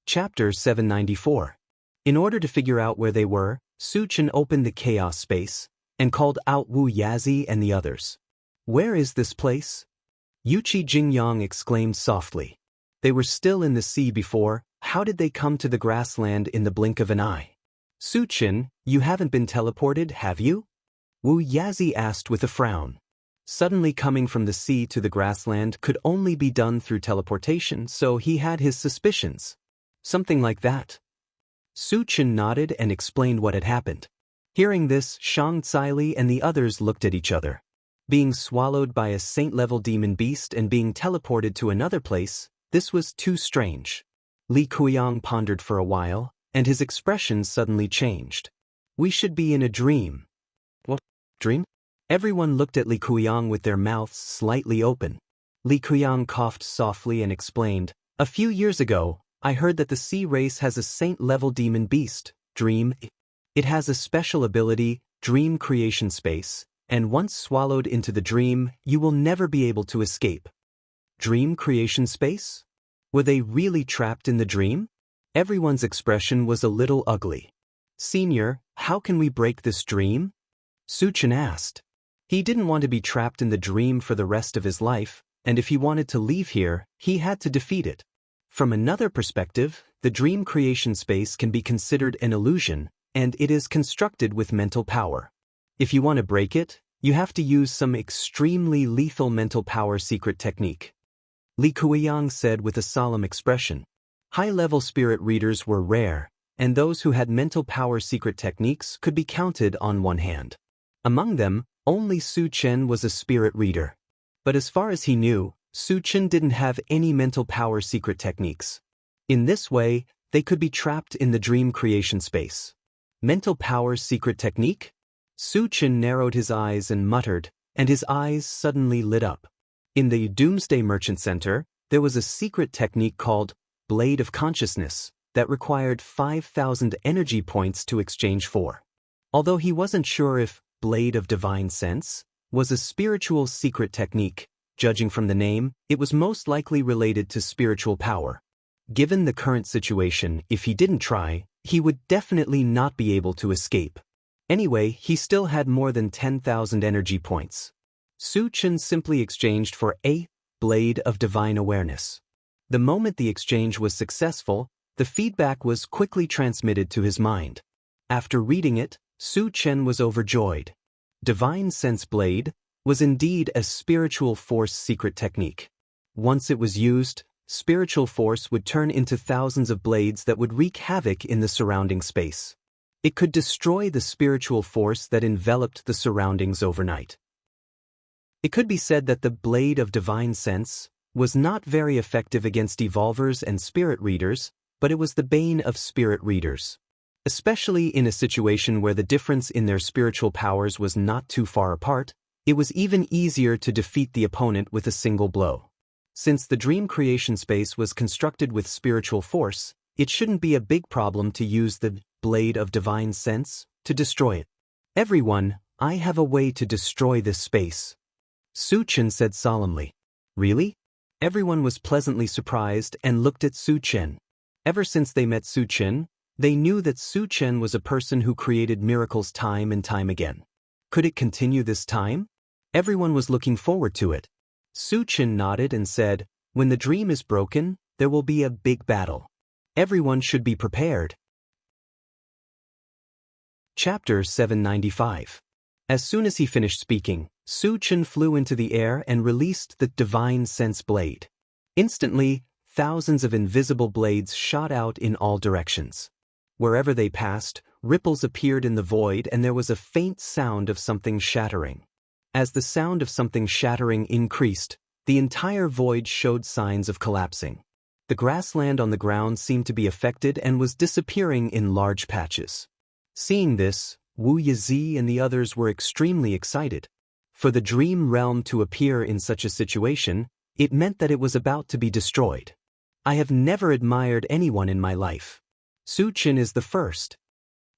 Chapter 794. In order to figure out where they were, Su Chen opened the chaos space and called out Wu Yazi and the others. "Where is this place?" Yuchi Jingyang exclaimed softly. "They were still in the sea before. How did they come to the grassland in the blink of an eye?" "Su Chen, you haven't been teleported, have you?" Wu Yazi asked with a frown. Suddenly coming from the sea to the grassland could only be done through teleportation, so he had his suspicions. Something like that. Su Chen nodded and explained what had happened. Hearing this, Shang Caili and the others looked at each other. Being swallowed by a saint-level demon beast and being teleported to another place, this was too strange. Li Kuiyang pondered for a while, and his expression suddenly changed. "We should be in a dream." "What? Dream?" Everyone looked at Li Kuiyang with their mouths slightly open. Li Kuiyang coughed softly and explained, "A few years ago, I heard that the sea race has a saint-level demon beast, Dream. It has a special ability, Dream Creation Space, and once swallowed into the dream, you will never be able to escape." Dream Creation Space? Were they really trapped in the dream? Everyone's expression was a little ugly. "Senior, how can we break this dream?" Su Chen asked. He didn't want to be trapped in the dream for the rest of his life, and if he wanted to leave here, he had to defeat it. From another perspective, the dream creation space can be considered an illusion, and it is constructed with mental power. If you want to break it, you have to use some extremely lethal mental power secret technique. Li Kuiyang said with a solemn expression. High-level spirit readers were rare, and those who had mental power secret techniques could be counted on one hand. Among them, only Su Chen was a spirit reader. But as far as he knew, Su Chen didn't have any mental power secret techniques. In this way, they could be trapped in the dream creation space. Mental power secret technique? Su Chen narrowed his eyes and muttered, and his eyes suddenly lit up. In the Doomsday Merchant Center, there was a secret technique called Blade of Consciousness that required 5,000 energy points to exchange for. Although he wasn't sure if Blade of Divine Sense was a spiritual secret technique, judging from the name, it was most likely related to spiritual power. Given the current situation, if he didn't try, he would definitely not be able to escape. Anyway, he still had more than 10,000 energy points. Su Chen simply exchanged for a Blade of Divine Awareness. The moment the exchange was successful, the feedback was quickly transmitted to his mind. After reading it, Su Chen was overjoyed. Divine Sense Blade was indeed a spiritual force secret technique. Once it was used, spiritual force would turn into thousands of blades that would wreak havoc in the surrounding space. It could destroy the spiritual force that enveloped the surroundings overnight. It could be said that the Blade of Divine Sense was not very effective against evolvers and spirit readers, but it was the bane of spirit readers. Especially in a situation where the difference in their spiritual powers was not too far apart, it was even easier to defeat the opponent with a single blow. Since the dream creation space was constructed with spiritual force, it shouldn't be a big problem to use the Blade of Divine Sense to destroy it. "Everyone, I have a way to destroy this space," Su Chen said solemnly. "Really?" Everyone was pleasantly surprised and looked at Su Chen. Ever since they met Su Chen, they knew that Su Chen was a person who created miracles time and time again. Could it continue this time? Everyone was looking forward to it. Su Chen nodded and said, "When the dream is broken, there will be a big battle. Everyone should be prepared." Chapter 795. As soon as he finished speaking, Su Chen flew into the air and released the Divine Sense Blade. Instantly, thousands of invisible blades shot out in all directions. Wherever they passed, ripples appeared in the void and there was a faint sound of something shattering. As the sound of something shattering increased, the entire void showed signs of collapsing. The grassland on the ground seemed to be affected and was disappearing in large patches. Seeing this, Wu Yazi and the others were extremely excited. For the dream realm to appear in such a situation, it meant that it was about to be destroyed. "I have never admired anyone in my life. Su Chen is the first."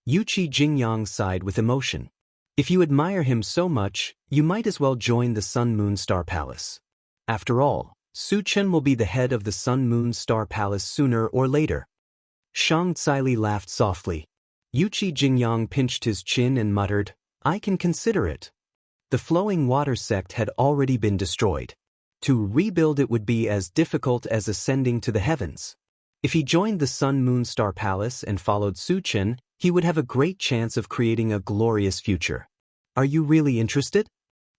Yuchi Jingyang sighed with emotion. "If you admire him so much, you might as well join the Sun Moon Star Palace. After all, Su Chen will be the head of the Sun Moon Star Palace sooner or later." Shang Tsili laughed softly. Yuqi Jingyang pinched his chin and muttered, I can consider it. The flowing water sect had already been destroyed. To rebuild it would be as difficult as ascending to the heavens. If he joined the Sun Moon Star Palace and followed Su Chen, he would have a great chance of creating a glorious future. Are you really interested?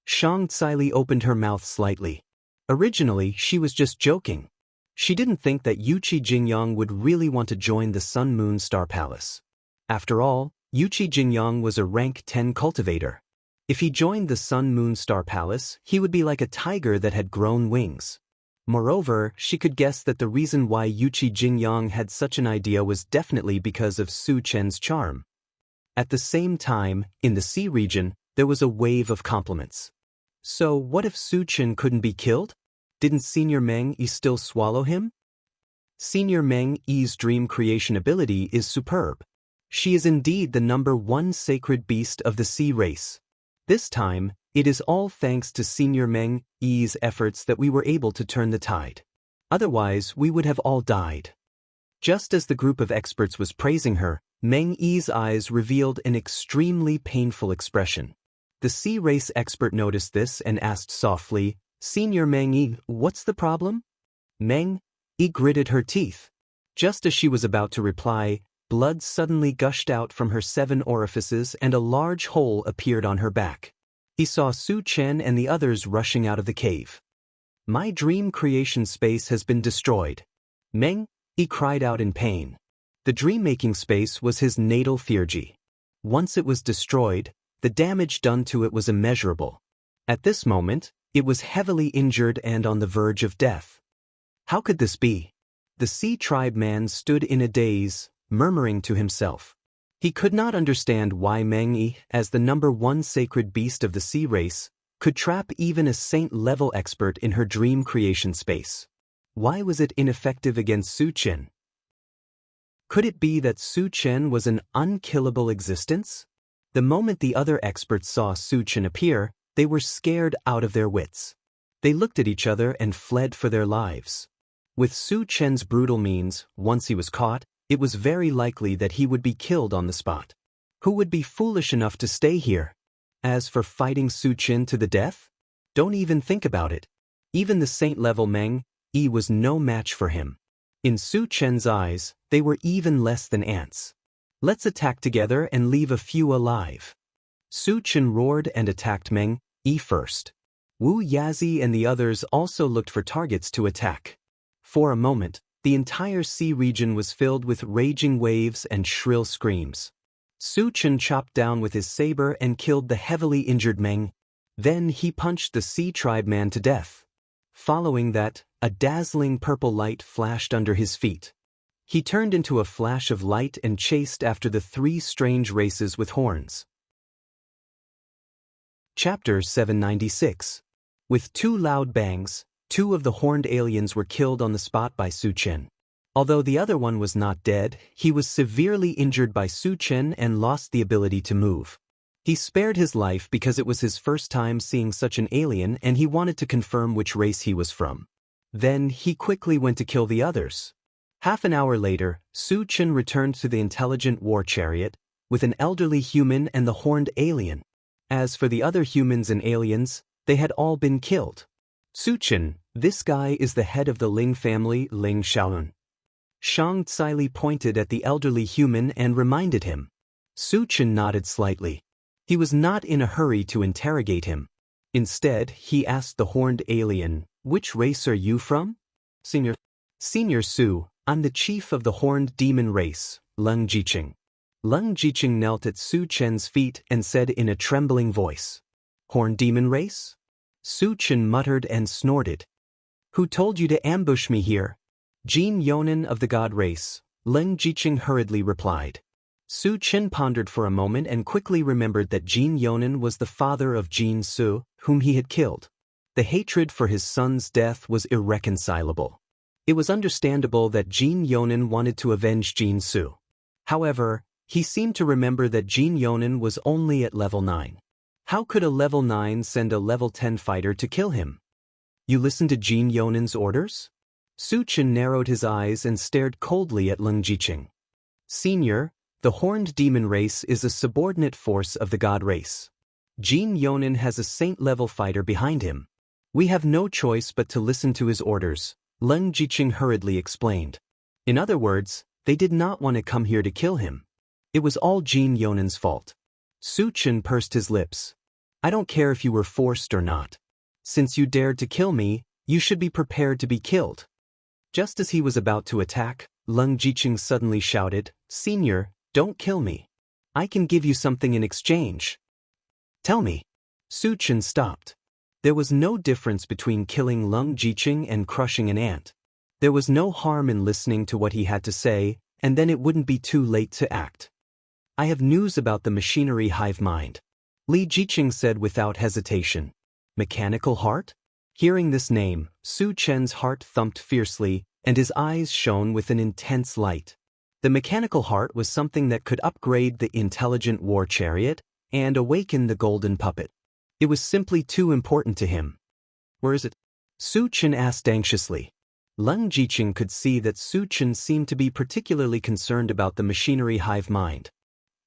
Shang Tsili opened her mouth slightly. Originally, she was just joking. She didn't think that Yuqi Jingyang would really want to join the Sun Moon Star Palace. After all, Yuqi Jingyang was a rank 10 cultivator. If he joined the Sun Moon Star Palace, he would be like a tiger that had grown wings. Moreover, she could guess that the reason why Yuqi Jingyang had such an idea was definitely because of Su Chen's charm. At the same time, in the sea region, there was a wave of compliments. So what if Su Chen couldn't be killed? Didn't Senior Meng Yi still swallow him? Senior Meng Yi's dream creation ability is superb. She is indeed the #1 sacred beast of the sea race. This time, it is all thanks to Senior Meng Yi's efforts that we were able to turn the tide. Otherwise, we would have all died. Just as the group of experts was praising her, Meng Yi's eyes revealed an extremely painful expression. The sea race expert noticed this and asked softly, Senior Meng Yi, what's the problem? Meng Yi gritted her teeth. Just as she was about to reply, blood suddenly gushed out from her 7 orifices and a large hole appeared on her back. He saw Su Chen and the others rushing out of the cave. My dream creation space has been destroyed. Meng Yi cried out in pain. The dream-making space was his natal Firji. Once it was destroyed, the damage done to it was immeasurable. At this moment, it was heavily injured and on the verge of death. How could this be? The Sea Tribe man stood in a daze, murmuring to himself. He could not understand why Meng Yi, as the #1 sacred beast of the sea race, could trap even a saint-level expert in her dream creation space. Why was it ineffective against Su Chen? Could it be that Su Chen was an unkillable existence? The moment the other experts saw Su Chen appear, they were scared out of their wits. They looked at each other and fled for their lives. With Su Chen's brutal means, once he was caught, it was very likely that he would be killed on the spot. Who would be foolish enough to stay here? As for fighting Su Chen to the death? Don't even think about it. Even the saint-level Meng Yi was no match for him. In Su Chen's eyes, they were even less than ants. Let's attack together and leave a few alive. Su Chen roared and attacked Meng Yi first. Wu Yazi and the others also looked for targets to attack. For a moment, the entire sea region was filled with raging waves and shrill screams. Su Chen chopped down with his saber and killed the heavily injured Meng. Then he punched the Sea Tribe man to death. Following that, a dazzling purple light flashed under his feet. He turned into a flash of light and chased after the 3 strange races with horns. Chapter 796. With 2 loud bangs, 2 of the horned aliens were killed on the spot by Su Chen. Although the other one was not dead, he was severely injured by Su Chen and lost the ability to move. He spared his life because it was his first time seeing such an alien and he wanted to confirm which race he was from. Then he quickly went to kill the others. Half an hour later, Su Chen returned to the intelligent war chariot, with an elderly human and the horned alien. As for the other humans and aliens, they had all been killed. Su Chen, this guy is the head of the Ling family, Ling Shaolun. Shang Tsili pointed at the elderly human and reminded him. Su Chen nodded slightly. He was not in a hurry to interrogate him. Instead, he asked the horned alien, which race are you from? Senior Su, I'm the chief of the horned demon race, Leng Jiqing. Leng Jiqing knelt at Su Chen's feet and said in a trembling voice. Horned demon race? Su Chen muttered and snorted. Who told you to ambush me here? Jin Yonan of the god race, Leng Jiqing hurriedly replied. Su Chen pondered for a moment and quickly remembered that Jin Yonan was the father of Jin Su, whom he had killed. The hatred for his son's death was irreconcilable. It was understandable that Jin Yonan wanted to avenge Jin Su. However, he seemed to remember that Jin Yonan was only at level 9. How could a level 9 send a level 10 fighter to kill him? You listened to Jin Yonan's orders? Su Chen narrowed his eyes and stared coldly at Leng Jiqing. Senior, the horned demon race is a subordinate force of the god race. Jin Yonan has a saint-level fighter behind him. We have no choice but to listen to his orders, Leng Jiqing hurriedly explained. In other words, they did not want to come here to kill him. It was all Jin Yonan's fault. Su Chen pursed his lips. I don't care if you were forced or not. Since you dared to kill me, you should be prepared to be killed. Just as he was about to attack, Leng Jiqing suddenly shouted, Senior, don't kill me. I can give you something in exchange. Tell me. Su Chen stopped. There was no difference between killing Leng Jiqing and crushing an ant. There was no harm in listening to what he had to say, and then it wouldn't be too late to act. I have news about the machinery hive mind. Li Jiqing said without hesitation. Mechanical heart? Hearing this name, Su Chen's heart thumped fiercely, and his eyes shone with an intense light. The mechanical heart was something that could upgrade the intelligent war chariot and awaken the golden puppet. It was simply too important to him. Where is it? Su Chen asked anxiously. Leng Jiqing could see that Su Chen seemed to be particularly concerned about the machinery hive mind.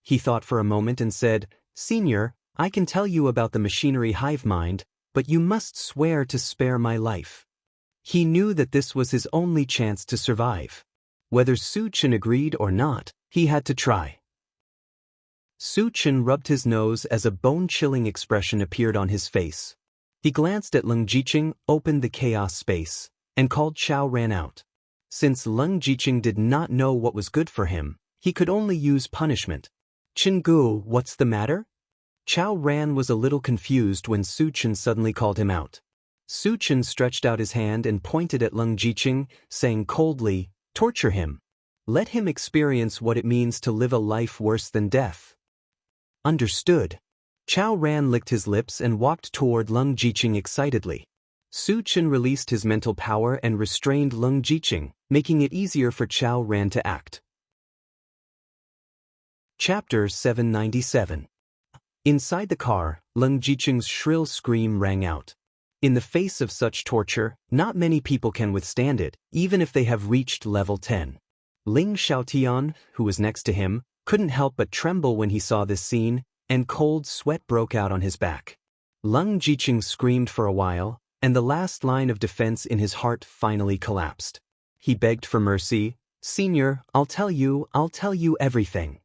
He thought for a moment and said, Senior, I can tell you about the machinery hive mind, but you must swear to spare my life. He knew that this was his only chance to survive. Whether Su Chen agreed or not, he had to try. Su Chen rubbed his nose as a bone-chilling expression appeared on his face. He glanced at Leng Jiqing, opened the chaos space, and called Chao Ran out. Since Leng Jiqing did not know what was good for him, he could only use punishment. Chengu, what's the matter? Chao Ran was a little confused when Su Chen suddenly called him out. Su Chen stretched out his hand and pointed at Leng Jiqing, saying coldly, torture him. Let him experience what it means to live a life worse than death. Understood. Chao Ran licked his lips and walked toward Leng Jiqing excitedly. Su Chen released his mental power and restrained Leng Jiqing, making it easier for Chao Ran to act. Chapter 797. Inside the car, Leng Jiqing's shrill scream rang out. In the face of such torture, not many people can withstand it, even if they have reached level 10. Ling Xiaotian, who was next to him, couldn't help but tremble when he saw this scene, and cold sweat broke out on his back. Leng Jiqing screamed for a while, and the last line of defense in his heart finally collapsed. He begged for mercy. Senior, I'll tell you everything.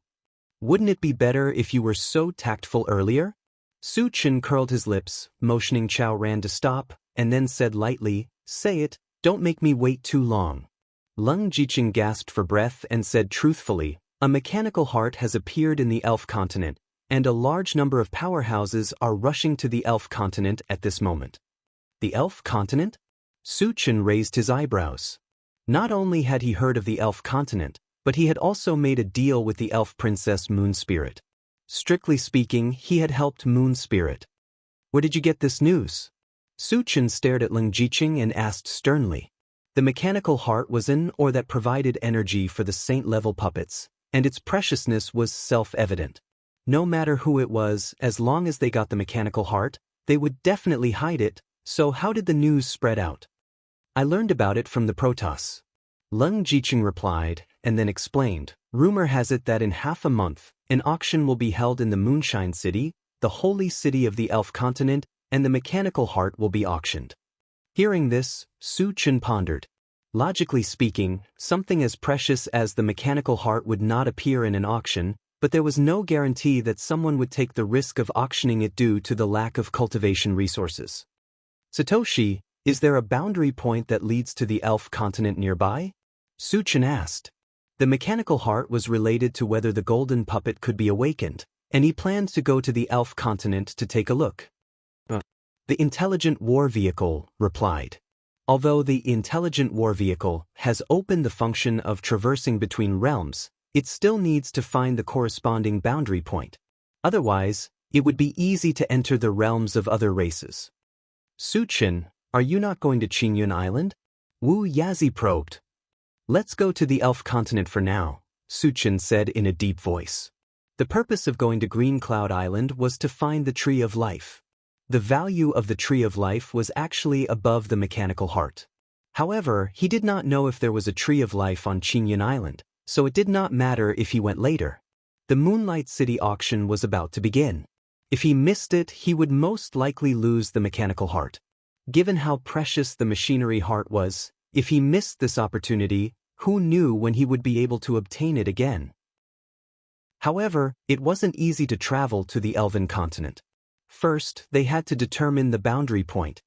Wouldn't it be better if you were so tactful earlier? Su Chen curled his lips, motioning Chao Ran to stop, and then said lightly, Say it, don't make me wait too long. Leng Jiqing gasped for breath and said truthfully, A mechanical heart has appeared in the elf continent, and a large number of powerhouses are rushing to the elf continent at this moment. The elf continent? Su Chen raised his eyebrows. Not only had he heard of the elf continent, but he had also made a deal with the elf princess Moon Spirit. Strictly speaking, he had helped Moon Spirit. Where did you get this news? Su Chen stared at Leng Jiqing and asked sternly. The mechanical heart was an ore that provided energy for the saint-level puppets, and its preciousness was self-evident. No matter who it was, as long as they got the mechanical heart, they would definitely hide it, so how did the news spread out? I learned about it from the Protoss. Leng Jiqing replied, and then explained, Rumor has it that in half a month, an auction will be held in the Moonshine City, the holy city of the elf continent, and the mechanical heart will be auctioned. Hearing this, Su Chen pondered. Logically speaking, something as precious as the mechanical heart would not appear in an auction, but there was no guarantee that someone would take the risk of auctioning it due to the lack of cultivation resources. Satoshi, is there a boundary point that leads to the elf continent nearby? Su Chen asked. The mechanical heart was related to whether the golden puppet could be awakened, and he planned to go to the elf continent to take a look. The intelligent war vehicle replied. Although the intelligent war vehicle has opened the function of traversing between realms, it still needs to find the corresponding boundary point. Otherwise, it would be easy to enter the realms of other races. Su Chen, are you not going to Qingyun Island? Wu Yazi probed. Let's go to the elf continent for now, Su Chen said in a deep voice. The purpose of going to Green Cloud Island was to find the Tree of Life. The value of the Tree of Life was actually above the mechanical heart. However, he did not know if there was a Tree of Life on Qingyun Island, so it did not matter if he went later. The Moonlight City auction was about to begin. If he missed it, he would most likely lose the mechanical heart. Given how precious the machinery heart was, if he missed this opportunity, who knew when he would be able to obtain it again? However, it wasn't easy to travel to the Elven continent. First, they had to determine the boundary point.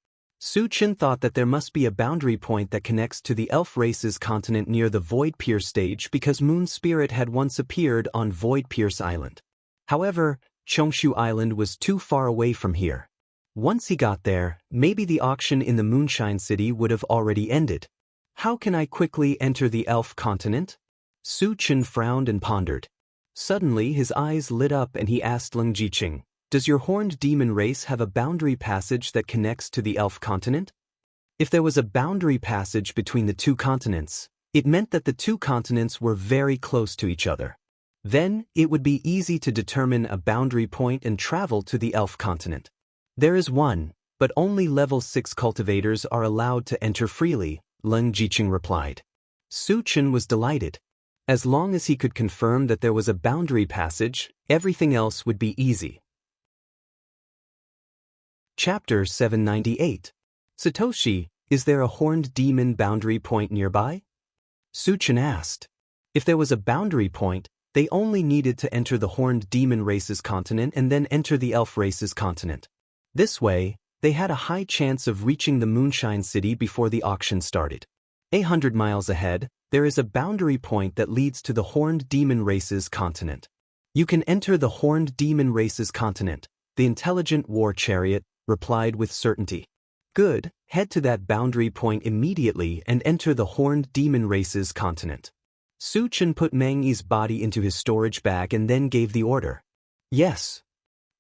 Su-Chen thought that there must be a boundary point that connects to the Elf race's continent near the Void Pierce stage because Moon Spirit had once appeared on Void Pierce Island. However, Chongshu Island was too far away from here. Once he got there, maybe the auction in the Moonshine City would have already ended. How can I quickly enter the Elf continent? Su-Chen frowned and pondered. Suddenly his eyes lit up and he asked Leng Jiqing, "Does your horned demon race have a boundary passage that connects to the Elf continent?" If there was a boundary passage between the two continents, it meant that the two continents were very close to each other. Then, it would be easy to determine a boundary point and travel to the Elf continent. There is one, but only level 6 cultivators are allowed to enter freely, Leng Jiqing replied. Su-Chen was delighted. As long as he could confirm that there was a boundary passage, everything else would be easy. Chapter 798. Satoshi, is there a horned demon boundary point nearby? Su-Chen asked. If there was a boundary point, they only needed to enter the horned demon race's continent and then enter the elf race's continent. This way, they had a high chance of reaching the Moonshine City before the auction started. 800 miles ahead, there is a boundary point that leads to the horned demon race's continent. You can enter the horned demon race's continent, the intelligent war chariot replied with certainty. Good, head to that boundary point immediately and enter the horned demon race's continent. Su-Chen put Meng Yi's body into his storage bag and then gave the order. Yes.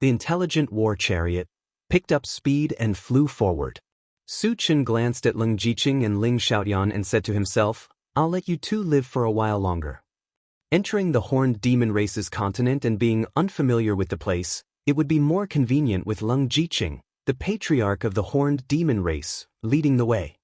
The intelligent war chariot picked up speed and flew forward. Su-Chen glanced at Leng Jiqing and Ling Xiaotian and said to himself, I'll let you two live for a while longer. Entering the horned demon race's continent and being unfamiliar with the place, it would be more convenient with Leng Jiqing, the patriarch of the horned demon race, leading the way.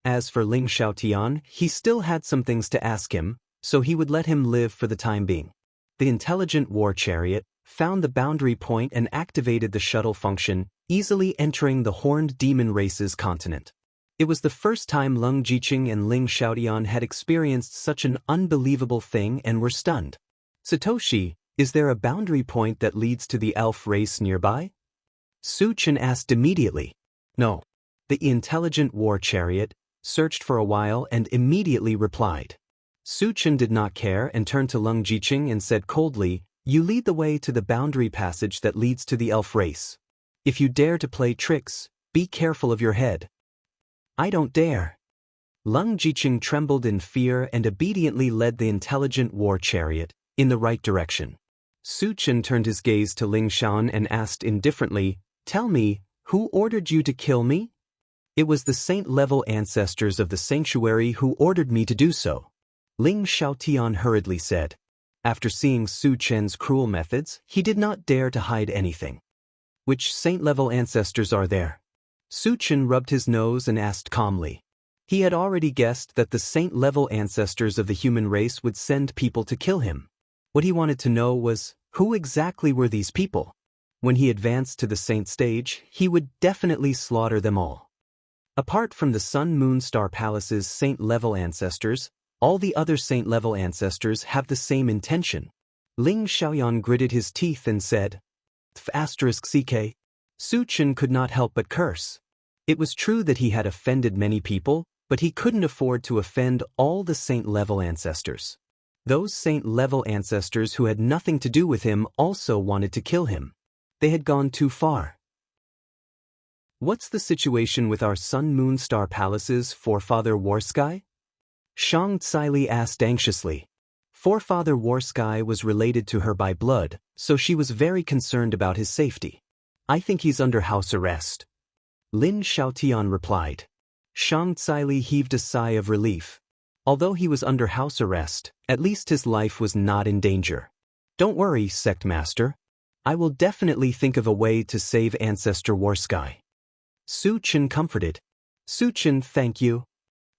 As for Ling Xiaotian, he still had some things to ask him, so he would let him live for the time being. The intelligent war chariot found the boundary point and activated the shuttle function, easily entering the horned demon race's continent. It was the first time Leng Jiqing and Ling Xiaotian had experienced such an unbelievable thing and were stunned. Satoshi, is there a boundary point that leads to the elf race nearby? Su-Chen asked immediately. No. The intelligent war chariot searched for a while and immediately replied. Su-Chen did not care and turned to Leng Jiqing and said coldly, You lead the way to the boundary passage that leads to the elf race. If you dare to play tricks, be careful of your head. I don't dare. Leng Jiqing trembled in fear and obediently led the intelligent war chariot in the right direction. Su-Chen turned his gaze to Ling Xiaotian and asked indifferently, Tell me, who ordered you to kill me? It was the saint-level ancestors of the sanctuary who ordered me to do so. Ling Xiaotian hurriedly said. After seeing Su-Chen's cruel methods, he did not dare to hide anything. Which saint-level ancestors are there? Su-Chen rubbed his nose and asked calmly. He had already guessed that the saint-level ancestors of the human race would send people to kill him. What he wanted to know was, who exactly were these people? When he advanced to the saint stage, he would definitely slaughter them all. Apart from the Sun Moon Star Palace's saint-level ancestors, all the other saint-level ancestors have the same intention. Ling Xiaotian gritted his teeth and said, **CK. Su-Chen could not help but curse. It was true that he had offended many people, but he couldn't afford to offend all the saint-level ancestors. Those saint-level ancestors who had nothing to do with him also wanted to kill him. They had gone too far. What's the situation with our Sun Moon Star Palace's forefather Warsky? Shang Tsili asked anxiously. Forefather Warsky was related to her by blood, so she was very concerned about his safety. I think he's under house arrest. Lin Xiaotian replied. Shang Tsili heaved a sigh of relief. Although he was under house arrest, at least his life was not in danger. Don't worry, Sect Master. I will definitely think of a way to save Ancestor Warsky. Su-Chen comforted. Su-Chen, thank you.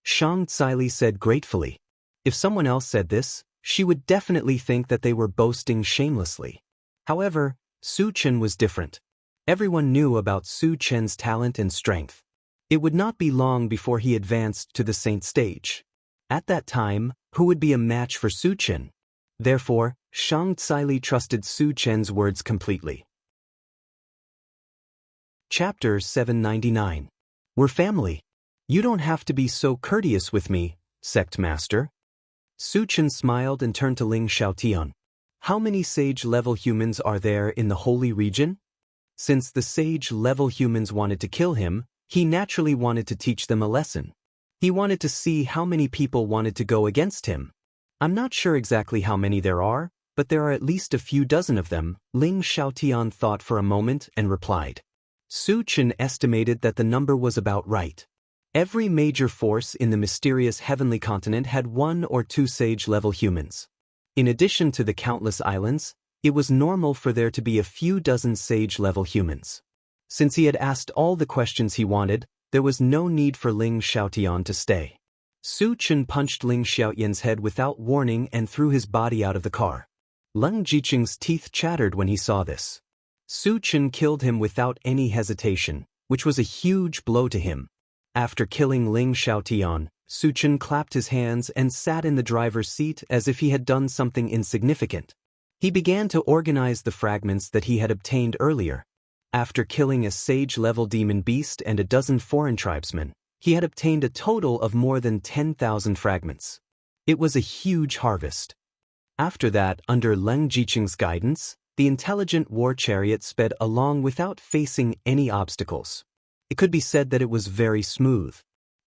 Shang Tsili said gratefully. If someone else said this, she would definitely think that they were boasting shamelessly. However, Su Chen was different. Everyone knew about Su Chen's talent and strength. It would not be long before he advanced to the saint stage. At that time, who would be a match for Su Chen? Therefore, Shang Tsili trusted Su Chen's words completely. Chapter 799. We're family. You don't have to be so courteous with me, sect master. Su Chen smiled and turned to Ling Xiaotian. How many sage-level humans are there in the holy region? Since the sage-level humans wanted to kill him, he naturally wanted to teach them a lesson. He wanted to see how many people wanted to go against him. I'm not sure exactly how many there are, but there are at least a few dozen of them, Ling Xiaotian thought for a moment and replied. Su Chen estimated that the number was about right. Every major force in the mysterious heavenly continent had 1 or 2 sage-level humans. In addition to the countless islands, it was normal for there to be a few dozen sage-level humans. Since he had asked all the questions he wanted, there was no need for Ling Xiaotian to stay. Su Chen punched Ling Xiaotian's head without warning and threw his body out of the car. Leng Jiqing's teeth chattered when he saw this. Su Chen killed him without any hesitation, which was a huge blow to him. After killing Ling Xiaotian, Su Chen clapped his hands and sat in the driver's seat as if he had done something insignificant. He began to organize the fragments that he had obtained earlier. After killing a sage-level demon beast and a dozen foreign tribesmen, he had obtained a total of more than 10,000 fragments. It was a huge harvest. After that, under Leng Jiqing's guidance, the intelligent war chariot sped along without facing any obstacles. It could be said that it was very smooth.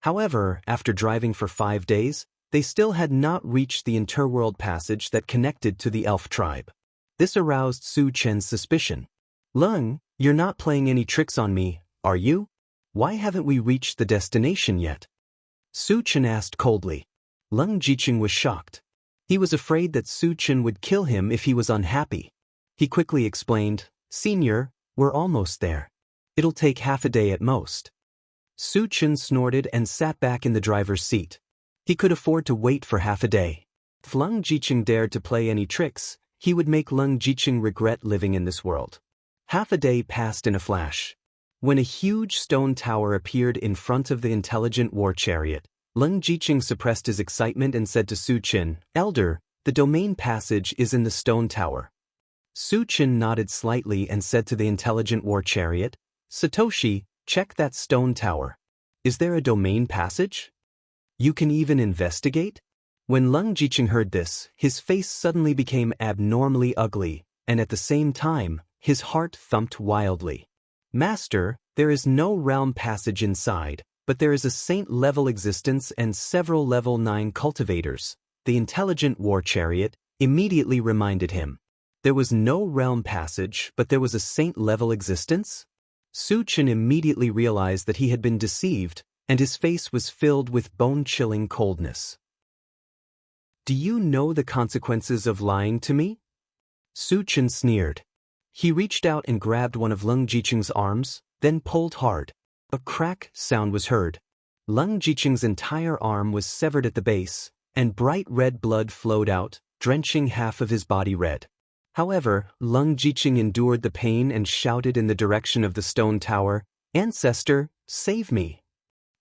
However, after driving for 5 days, they still had not reached the interworld passage that connected to the elf tribe. This aroused Su Chen's suspicion. Leng, you're not playing any tricks on me, are you? Why haven't we reached the destination yet? Su Chen asked coldly. Leng Jiqing was shocked. He was afraid that Su Chen would kill him if he was unhappy. He quickly explained, Senior, we're almost there. It'll take half a day at most. Su Chen snorted and sat back in the driver's seat. He could afford to wait for half a day. If Leng Jiqing dared to play any tricks, he would make Leng Jiqing regret living in this world. Half a day passed in a flash. When a huge stone tower appeared in front of the intelligent war chariot, Leng Jiqing suppressed his excitement and said to Su Chen, Elder, the domain passage is in the stone tower. Su Chen nodded slightly and said to the intelligent war chariot, Satoshi, check that stone tower. Is there a domain passage? You can even investigate? When Leng Jiqing heard this, his face suddenly became abnormally ugly, and at the same time, his heart thumped wildly. Master, there is no realm passage inside, but there is a saint-level existence and several level 9 cultivators, the intelligent war chariot immediately reminded him. There was no realm passage, but there was a saint-level existence? Su Chen immediately realized that he had been deceived, and his face was filled with bone-chilling coldness. Do you know the consequences of lying to me? Su Chen sneered. He reached out and grabbed one of Leng Jiqing's arms, then pulled hard. A crack sound was heard. Leng Jiqing's entire arm was severed at the base, and bright red blood flowed out, drenching half of his body red. However, Leng Jiqing endured the pain and shouted in the direction of the stone tower, Ancestor, save me!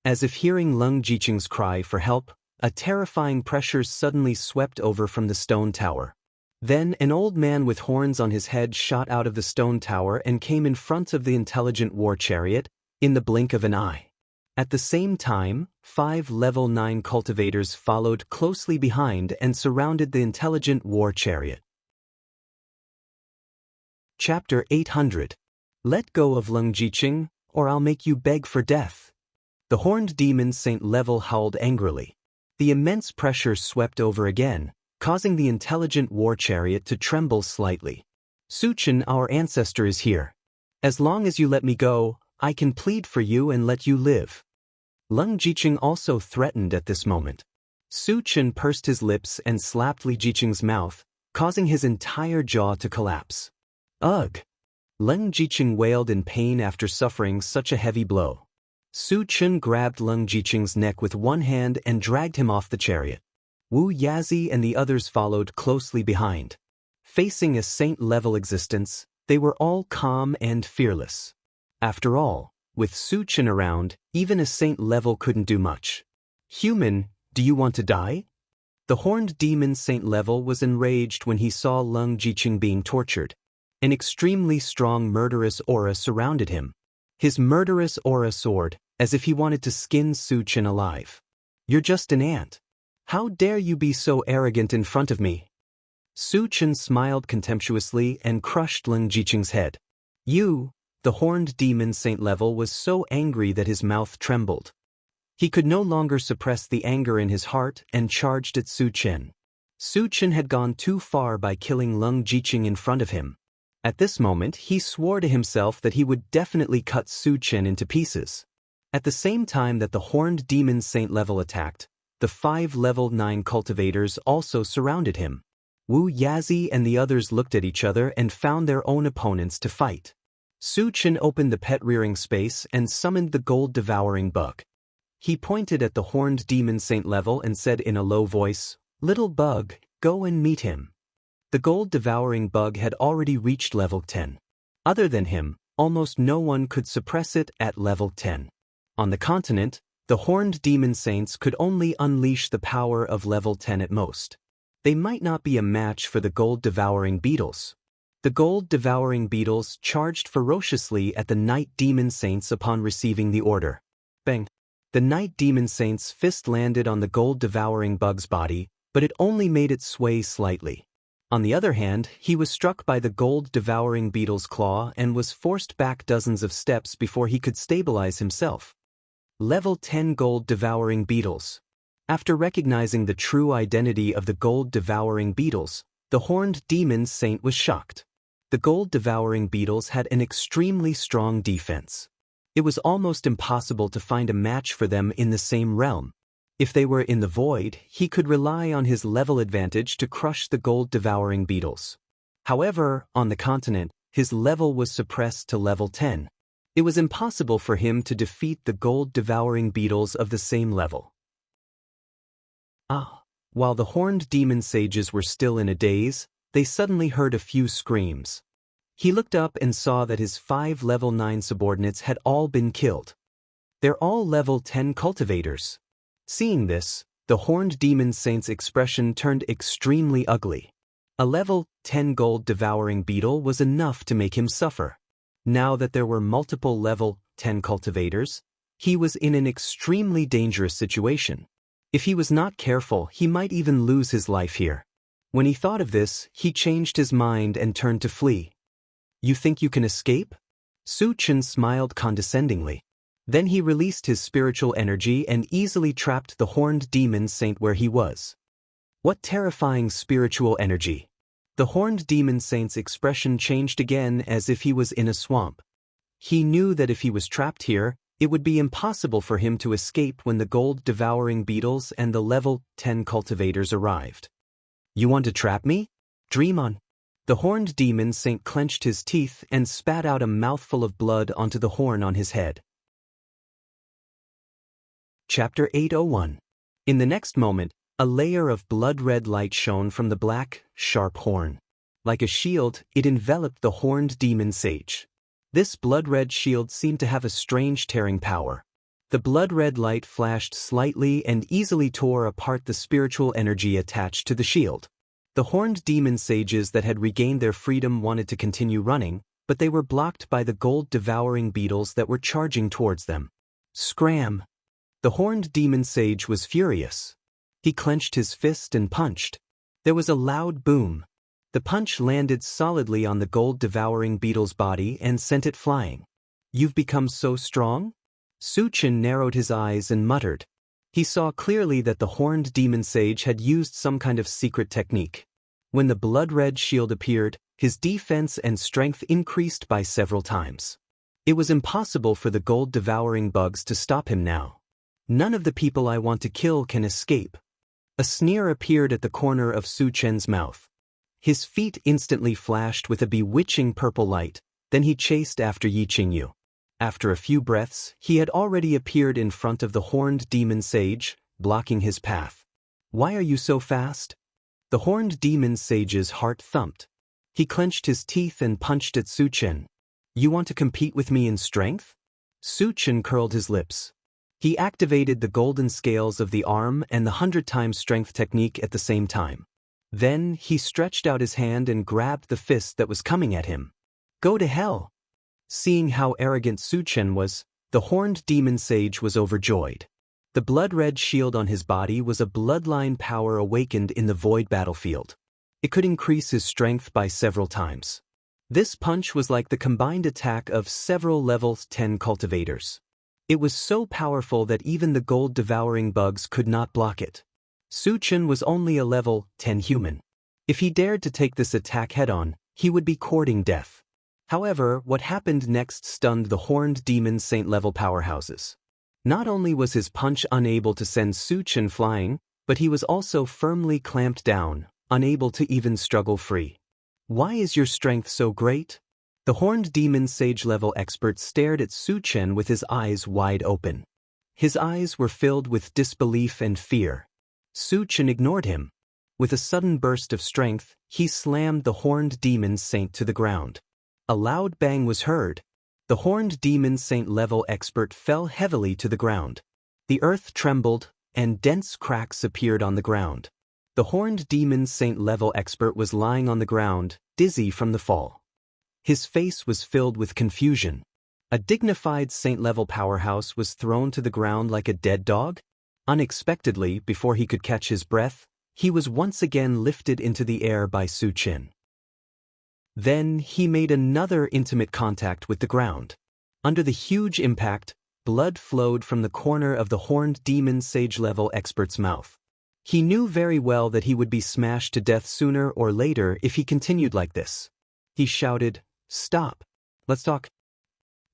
As if hearing Leng Jiqing's cry for help, a terrifying pressure suddenly swept over from the stone tower. Then an old man with horns on his head shot out of the stone tower and came in front of the intelligent war chariot, in the blink of an eye. At the same time, 5 level 9 cultivators followed closely behind and surrounded the intelligent war chariot. Chapter 800. Let go of Leng Jiqing, or I'll make you beg for death. The horned demon Saint Level howled angrily. The immense pressure swept over again, causing the intelligent war chariot to tremble slightly. Su Chen, our ancestor, is here. As long as you let me go, I can plead for you and let you live. Leng Jiqing also threatened at this moment. Su Chen pursed his lips and slapped Li Jiqing's mouth, causing his entire jaw to collapse. Ugh! Leng Jiqing wailed in pain after suffering such a heavy blow. Su Chen grabbed Leng Jiqing's neck with one hand and dragged him off the chariot. Wu Yazi and the others followed closely behind. Facing a saint-level existence, they were all calm and fearless. After all, with Su Chen around, even a saint level couldn't do much. Human, do you want to die? The horned demon saint level was enraged when he saw Leng Jiqing being tortured. An extremely strong murderous aura surrounded him. His murderous aura soared, as if he wanted to skin Su Chen alive. You're just an ant. How dare you be so arrogant in front of me? Su Chen smiled contemptuously and crushed Leng Jiqing's head. The horned demon saint level was so angry that his mouth trembled. He could no longer suppress the anger in his heart and charged at Su Chen. Su Chen had gone too far by killing Leng Jiqing in front of him. At this moment, he swore to himself that he would definitely cut Su Chen into pieces. At the same time that the horned demon saint level attacked, the 5 level 9 cultivators also surrounded him. Wu Yazi and the others looked at each other and found their own opponents to fight. Su Chen opened the pet-rearing space and summoned the gold-devouring bug. He pointed at the horned demon saint level and said in a low voice, "Little bug, go and meet him." The gold-devouring bug had already reached level 10. Other than him, almost no one could suppress it at level 10. On the continent, the horned demon saints could only unleash the power of level 10 at most. They might not be a match for the gold-devouring beetles. The gold-devouring beetles charged ferociously at the night demon saints upon receiving the order. Bang! The night demon saint's fist landed on the gold-devouring bug's body, but it only made it sway slightly. On the other hand, he was struck by the gold-devouring beetle's claw and was forced back dozens of steps before he could stabilize himself. Level 10 gold-devouring beetles. After recognizing the true identity of the gold-devouring beetles, the horned demon saint was shocked. The gold-devouring beetles had an extremely strong defense. It was almost impossible to find a match for them in the same realm. If they were in the void, he could rely on his level advantage to crush the gold-devouring beetles. However, on the continent, his level was suppressed to level 10. It was impossible for him to defeat the gold-devouring beetles of the same level. While the horned demon sages were still in a daze, they suddenly heard a few screams. He looked up and saw that his 5 level 9 subordinates had all been killed. They're all level 10 cultivators. Seeing this, the horned demon saint's expression turned extremely ugly. A level 10 gold-devouring beetle was enough to make him suffer. Now that there were multiple level 10 cultivators, he was in an extremely dangerous situation. If he was not careful, he might even lose his life here. When he thought of this, he changed his mind and turned to flee. You think you can escape? Su Chen smiled condescendingly. Then he released his spiritual energy and easily trapped the horned demon saint where he was. What terrifying spiritual energy! The horned demon saint's expression changed again as if he was in a swamp. He knew that if he was trapped here, it would be impossible for him to escape when the gold-devouring beetles and the level 10 cultivators arrived. You want to trap me? Dream on. The horned demon saint clenched his teeth and spat out a mouthful of blood onto the horn on his head. Chapter 801. In the next moment, a layer of blood-red light shone from the black, sharp horn. Like a shield, it enveloped the horned demon sage. This blood-red shield seemed to have a strange tearing power. The blood-red light flashed slightly and easily tore apart the spiritual energy attached to the shield. The horned demon sages that had regained their freedom wanted to continue running, but they were blocked by the gold-devouring beetles that were charging towards them. Scram! The horned demon sage was furious. He clenched his fist and punched. There was a loud boom. The punch landed solidly on the gold-devouring beetle's body and sent it flying. You've become so strong? Su Chen narrowed his eyes and muttered. He saw clearly that the horned demon sage had used some kind of secret technique. When the blood-red shield appeared, his defense and strength increased by several times. It was impossible for the gold-devouring bugs to stop him now. None of the people I want to kill can escape. A sneer appeared at the corner of Su Chen's mouth. His feet instantly flashed with a bewitching purple light, then he chased after Yi Qingyu. After a few breaths, he had already appeared in front of the horned demon sage, blocking his path. Why are you so fast? The horned demon sage's heart thumped. He clenched his teeth and punched at Su Chen. You want to compete with me in strength? Su Chen curled his lips. He activated the golden scales of the arm and the 100 times strength technique at the same time. Then he stretched out his hand and grabbed the fist that was coming at him. Go to hell! Seeing how arrogant Su Chen was, the horned demon sage was overjoyed. The blood-red shield on his body was a bloodline power awakened in the void battlefield. It could increase his strength by several times. This punch was like the combined attack of several level 10 cultivators. It was so powerful that even the gold-devouring bugs could not block it. Su Chen was only a level 10 human. If he dared to take this attack head-on, he would be courting death. However, what happened next stunned the horned demon saint-level powerhouses. Not only was his punch unable to send Su Chen flying, but he was also firmly clamped down, unable to even struggle free. Why is your strength so great? The horned demon sage-level expert stared at Su Chen with his eyes wide open. His eyes were filled with disbelief and fear. Su Chen ignored him. With a sudden burst of strength, he slammed the horned demon saint to the ground. A loud bang was heard. The horned demon saint-level expert fell heavily to the ground. The earth trembled, and dense cracks appeared on the ground. The horned demon saint-level expert was lying on the ground, dizzy from the fall. His face was filled with confusion. A dignified saint-level powerhouse was thrown to the ground like a dead dog? Unexpectedly, before he could catch his breath, he was once again lifted into the air by Su Chen. Then he made another intimate contact with the ground. Under the huge impact, blood flowed from the corner of the horned demon sage-level expert's mouth. He knew very well that he would be smashed to death sooner or later if he continued like this. He shouted, "Stop! Let's talk."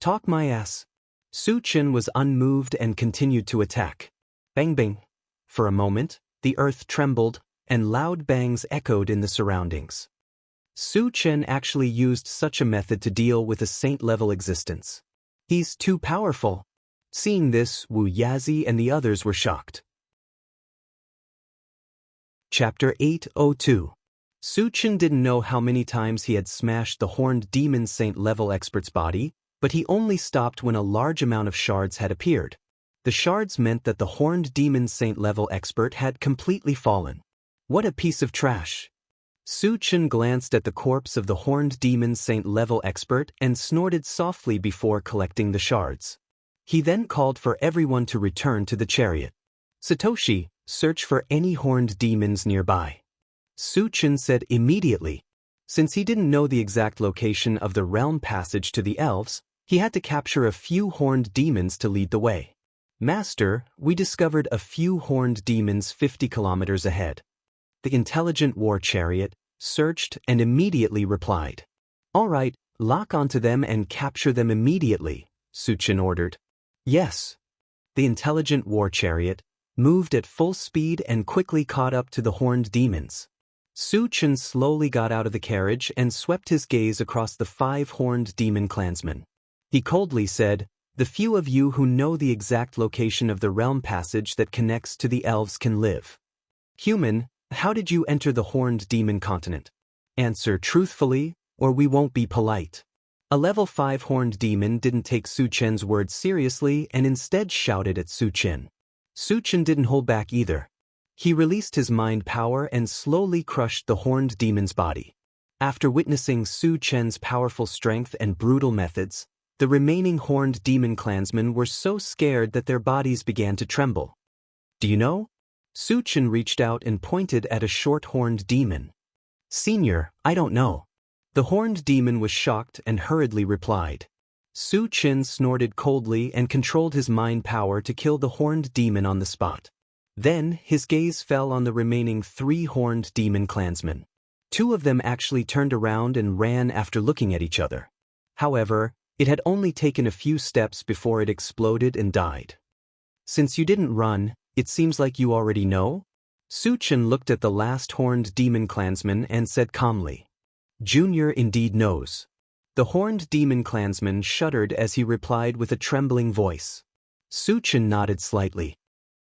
"Talk my ass." Su Chen was unmoved and continued to attack. Bang bang. For a moment, the earth trembled, and loud bangs echoed in the surroundings. Su Chen actually used such a method to deal with a saint-level existence. He's too powerful. Seeing this, Wu Yazi and the others were shocked. Chapter 802. Su Chen didn't know how many times he had smashed the horned demon saint-level expert's body, but he only stopped when a large amount of shards had appeared. The shards meant that the horned demon saint-level expert had completely fallen. What a piece of trash! Su Chen glanced at the corpse of the horned demon saint-level expert and snorted softly before collecting the shards. He then called for everyone to return to the chariot. Satoshi, search for any horned demons nearby. Su Chen said immediately. Since he didn't know the exact location of the realm passage to the elves, he had to capture a few horned demons to lead the way. Master, we discovered a few horned demons 50 kilometers ahead. The intelligent war chariot searched and immediately replied. All right, lock onto them and capture them immediately, Su Chen ordered. Yes. The intelligent war chariot moved at full speed and quickly caught up to the horned demons. Su Chen slowly got out of the carriage and swept his gaze across the 5 horned demon clansmen. He coldly said, "The few of you who know the exact location of the realm passage that connects to the elves can live. Human, how did you enter the horned demon continent? Answer truthfully, or we won't be polite." A level 5 horned demon didn't take Su Chen's words seriously and instead shouted at Su Chen. Su Chen didn't hold back either. He released his mind power and slowly crushed the horned demon's body. After witnessing Su Chen's powerful strength and brutal methods, the remaining horned demon clansmen were so scared that their bodies began to tremble. Do you know? Su Chen reached out and pointed at a short horned demon. Senior, I don't know. The horned demon was shocked and hurriedly replied. Su Chen snorted coldly and controlled his mind power to kill the horned demon on the spot. Then, his gaze fell on the remaining 3 horned demon clansmen. 2 of them actually turned around and ran after looking at each other. However, it had only taken a few steps before it exploded and died. Since you didn't run, it seems like you already know? Su Chen looked at the last horned demon clansman and said calmly. Junior indeed knows. The horned demon clansman shuddered as he replied with a trembling voice. Su Chen nodded slightly.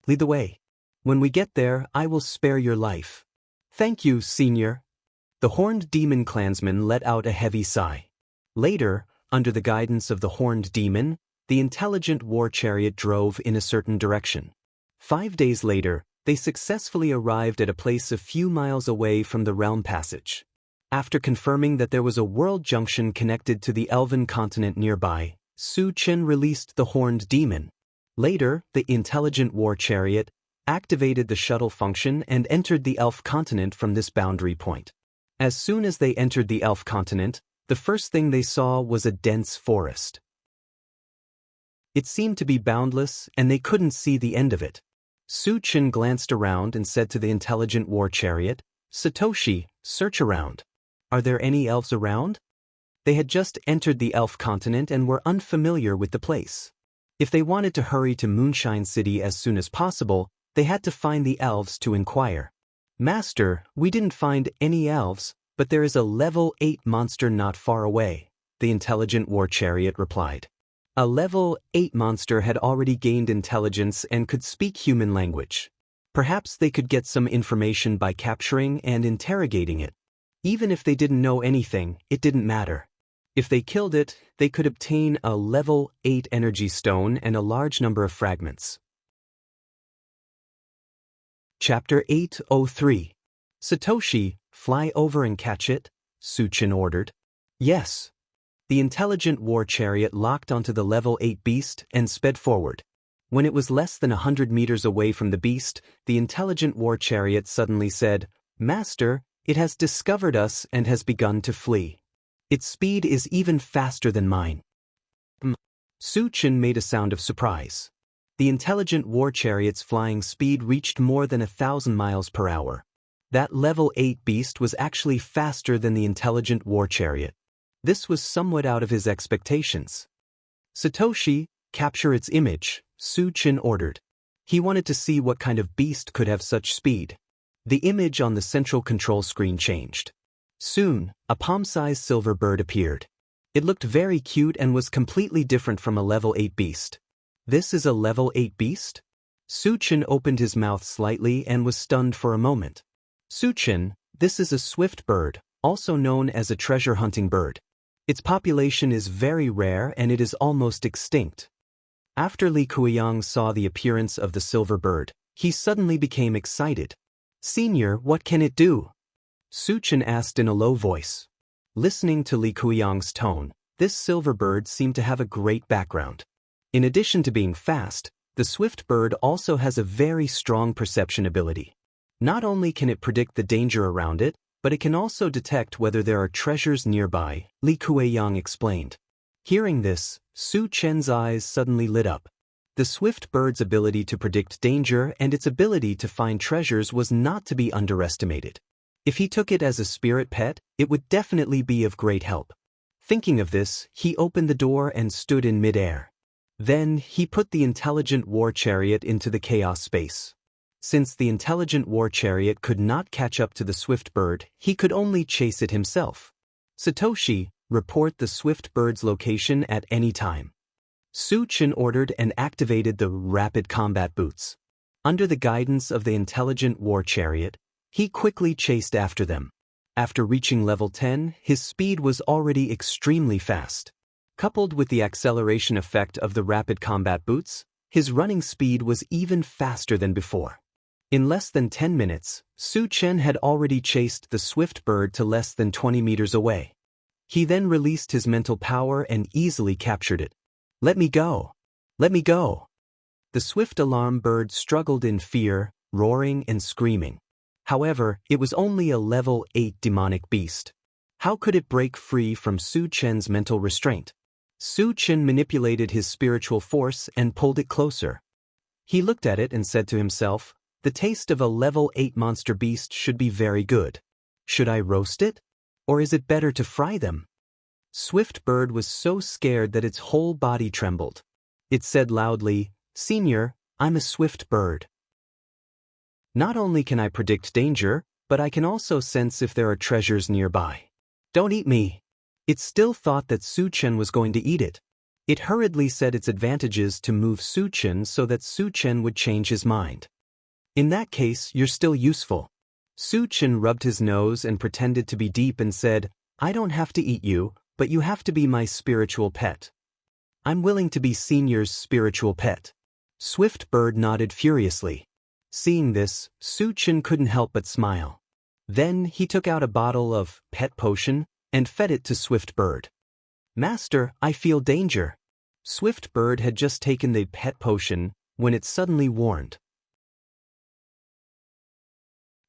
Lead the way. When we get there, I will spare your life. Thank you, Senior. The horned demon clansman let out a heavy sigh. Later, under the guidance of the horned demon, the intelligent war chariot drove in a certain direction. 5 days later, they successfully arrived at a place a few miles away from the realm passage. After confirming that there was a world junction connected to the elven continent nearby, Su Chen released the horned demon. Later, the intelligent war chariot activated the shuttle function and entered the elf continent from this boundary point. As soon as they entered the elf continent, the first thing they saw was a dense forest. It seemed to be boundless, and they couldn't see the end of it. Su Chen glanced around and said to the intelligent war chariot, "Satoshi, search around. Are there any elves around?" They had just entered the elf continent and were unfamiliar with the place. If they wanted to hurry to Moonshine City as soon as possible, they had to find the elves to inquire. "Master, we didn't find any elves, but there is a level 8 monster not far away," the intelligent war chariot replied. A level 8 monster had already gained intelligence and could speak human language. Perhaps they could get some information by capturing and interrogating it. Even if they didn't know anything, it didn't matter. If they killed it, they could obtain a level 8 energy stone and a large number of fragments. Chapter 803. Satoshi, fly over and catch it, Su Chen ordered. Yes. The intelligent war chariot locked onto the level 8 beast and sped forward. When it was less than 100 meters away from the beast, the intelligent war chariot suddenly said, "Master, it has discovered us and has begun to flee. Its speed is even faster than mine." Su Chen made a sound of surprise. The intelligent war chariot's flying speed reached more than 1,000 miles per hour. That level 8 beast was actually faster than the intelligent war chariot. This was somewhat out of his expectations. "Satoshi, capture its image," Su Chen ordered. He wanted to see what kind of beast could have such speed. The image on the central control screen changed. Soon, a palm-sized silver bird appeared. It looked very cute and was completely different from a level 8 beast. "This is a level 8 beast?" Su Chen opened his mouth slightly and was stunned for a moment. "Su Chen, this is a swift bird, also known as a treasure-hunting bird. Its population is very rare and it is almost extinct." After Li Kuiyang saw the appearance of the silver bird, he suddenly became excited. "Senior, what can it do?" Su Chen asked in a low voice. Listening to Li Kuiyang's tone, this silver bird seemed to have a great background. In addition to being fast, the swift bird also has a very strong perception ability. Not only can it predict the danger around it, but it can also detect whether there are treasures nearby, Li Kuiyang explained. Hearing this, Su Chen's eyes suddenly lit up. The swift bird's ability to predict danger and its ability to find treasures was not to be underestimated. If he took it as a spirit pet, it would definitely be of great help. Thinking of this, he opened the door and stood in midair. Then, he put the intelligent war chariot into the chaos space. Since the intelligent war chariot could not catch up to the swift bird, he could only chase it himself. "Satoshi, report the swift bird's location at any time." Su Chen ordered and activated the rapid combat boots. Under the guidance of the intelligent war chariot, he quickly chased after them. After reaching level 10, his speed was already extremely fast. Coupled with the acceleration effect of the rapid combat boots, his running speed was even faster than before. In less than 10 minutes, Su Chen had already chased the swift bird to less than 20 meters away. He then released his mental power and easily captured it. "Let me go! Let me go!" The swift alarm bird struggled in fear, roaring and screaming. However, it was only a level 8 demonic beast. How could it break free from Su Chen's mental restraint? Su Chen manipulated his spiritual force and pulled it closer. He looked at it and said to himself, "The taste of a level 8 monster beast should be very good. Should I roast it? Or is it better to fry them?" Swift Bird was so scared that its whole body trembled. It said loudly, "Senior, I'm a swift bird. Not only can I predict danger, but I can also sense if there are treasures nearby. Don't eat me." It still thought that Su Chen was going to eat it. It hurriedly said its advantages to move Su Chen so that Su Chen would change his mind. In that case, you're still useful. Su Chen rubbed his nose and pretended to be deep and said, I don't have to eat you, but you have to be my spiritual pet. I'm willing to be Senior's spiritual pet. Swift Bird nodded furiously. Seeing this, Su Chen couldn't help but smile. Then he took out a bottle of pet potion and fed it to Swift Bird. Master, I feel danger. Swift Bird had just taken the pet potion when it suddenly warned.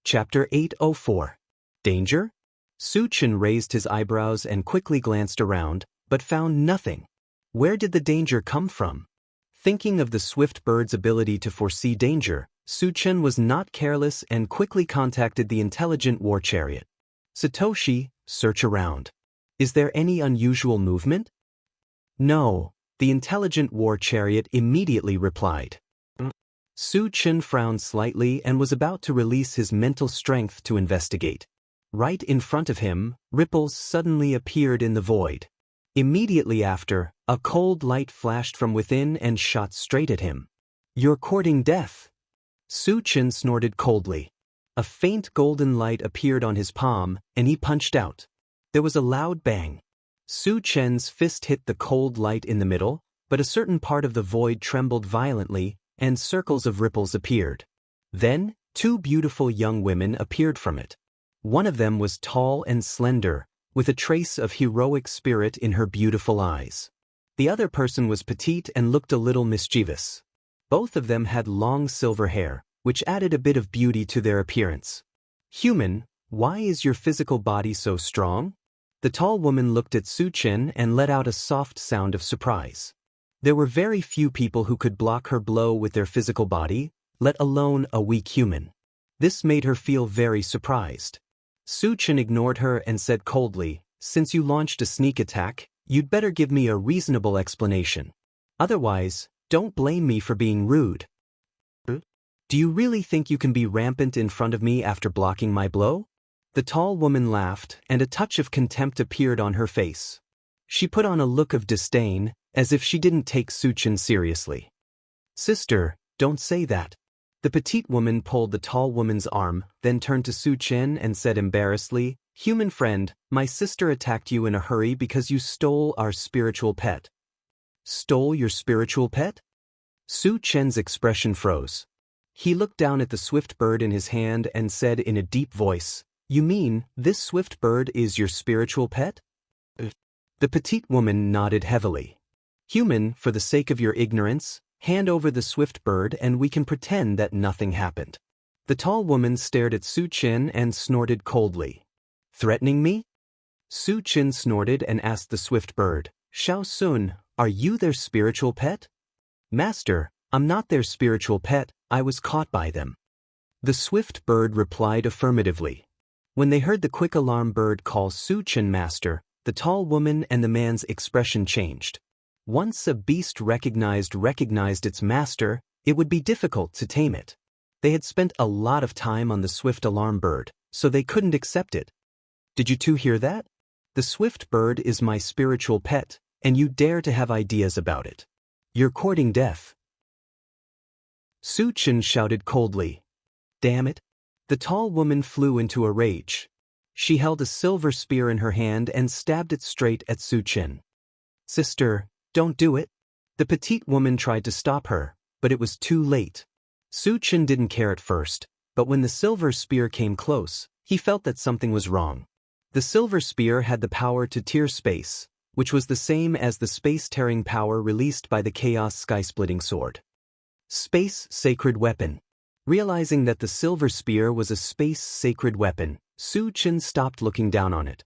Chapter 804. Danger? Su Chen raised his eyebrows and quickly glanced around, but found nothing. Where did the danger come from? Thinking of the Swift Bird's ability to foresee danger, Su Chen was not careless and quickly contacted the intelligent war chariot. Satoshi, search around. Is there any unusual movement? No, the intelligent war chariot immediately replied. Su Chen frowned slightly and was about to release his mental strength to investigate. Right in front of him, ripples suddenly appeared in the void. Immediately after, a cold light flashed from within and shot straight at him. You're courting death. Su Chen snorted coldly. A faint golden light appeared on his palm, and he punched out. There was a loud bang. Su Chen's fist hit the cold light in the middle, but a certain part of the void trembled violently, and circles of ripples appeared. Then, two beautiful young women appeared from it. One of them was tall and slender, with a trace of heroic spirit in her beautiful eyes. The other person was petite and looked a little mischievous. Both of them had long silver hair, which added a bit of beauty to their appearance. Human, why is your physical body so strong? The tall woman looked at Su Chen and let out a soft sound of surprise. There were very few people who could block her blow with their physical body, let alone a weak human. This made her feel very surprised. Su Chen ignored her and said coldly, since you launched a sneak attack, you'd better give me a reasonable explanation. Otherwise, don't blame me for being rude. Do you really think you can be rampant in front of me after blocking my blow? The tall woman laughed, and a touch of contempt appeared on her face. She put on a look of disdain, as if she didn't take Su Chen seriously. Sister, don't say that. The petite woman pulled the tall woman's arm, then turned to Su Chen and said embarrassedly, Human friend, my sister attacked you in a hurry because you stole our spiritual pet. Stole your spiritual pet? Su Chen's expression froze. He looked down at the swift bird in his hand and said in a deep voice, You mean, this swift bird is your spiritual pet? The petite woman nodded heavily. Human, for the sake of your ignorance, hand over the swift bird and we can pretend that nothing happened. The tall woman stared at Su Chen and snorted coldly. Threatening me? Su Chen snorted and asked the swift bird, Shao Sun, are you their spiritual pet? Master, I'm not their spiritual pet, I was caught by them. The swift bird replied affirmatively. When they heard the quick alarm bird call Su Chen master, the tall woman and the man's expression changed. Once a beast recognized its master, it would be difficult to tame it. They had spent a lot of time on the swift alarm bird, so they couldn't accept it. Did you two hear that? The swift bird is my spiritual pet, and you dare to have ideas about it. You're courting death. Su Chen shouted coldly. Damn it. The tall woman flew into a rage. She held a silver spear in her hand and stabbed it straight at Su Chen. Sister, don't do it. The petite woman tried to stop her, but it was too late. Su Chen didn't care at first, but when the silver spear came close, he felt that something was wrong. The silver spear had the power to tear space, which was the same as the space-tearing power released by the Chaos Sky-Splitting Sword. Space Sacred Weapon. Realizing that the silver spear was a space sacred weapon, Su Chen stopped looking down on it.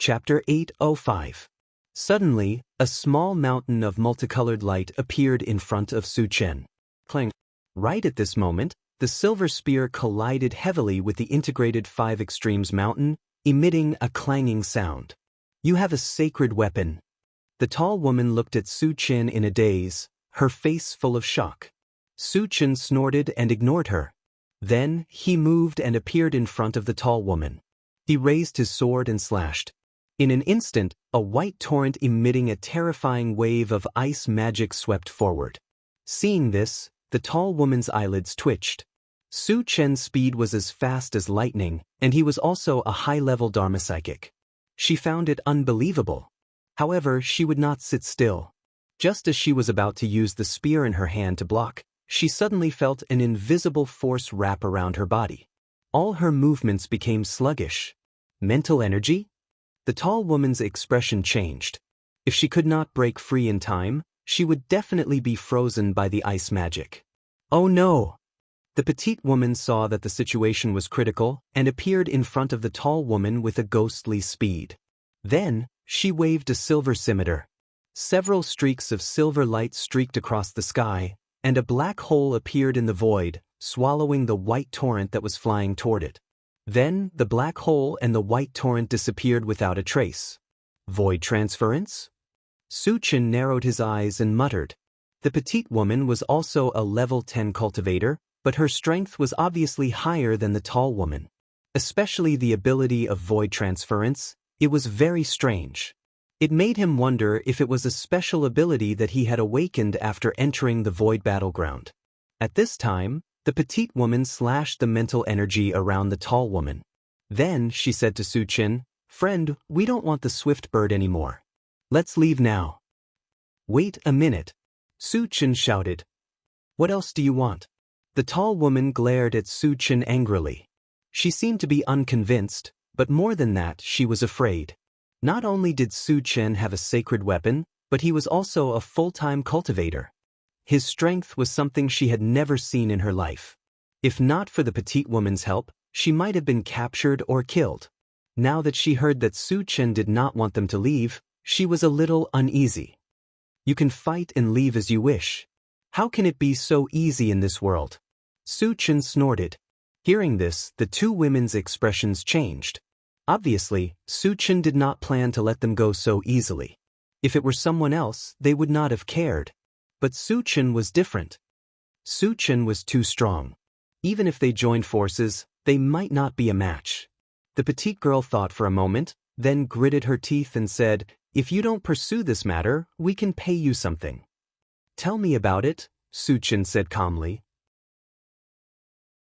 Chapter 805. Suddenly, a small mountain of multicolored light appeared in front of Su Chen. Clang. Right at this moment, the silver spear collided heavily with the integrated 5 Extremes mountain, emitting a clanging sound. You have a sacred weapon. The tall woman looked at Su Chen in a daze, her face full of shock. Su Chen snorted and ignored her. Then, he moved and appeared in front of the tall woman. He raised his sword and slashed. In an instant, a white torrent emitting a terrifying wave of ice magic swept forward. Seeing this, the tall woman's eyelids twitched. Su Chen's speed was as fast as lightning, and he was also a high-level Dharma psychic. She found it unbelievable. However, she would not sit still. Just as she was about to use the spear in her hand to block, she suddenly felt an invisible force wrap around her body. All her movements became sluggish. Mental energy? The tall woman's expression changed. If she could not break free in time, she would definitely be frozen by the ice magic. Oh no! The petite woman saw that the situation was critical and appeared in front of the tall woman with a ghostly speed. Then, she waved a silver scimitar. Several streaks of silver light streaked across the sky, and a black hole appeared in the void, swallowing the white torrent that was flying toward it. Then, the black hole and the white torrent disappeared without a trace. Void transference? Su Chen narrowed his eyes and muttered. The petite woman was also a level 10 cultivator, but her strength was obviously higher than the tall woman. Especially the ability of void transference, it was very strange. It made him wonder if it was a special ability that he had awakened after entering the void battleground. At this time, the petite woman slashed the mental energy around the tall woman. Then she said to Su Chen, "Friend, we don't want the swift bird anymore. Let's leave now." "Wait a minute," Su Chen shouted. "What else do you want?" The tall woman glared at Su Chen angrily. She seemed to be unconvinced, but more than that, she was afraid. Not only did Su Chen have a sacred weapon, but he was also a full-time cultivator. His strength was something she had never seen in her life. If not for the petite woman's help, she might have been captured or killed. Now that she heard that Su Chen did not want them to leave, she was a little uneasy. "You can fight and leave as you wish. How can it be so easy in this world?" Su Chen snorted. Hearing this, the two women's expressions changed. Obviously, Su Chen did not plan to let them go so easily. If it were someone else, they would not have cared. But Su Chen was different. Su Chen was too strong. Even if they joined forces, they might not be a match. The petite girl thought for a moment, then gritted her teeth and said, "If you don't pursue this matter, we can pay you something." "Tell me about it," Su Chen said calmly.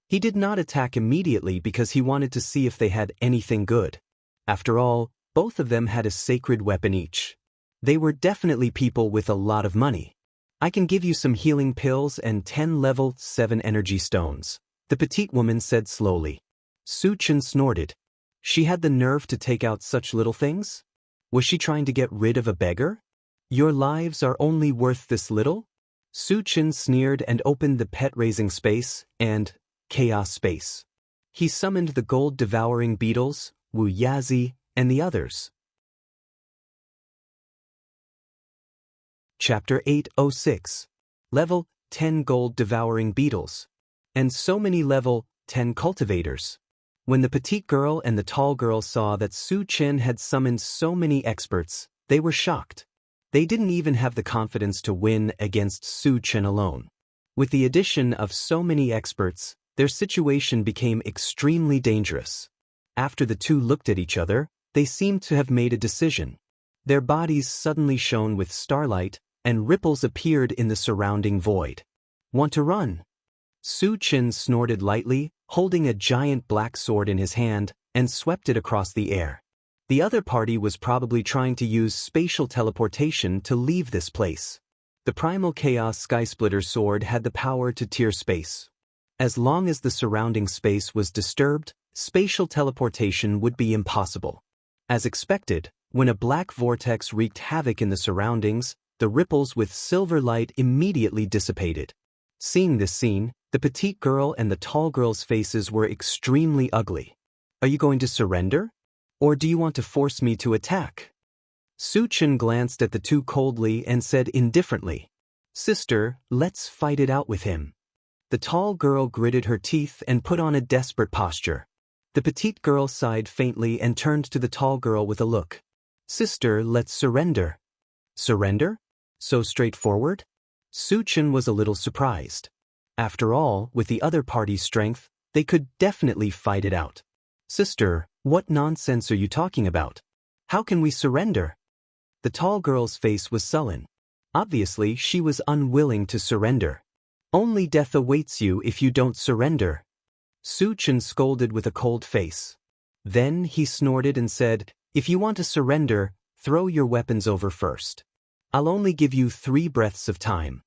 He did not attack immediately because he wanted to see if they had anything good. After all, both of them had a sacred weapon each. They were definitely people with a lot of money. "I can give you some healing pills and 10 level 7 energy stones," the petite woman said slowly. Su Chen snorted. She had the nerve to take out such little things? Was she trying to get rid of a beggar? "Your lives are only worth this little?" Su Chen sneered and opened the pet-raising space and chaos space. He summoned the gold-devouring beetles, Wu Yazi, and the others. Chapter 806. Level 10 gold-devouring beetles. And so many level 10 cultivators. When the petite girl and the tall girl saw that Su Chen had summoned so many experts, they were shocked. They didn't even have the confidence to win against Su Chen alone. With the addition of so many experts, their situation became extremely dangerous. After the two looked at each other, they seemed to have made a decision. Their bodies suddenly shone with starlight, and ripples appeared in the surrounding void. "Want to run?" Su Chen snorted lightly, holding a giant black sword in his hand, and swept it across the air. The other party was probably trying to use spatial teleportation to leave this place. The Primal Chaos Skysplitter's sword had the power to tear space. As long as the surrounding space was disturbed, spatial teleportation would be impossible. As expected, when a black vortex wreaked havoc in the surroundings, the ripples with silver light immediately dissipated. Seeing this scene, the petite girl and the tall girl's faces were extremely ugly. "Are you going to surrender? Or do you want to force me to attack?" Su Chen glanced at the two coldly and said indifferently, "Sister, let's fight it out with him." The tall girl gritted her teeth and put on a desperate posture. The petite girl sighed faintly and turned to the tall girl with a look. "Sister, let's surrender." "Surrender? So straightforward?" Su Chen was a little surprised. After all, with the other party's strength, they could definitely fight it out. "Sister, what nonsense are you talking about? How can we surrender?" The tall girl's face was sullen. Obviously, she was unwilling to surrender. Only death awaits you if you don't surrender. Su Chen scolded with a cold face. Then he snorted and said, "If you want to surrender, throw your weapons over first. I'll only give you 3 breaths of time."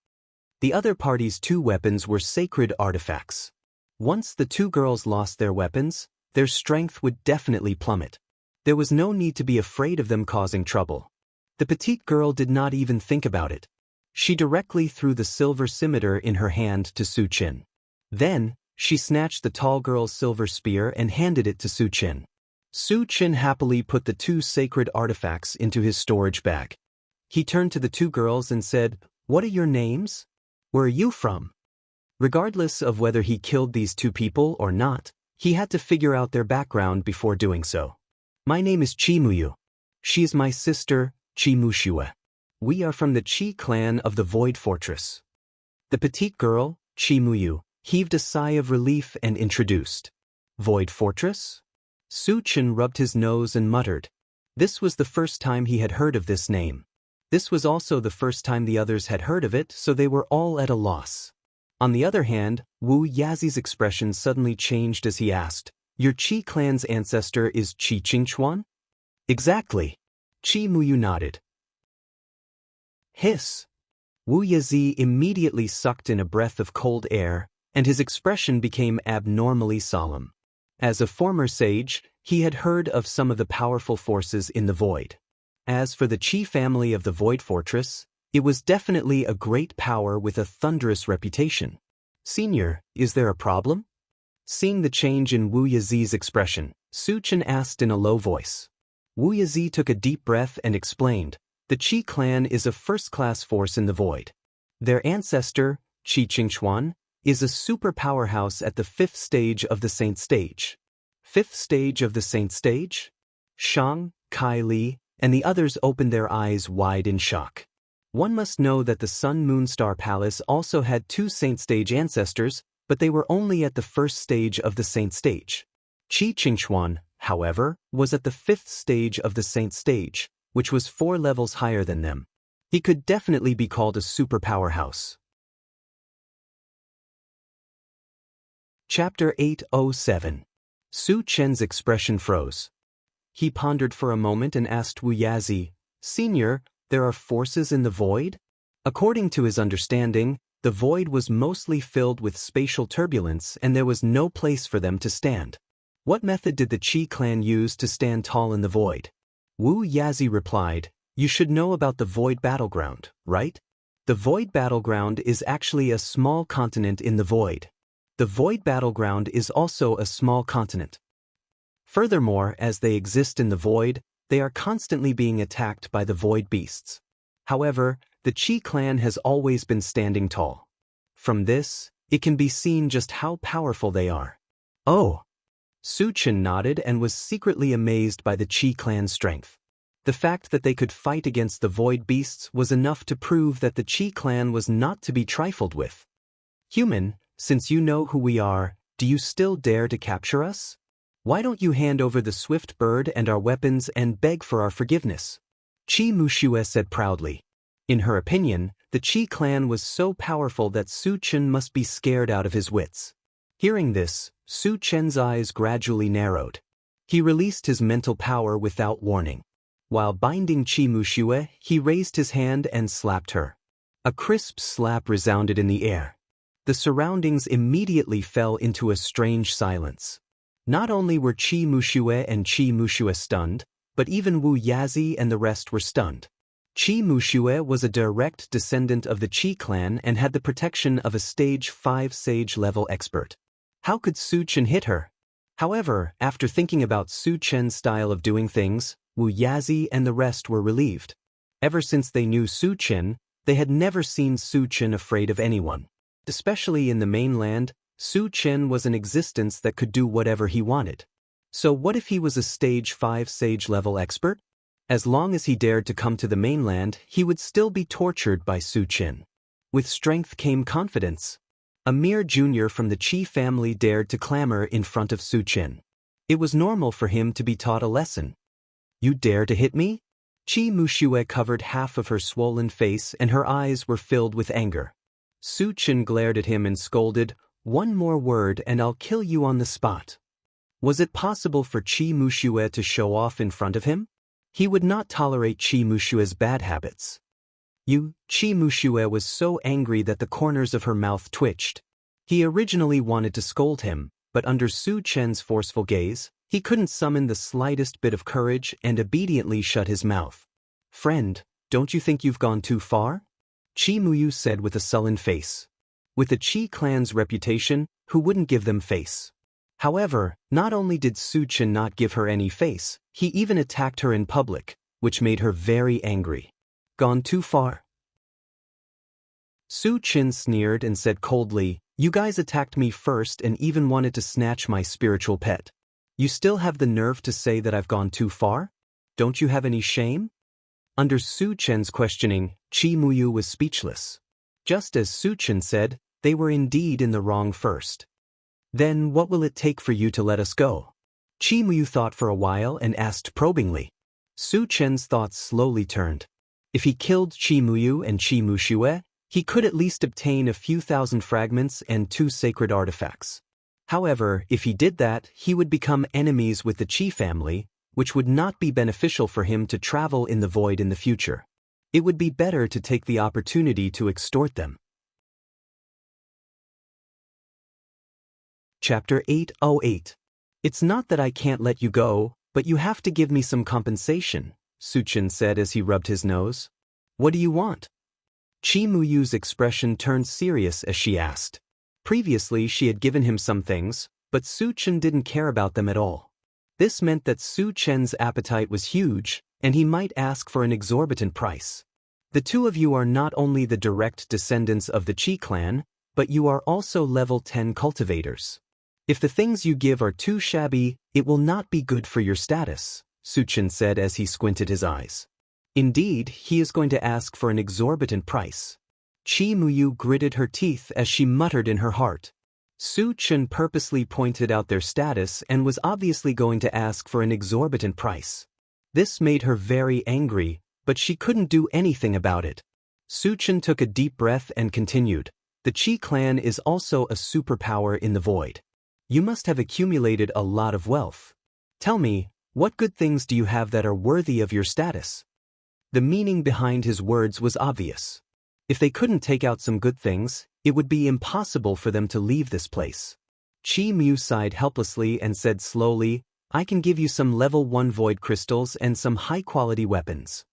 The other party's 2 weapons were sacred artifacts. Once the 2 girls lost their weapons, their strength would definitely plummet. There was no need to be afraid of them causing trouble. The petite girl did not even think about it. She directly threw the silver scimitar in her hand to Su Chen. Then, she snatched the tall girl's silver spear and handed it to Su Chen. Su Chen happily put the 2 sacred artifacts into his storage bag. He turned to the 2 girls and said, "What are your names? Where are you from?" Regardless of whether he killed these 2 people or not, he had to figure out their background before doing so. "My name is Chi Muyu. She is my sister, Chi Mushue. We are from the Qi clan of the Void Fortress." The petite girl, Chi Muyu, heaved a sigh of relief and introduced. "Void Fortress?" Su Chen rubbed his nose and muttered. This was the first time he had heard of this name. This was also the first time the others had heard of it, so they were all at a loss. On the other hand, Wu Yazi's expression suddenly changed as he asked, "Your Qi clan's ancestor is Qi Qingchuan?" "Exactly." Chi Muyu nodded. Hiss. Wu Yazi immediately sucked in a breath of cold air, and his expression became abnormally solemn. As a former sage, he had heard of some of the powerful forces in the void. As for the Qi family of the Void Fortress, it was definitely a great power with a thunderous reputation. "Senior, is there a problem?" Seeing the change in Wu Yazi's expression, Su Chen asked in a low voice. Wu Yazi took a deep breath and explained, "The Qi clan is a first-class force in the void. Their ancestor, Qi Qingchuan, is a super powerhouse at the 5th stage of the Saint Stage." 5th stage of the Saint Stage? Shang, Kai Li, and the others opened their eyes wide in shock. One must know that the Sun Moon Star Palace also had 2 Saint Stage ancestors, but they were only at the 1st stage of the Saint Stage. Qi Qingchuan, however, was at the 5th stage of the Saint Stage, which was 4 levels higher than them. He could definitely be called a super powerhouse. Chapter 807. Su Chen's expression froze. He pondered for a moment and asked Wu Yazi, "Senior, there are forces in the void?" According to his understanding, the void was mostly filled with spatial turbulence and there was no place for them to stand. What method did the Qi clan use to stand tall in the void? Wu Yazi replied, "You should know about the void battleground, right? The void battleground is actually a small continent in the void. The void battleground is also a small continent. Furthermore, as they exist in the void, they are constantly being attacked by the void beasts. However, the Qi clan has always been standing tall. From this, it can be seen just how powerful they are." "Oh." Su Chen nodded and was secretly amazed by the Qi clan's strength. The fact that they could fight against the void beasts was enough to prove that the Qi clan was not to be trifled with. "Human, since you know who we are, do you still dare to capture us? Why don't you hand over the swift bird and our weapons and beg for our forgiveness?" Qi Mushue said proudly. In her opinion, the Qi clan was so powerful that Su Chen must be scared out of his wits. Hearing this, Su Chen's eyes gradually narrowed. He released his mental power without warning. While binding Qi Mushue, he raised his hand and slapped her. A crisp slap resounded in the air. The surroundings immediately fell into a strange silence. Not only were Qi Mushue and Qi Mushue stunned, but even Wu Yazi and the rest were stunned. Qi Mushue was a direct descendant of the Qi clan and had the protection of a Stage 5 Sage-level expert. How could Su Chen hit her? However, after thinking about Su Chen's style of doing things, Wu Yazi and the rest were relieved. Ever since they knew Su Chen, they had never seen Su Chen afraid of anyone. Especially in the mainland, Su Chen was an existence that could do whatever he wanted. So what if he was a Stage 5 Sage-level expert? As long as he dared to come to the mainland, he would still be tortured by Su Chen. With strength came confidence. A mere junior from the Qi family dared to clamor in front of Su Chen. It was normal for him to be taught a lesson. "You dare to hit me?" Qi Muxue covered half of her swollen face and her eyes were filled with anger. Su Chen glared at him and scolded, "One more word and I'll kill you on the spot." Was it possible for Qi Muxue to show off in front of him? He would not tolerate Qi Mushue's bad habits. Qi Muxue was so angry that the corners of her mouth twitched. He originally wanted to scold him, but under Su Chen's forceful gaze, he couldn't summon the slightest bit of courage and obediently shut his mouth. "Friend, don't you think you've gone too far?" Qi Muyu said with a sullen face. With the Qi clan's reputation, who wouldn't give them face? However, not only did Su Chen not give her any face, he even attacked her in public, which made her very angry. "Gone too far?" Su Chen sneered and said coldly, "You guys attacked me first and even wanted to snatch my spiritual pet. You still have the nerve to say that I've gone too far? Don't you have any shame?" Under Su Chen's questioning, Qi Muyu was speechless. Just as Su Chen said, they were indeed in the wrong first. "Then what will it take for you to let us go?" Qi Muyu thought for a while and asked probingly. Su Chen's thoughts slowly turned. If he killed Qi Muyu and Qi Muxue, he could at least obtain a few thousand fragments and 2 sacred artifacts. However, if he did that, he would become enemies with the Qi family, which would not be beneficial for him to travel in the void in the future. It would be better to take the opportunity to extort them. Chapter 808. It's not that I can't let you go, but you have to give me some compensation, Su Chen said as he rubbed his nose. What do you want? Qi Muyu's expression turned serious as she asked. Previously she had given him some things, but Su Chen didn't care about them at all. This meant that Su Chen's appetite was huge, and he might ask for an exorbitant price. The two of you are not only the direct descendants of the Qi clan, but you are also level 10 cultivators. If the things you give are too shabby, it will not be good for your status, Su Chen said as he squinted his eyes. Indeed, he is going to ask for an exorbitant price. Qi Muyu gritted her teeth as she muttered in her heart. Su Chen purposely pointed out their status and was obviously going to ask for an exorbitant price. This made her very angry, but she couldn't do anything about it. Su Chen took a deep breath and continued. The Qi clan is also a superpower in the void. You must have accumulated a lot of wealth. Tell me, what good things do you have that are worthy of your status? The meaning behind his words was obvious. If they couldn't take out some good things, it would be impossible for them to leave this place. Qi Mu sighed helplessly and said slowly, I can give you some level 1 void crystals and some high-quality weapons.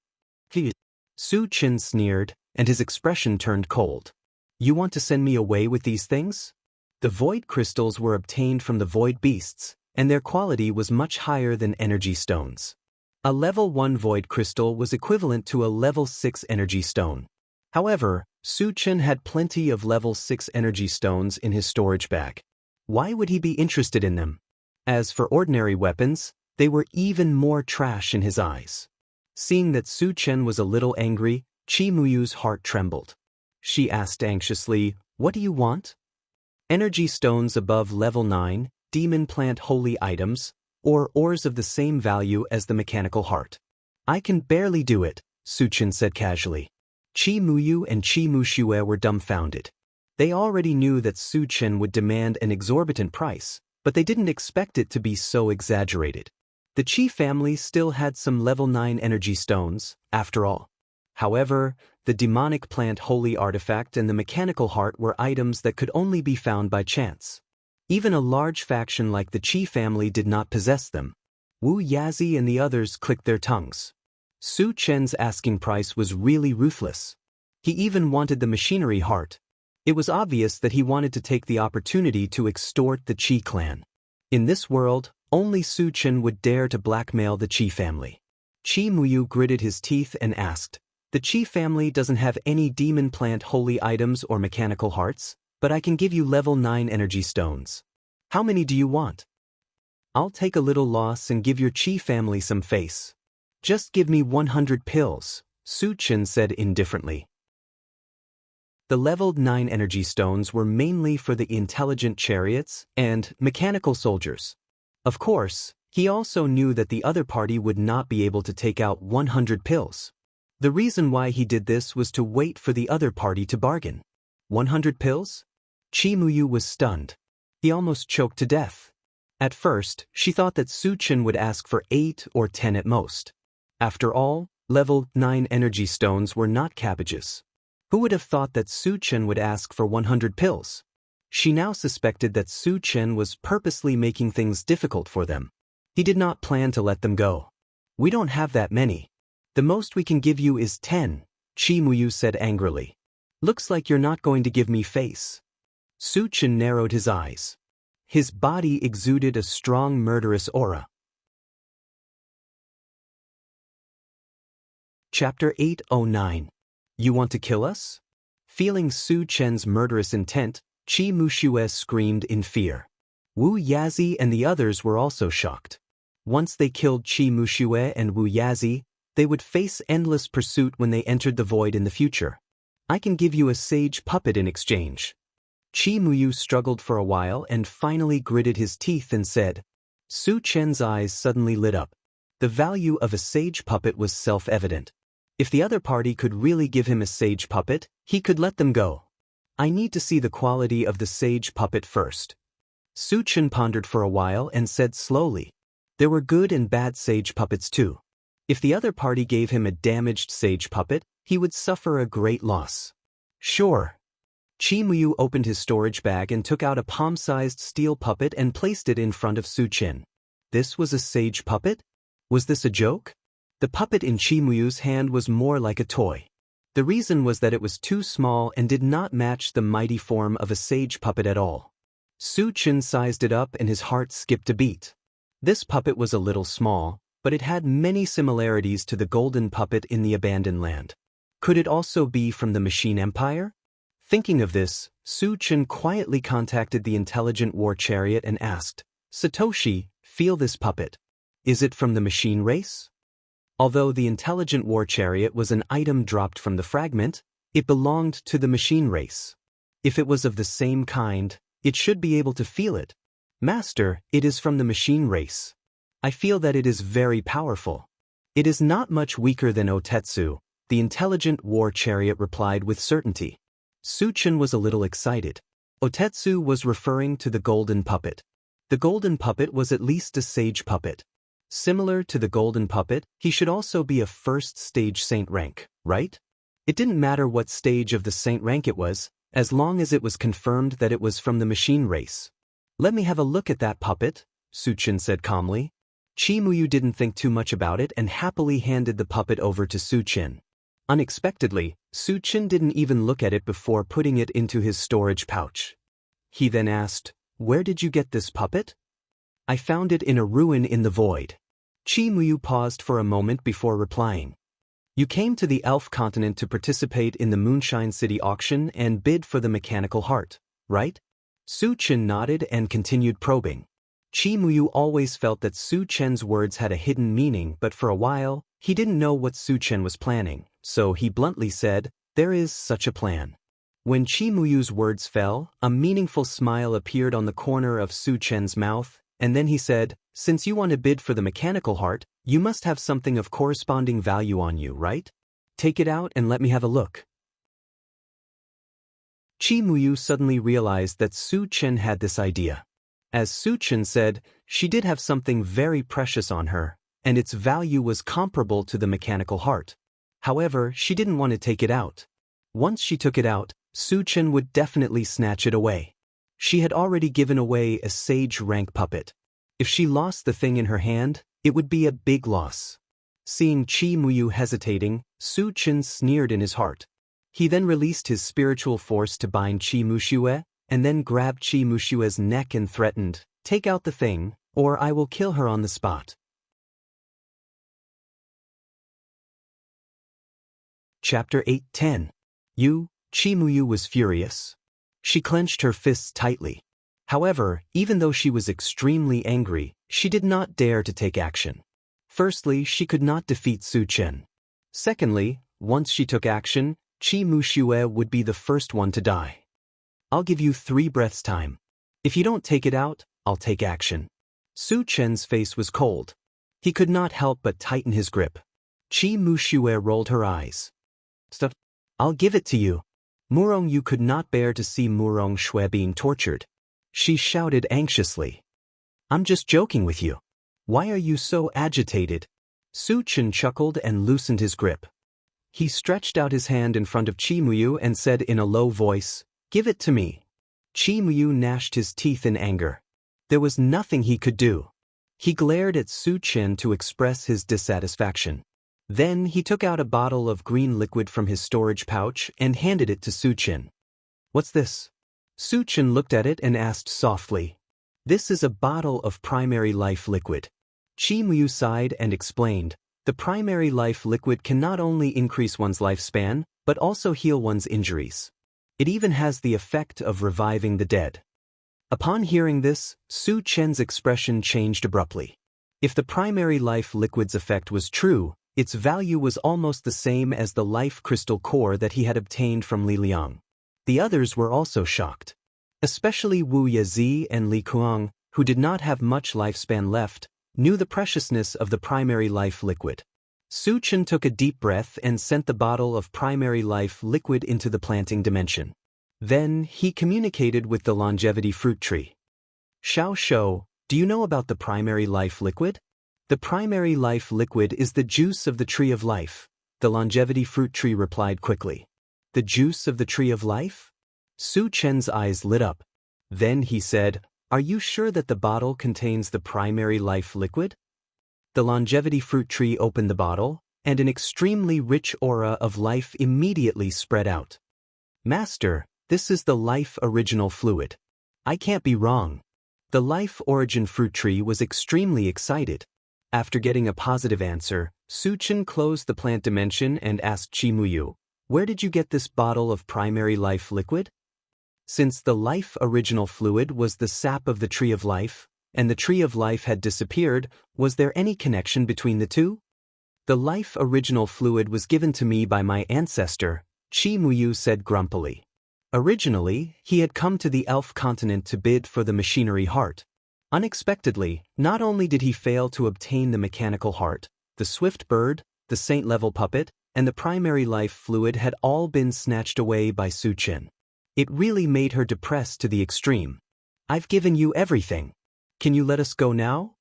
Su Chen sneered, and his expression turned cold. You want to send me away with these things? The void crystals were obtained from the void beasts, and their quality was much higher than energy stones. A level 1 void crystal was equivalent to a level 6 energy stone. However, Su Chen had plenty of level 6 energy stones in his storage bag. Why would he be interested in them? As for ordinary weapons, they were even more trash in his eyes. Seeing that Su Chen was a little angry, Qi Muyu's heart trembled. She asked anxiously, What do you want? Energy stones above level 9, demon plant holy items, or ores of the same value as the mechanical heart. I can barely do it, Su Chen said casually. Qi Muyu and Qi Muxue were dumbfounded. They already knew that Su Chen would demand an exorbitant price, but they didn't expect it to be so exaggerated. The Qi family still had some level 9 energy stones, after all. However, the demonic plant holy artifact and the mechanical heart were items that could only be found by chance. Even a large faction like the Qi family did not possess them. Wu Yazi and the others clicked their tongues. Su Chen's asking price was really ruthless. He even wanted the machinery heart. It was obvious that he wanted to take the opportunity to extort the Qi clan. In this world, only Su Chen would dare to blackmail the Qi family. Qi Muyu gritted his teeth and asked, The Qi family doesn't have any demon plant holy items or mechanical hearts, but I can give you level 9 energy stones. How many do you want? I'll take a little loss and give your Qi family some face. Just give me 100 pills, Su Chen said indifferently. The leveled 9 energy stones were mainly for the intelligent chariots and mechanical soldiers. Of course, He also knew that the other party would not be able to take out 100 pills. The reason why he did this was to wait for the other party to bargain. 100 pills? Chi Muyu was stunned. He almost choked to death. At first, she thought that Su Chen would ask for 8 or 10 at most. After all, level 9 energy stones were not cabbages. Who would have thought that Su Chen would ask for 100 pills? She now suspected that Su Chen was purposely making things difficult for them. He did not plan to let them go. We don't have that many. The most we can give you is 10, Chi Muyu said angrily. Looks like you're not going to give me face. Su Chen narrowed his eyes. His body exuded a strong murderous aura. Chapter 809. You want to kill us? Feeling Su Chen's murderous intent, Chi Muxue screamed in fear. Wu Yazi and the others were also shocked. Once they killed Chi Muxue and Wu Yazi, they would face endless pursuit when they entered the void in the future. I can give you a sage puppet in exchange. Chi Muyu struggled for a while and finally gritted his teeth and said. Su Chen's eyes suddenly lit up. The value of a sage puppet was self-evident. If the other party could really give him a sage puppet, he could let them go. I need to see the quality of the sage puppet first. Su Chen pondered for a while and said slowly. There were good and bad sage puppets too. If the other party gave him a damaged sage puppet, he would suffer a great loss. Sure. Chi Muyu opened his storage bag and took out a palm-sized steel puppet and placed it in front of Su Chen. This was a sage puppet? Was this a joke? The puppet in Chi Muyu's hand was more like a toy. The reason was that it was too small and did not match the mighty form of a sage puppet at all. Su Chen sized it up and his heart skipped a beat. This puppet was a little small, but it had many similarities to the golden puppet in the abandoned land. Could it also be from the Machine Empire? Thinking of this, Su Chen quietly contacted the intelligent war chariot and asked, Satoshi, feel this puppet. Is it from the machine race? Although the intelligent war chariot was an item dropped from the fragment, it belonged to the machine race. If it was of the same kind, it should be able to feel it. Master, it is from the machine race. I feel that it is very powerful. It is not much weaker than Otetsu, the intelligent war chariot replied with certainty. Su Chen was a little excited. Otetsu was referring to the golden puppet. The golden puppet was at least a sage puppet. Similar to the golden puppet, he should also be a first stage saint rank, right? It didn't matter what stage of the saint rank it was, as long as it was confirmed that it was from the machine race. Let me have a look at that puppet, Su Chen said calmly. Chi Muyu didn't think too much about it and happily handed the puppet over to Su Chen. Unexpectedly, Su Chen didn't even look at it before putting it into his storage pouch. He then asked, Where did you get this puppet? I found it in a ruin in the void. Chi Muyu paused for a moment before replying. You came to the Elf continent to participate in the Moonshine City auction and bid for the mechanical heart, right? Su Chen nodded and continued probing. Chi Muyu always felt that Su Chen's words had a hidden meaning, but for a while, he didn't know what Su Chen was planning, so he bluntly said, There is such a plan. When Chi Muyu's words fell, a meaningful smile appeared on the corner of Su Chen's mouth, and then he said, Since you want to bid for the mechanical heart, you must have something of corresponding value on you, right? Take it out and let me have a look. Chi Muyu suddenly realized that Su Chen had this idea. As Su Chen said, she did have something very precious on her, and its value was comparable to the mechanical heart. However, she didn't want to take it out. Once she took it out, Su Chen would definitely snatch it away. She had already given away a sage rank puppet. If she lost the thing in her hand, it would be a big loss. Seeing Chi Muyu hesitating, Su Chen sneered in his heart. He then released his spiritual force to bind Chi Muxue, and then grabbed Chi Muxue's neck and threatened, Take out the thing, or I will kill her on the spot. Chapter 810. Chi Muyu was furious. She clenched her fists tightly. However, even though she was extremely angry, she did not dare to take action. Firstly, she could not defeat Su Chen. Secondly, once she took action, Chi Muxue would be the first one to die. I'll give you 3 breaths time. If you don't take it out, I'll take action. Su Chen's face was cold. He could not help but tighten his grip. Qi Muxue rolled her eyes. Stuff. I'll give it to you. Murong Yu could not bear to see Murong Shui being tortured. She shouted anxiously. I'm just joking with you. Why are you so agitated? Su Chen chuckled and loosened his grip. He stretched out his hand in front of Qi Muyu and said in a low voice, Give it to me. Qi Muyu gnashed his teeth in anger. There was nothing he could do. He glared at Su Chen to express his dissatisfaction. Then he took out a bottle of green liquid from his storage pouch and handed it to Su Chen. What's this? Su Chen looked at it and asked softly. This is a bottle of primary life liquid. Qi Muyu sighed and explained, the primary life liquid can not only increase one's lifespan, but also heal one's injuries. It even has the effect of reviving the dead. Upon hearing this, Su Chen's expression changed abruptly. If the primary life liquid's effect was true, its value was almost the same as the life crystal core that he had obtained from Li Liang. The others were also shocked. Especially Wu Yazi and Li Kuang, who did not have much lifespan left, knew the preciousness of the primary life liquid. Su Chen took a deep breath and sent the bottle of primary life liquid into the planting dimension. Then he communicated with the longevity fruit tree. Xiao Shou, do you know about the primary life liquid? The primary life liquid is the juice of the tree of life, the longevity fruit tree replied quickly. The juice of the tree of life? Su Chen's eyes lit up. Then he said, Are you sure that the bottle contains the primary life liquid? The longevity fruit tree opened the bottle, and an extremely rich aura of life immediately spread out. Master, this is the life original fluid. I can't be wrong. The life origin fruit tree was extremely excited. After getting a positive answer, Su Chen closed the plant dimension and asked Qi Muyu, Where did you get this bottle of primary life liquid? Since the life original fluid was the sap of the tree of life, and the tree of life had disappeared, was there any connection between the two? The life original fluid was given to me by my ancestor, Qi Muyu said grumpily. Originally, he had come to the elf continent to bid for the machinery heart. Unexpectedly, not only did he fail to obtain the mechanical heart, the swift bird, the saint-level puppet, and the primary life fluid had all been snatched away by Su Chen. It really made her depressed to the extreme. I've given you everything. Can you let us go now?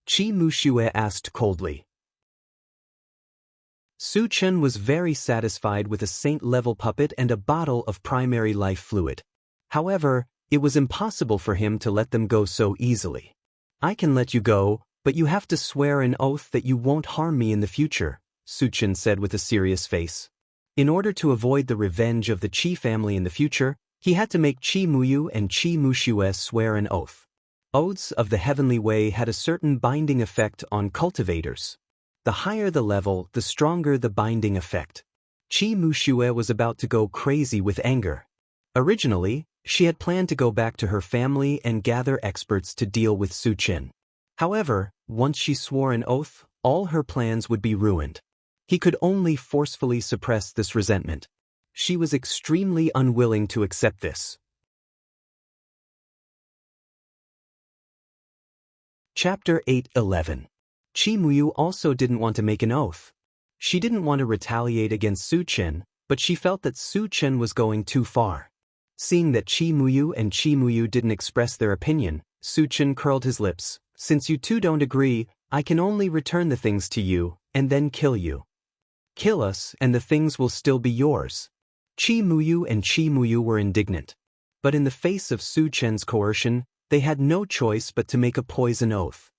Qi Muxue asked coldly. Su Chen was very satisfied with a saint-level puppet and a bottle of primary life fluid. However, it was impossible for him to let them go so easily. I can let you go, but you have to swear an oath that you won't harm me in the future, Su Chen said with a serious face. In order to avoid the revenge of the Qi family in the future, he had to make Qi Muyu and Qi Muxue swear an oath. Oaths of the heavenly way had a certain binding effect on cultivators. The higher the level, the stronger the binding effect. Qi Muxue was about to go crazy with anger. Originally, she had planned to go back to her family and gather experts to deal with Su Chen. However, once she swore an oath, all her plans would be ruined. He could only forcefully suppress this resentment. She was extremely unwilling to accept this. Chapter 8:11. Qi Muyu also didn't want to make an oath. She didn't want to retaliate against Su Chen, but she felt that Su Chen was going too far. Seeing that Qi Muyu and Qi Muyu didn't express their opinion, Su Chen curled his lips. Since you two don't agree, I can only return the things to you, and then kill you. Kill us, and the things will still be yours. Qi Muyu and Qi Muyu were indignant. But in the face of Su Chen's coercion, they had no choice but to make a poison oath.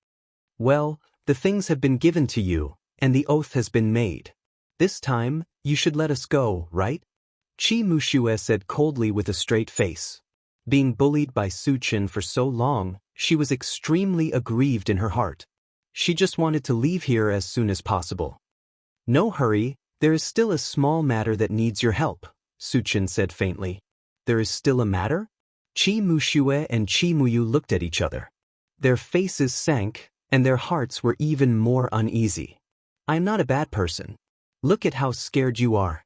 Well, the things have been given to you, and the oath has been made. This time, you should let us go, right? Qi Muxue said coldly with a straight face. Being bullied by Su Chen for so long, she was extremely aggrieved in her heart. She just wanted to leave here as soon as possible. No hurry, there is still a small matter that needs your help, Su Chen said faintly. There is still a matter? Qi Muxue and Qi Muyu looked at each other. Their faces sank, and their hearts were even more uneasy. I'm not a bad person. Look at how scared you are.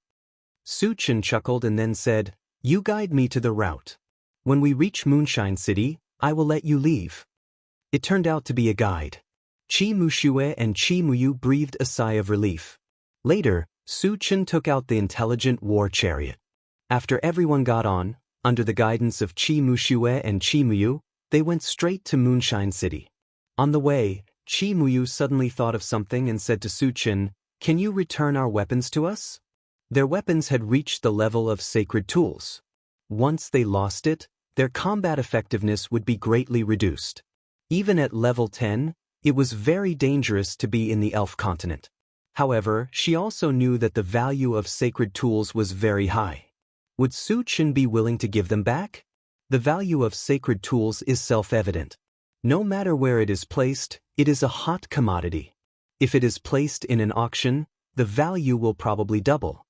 Su Chen chuckled and then said, You guide me to the route. When we reach Moonshine City, I will let you leave. It turned out to be a guide. Qi Muxue and Qi Muyu breathed a sigh of relief. Later, Su Chen took out the intelligent war chariot. After everyone got on, under the guidance of Qi Muxue and Qi Muyu, they went straight to Moonshine City. On the way, Qi Muyu suddenly thought of something and said to Su Chen, "Can you return our weapons to us?" Their weapons had reached the level of sacred tools. Once they lost it, their combat effectiveness would be greatly reduced. Even at level 10, it was very dangerous to be in the elf continent. However, she also knew that the value of sacred tools was very high. Would Su Chen be willing to give them back? The value of sacred tools is self-evident. No matter where it is placed, it is a hot commodity. If it is placed in an auction, the value will probably double.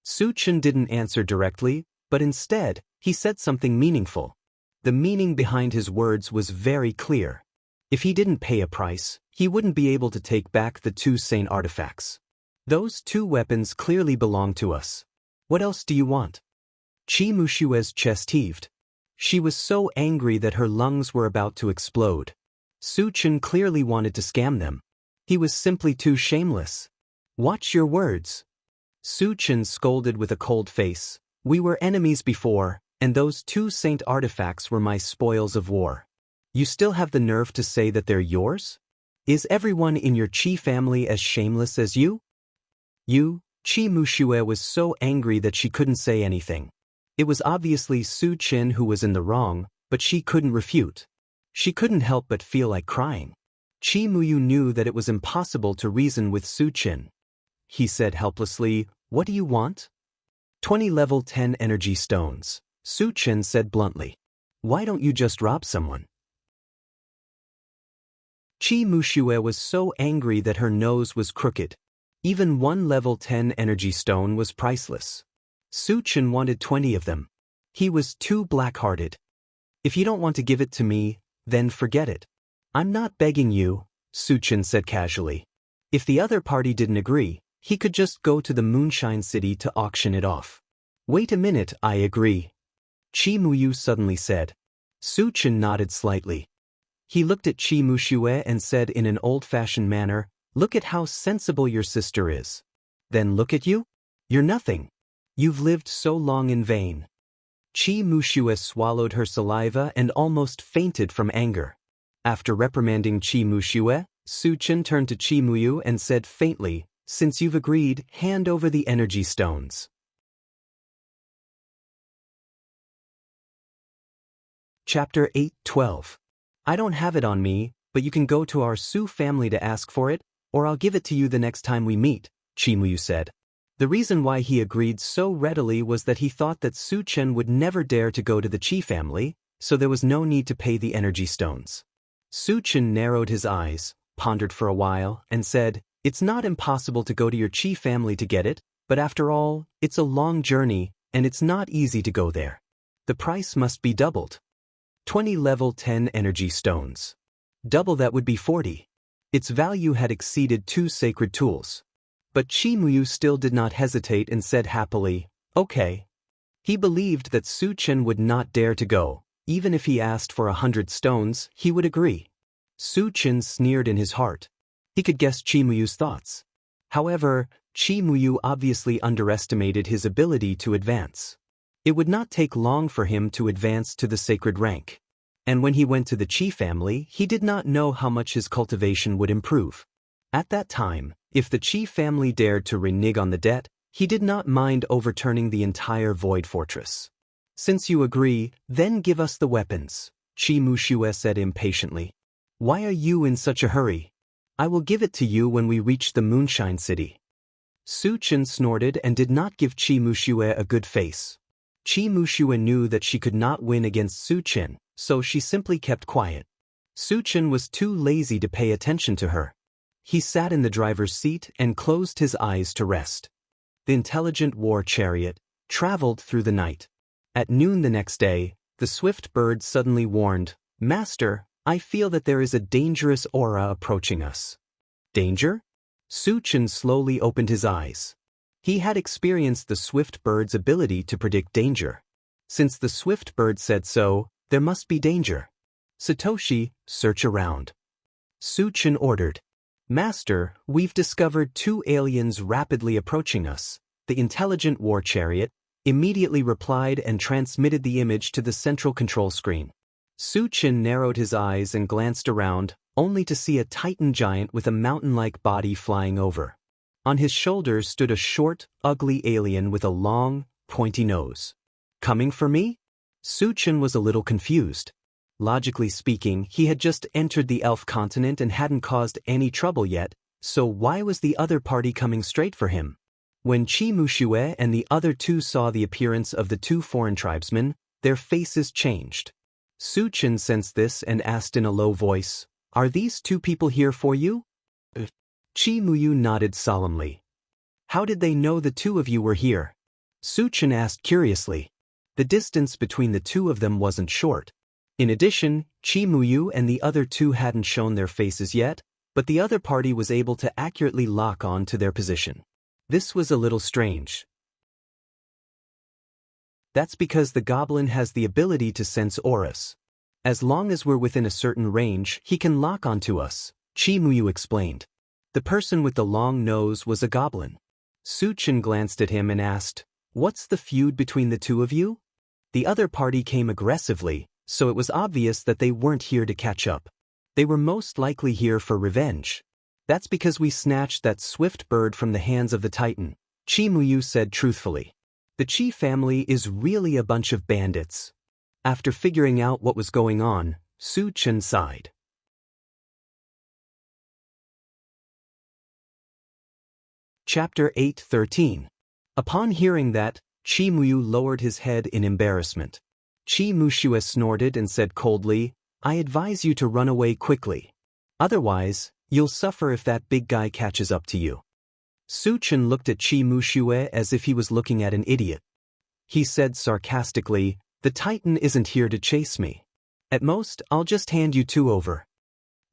Su Chen didn't answer directly, but instead, he said something meaningful. The meaning behind his words was very clear. If he didn't pay a price, he wouldn't be able to take back the 2 saint artifacts. Those 2 weapons clearly belong to us. What else do you want? Qi Mushue's chest heaved. She was so angry that her lungs were about to explode. Su Chen clearly wanted to scam them. He was simply too shameless. Watch your words. Su Chen scolded with a cold face. We were enemies before, and those 2 saint artifacts were my spoils of war. You still have the nerve to say that they're yours? Is everyone in your Qi family as shameless as you? Qi Muxue was so angry that she couldn't say anything. It was obviously Su Chen who was in the wrong, but she couldn't refute. She couldn't help but feel like crying. Qi Muyu knew that it was impossible to reason with Su Chen. He said helplessly, "What do you want?" 20 level 10 energy stones. Su Chen said bluntly. "Why don't you just rob someone?" Qi Muxue was so angry that her nose was crooked. Even 1 level 10 energy stone was priceless. Su Chen wanted 20 of them. He was too black-hearted. "If you don't want to give it to me, then forget it. I'm not begging you," Su Chen said casually. If the other party didn't agree, he could just go to the Moonshine City to auction it off. "Wait a minute, I agree," Qi Muyu suddenly said. Su Chen nodded slightly. He looked at Qi Muxue and said in an old-fashioned manner, "Look at how sensible your sister is. Then look at you. You're nothing. You've lived so long in vain." Qi Muxue swallowed her saliva and almost fainted from anger. After reprimanding Qi Muxue, Su Chen turned to Qi Muyu and said faintly, "Since you've agreed, hand over the energy stones." Chapter 8:12. I don't have it on me, but you can go to our Su family to ask for it, or I'll give it to you the next time we meet, Qi Muyu said. The reason why he agreed so readily was that he thought that Su Chen would never dare to go to the Qi family, so there was no need to pay the energy stones. Su Chen narrowed his eyes, pondered for a while, and said, "It's not impossible to go to your Qi family to get it, but after all, it's a long journey, and it's not easy to go there. The price must be doubled. 20 level 10 energy stones. Double that would be 40. Its value had exceeded 2 sacred tools. But Qi Muyu still did not hesitate and said happily, "Okay." He believed that Su Chen would not dare to go. Even if he asked for 100 stones, he would agree. Su Chen sneered in his heart. He could guess Qi Muyu's thoughts. However, Qi Muyu obviously underestimated his ability to advance. It would not take long for him to advance to the sacred rank. And when he went to the Qi family, he did not know how much his cultivation would improve. At that time, if the Qi family dared to renege on the debt, he did not mind overturning the entire Void Fortress. "Since you agree, then give us the weapons," Qi Muxue said impatiently. "Why are you in such a hurry? I will give it to you when we reach the Moonshine City." Su Chen snorted and did not give Qi Muxue a good face. Qi Muxue knew that she could not win against Su Chen, so she simply kept quiet. Su Chen was too lazy to pay attention to her. He sat in the driver's seat and closed his eyes to rest. The intelligent war chariot traveled through the night. At noon the next day, the swift bird suddenly warned, "Master, I feel that there is a dangerous aura approaching us." "Danger?" Su Chen slowly opened his eyes. He had experienced the swift bird's ability to predict danger. Since the swift bird said so, there must be danger. Satoshi, search around. Suchin ordered. Master, we've discovered 2 aliens rapidly approaching us. The intelligent war chariot immediately replied and transmitted the image to the central control screen. Suchin narrowed his eyes and glanced around, only to see a titan giant with a mountain-like body flying over. On his shoulders stood a short, ugly alien with a long, pointy nose. Coming for me? Suchin was a little confused. Logically speaking, he had just entered the elf continent and hadn't caused any trouble yet, so why was the other party coming straight for him? When Qi Muxue and the other 2 saw the appearance of the 2 foreign tribesmen, their faces changed. Suchin sensed this and asked in a low voice, "Are these 2 people here for you?" Qi Muyu nodded solemnly. "How did they know the 2 of you were here?" Suchin asked curiously. The distance between the 2 of them wasn't short. In addition, Qi Muyu and the other 2 hadn't shown their faces yet, but the other party was able to accurately lock on to their position. This was a little strange. That's because the goblin has the ability to sense auras. As long as we're within a certain range, he can lock onto us, Qi Muyu explained. The person with the long nose was a goblin. Suchin glanced at him and asked, "What's the feud between the 2 of you?" The other party came aggressively, so it was obvious that they weren't here to catch up. They were most likely here for revenge. That's because we snatched that swift bird from the hands of the Titan, Qi Muyu said truthfully. The Qi family is really a bunch of bandits. After figuring out what was going on, Suchin sighed. Chapter 8:13. Upon hearing that, Qi Muyu lowered his head in embarrassment. Qi Muxue snorted and said coldly, "I advise you to run away quickly. Otherwise, you'll suffer if that big guy catches up to you." Suchin looked at Qi Muxue as if he was looking at an idiot. He said sarcastically, "The Titan isn't here to chase me. At most, I'll just hand you 2 over."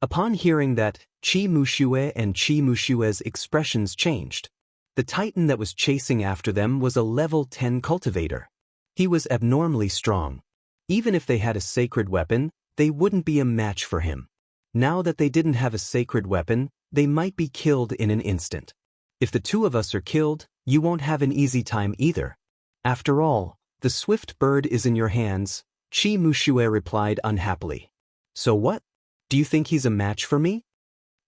Upon hearing that, Qi Muxue and Qi Muxue's expressions changed. The Titan that was chasing after them was a level 10 cultivator. He was abnormally strong. Even if they had a sacred weapon, they wouldn't be a match for him. Now that they didn't have a sacred weapon, they might be killed in an instant. If the 2 of us are killed, you won't have an easy time either. After all, the swift bird is in your hands, Qi Muxue replied unhappily. So what? Do you think he's a match for me?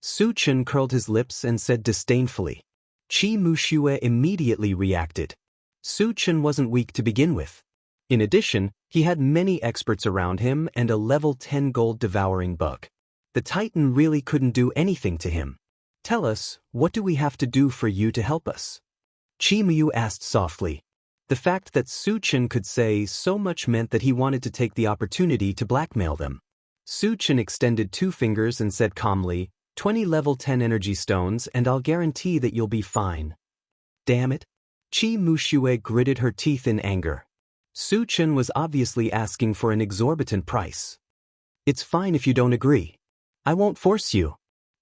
Suchin curled his lips and said disdainfully. Qi Muxue immediately reacted. Suchin wasn't weak to begin with. In addition, he had many experts around him and a level 10 gold devouring bug. The Titan really couldn't do anything to him. "Tell us, what do we have to do for you to help us?" Qi Muyu asked softly. The fact that Suchin could say so much meant that he wanted to take the opportunity to blackmail them. Suchin extended 2 fingers and said calmly, 20 level 10 energy stones and I'll guarantee that you'll be fine." Damn it. Qi Muxue gritted her teeth in anger. Suchin was obviously asking for an exorbitant price. "It's fine if you don't agree. I won't force you."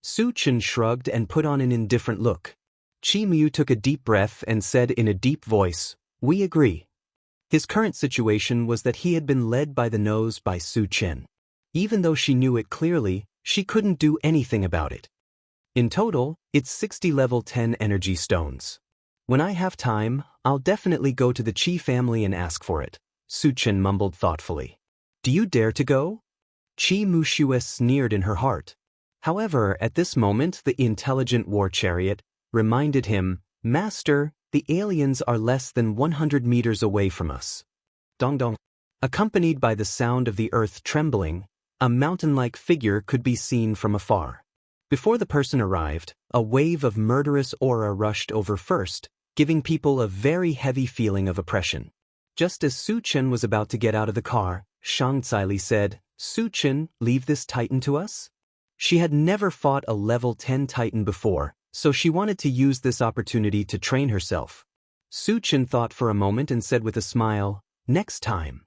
Suchin shrugged and put on an indifferent look. Qi Muyu took a deep breath and said in a deep voice, "We agree." His current situation was that he had been led by the nose by Suchin. Even though she knew it clearly, she couldn't do anything about it. In total, it's 60 level 10 energy stones. "When I have time, I'll definitely go to the Qi family and ask for it," Suchin mumbled thoughtfully. "Do you dare to go?" Qi Muxue sneered in her heart. However, at this moment the intelligent war chariot reminded him, "Master, the aliens are less than 100 meters away from us." Dong dong. Accompanied by the sound of the earth trembling, a mountain-like figure could be seen from afar. Before the person arrived, a wave of murderous aura rushed over first, giving people a very heavy feeling of oppression. Just as Suchin was about to get out of the car, Shang Caili said, "Suchin, leave this Titan to us?" She had never fought a level 10 Titan before, so she wanted to use this opportunity to train herself. Suchin thought for a moment and said with a smile, "Next time."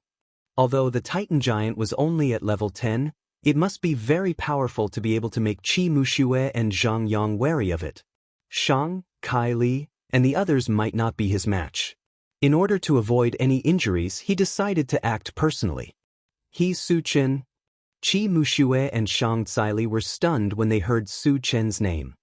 Although the Titan giant was only at level 10, it must be very powerful to be able to make Qi Muxue and Zhang Yang wary of it. Shang, Caili, and the others might not be his match. In order to avoid any injuries, he decided to act personally. "He's Suchin." Qi Muxue and Shang Caili were stunned when they heard Su Chen's name.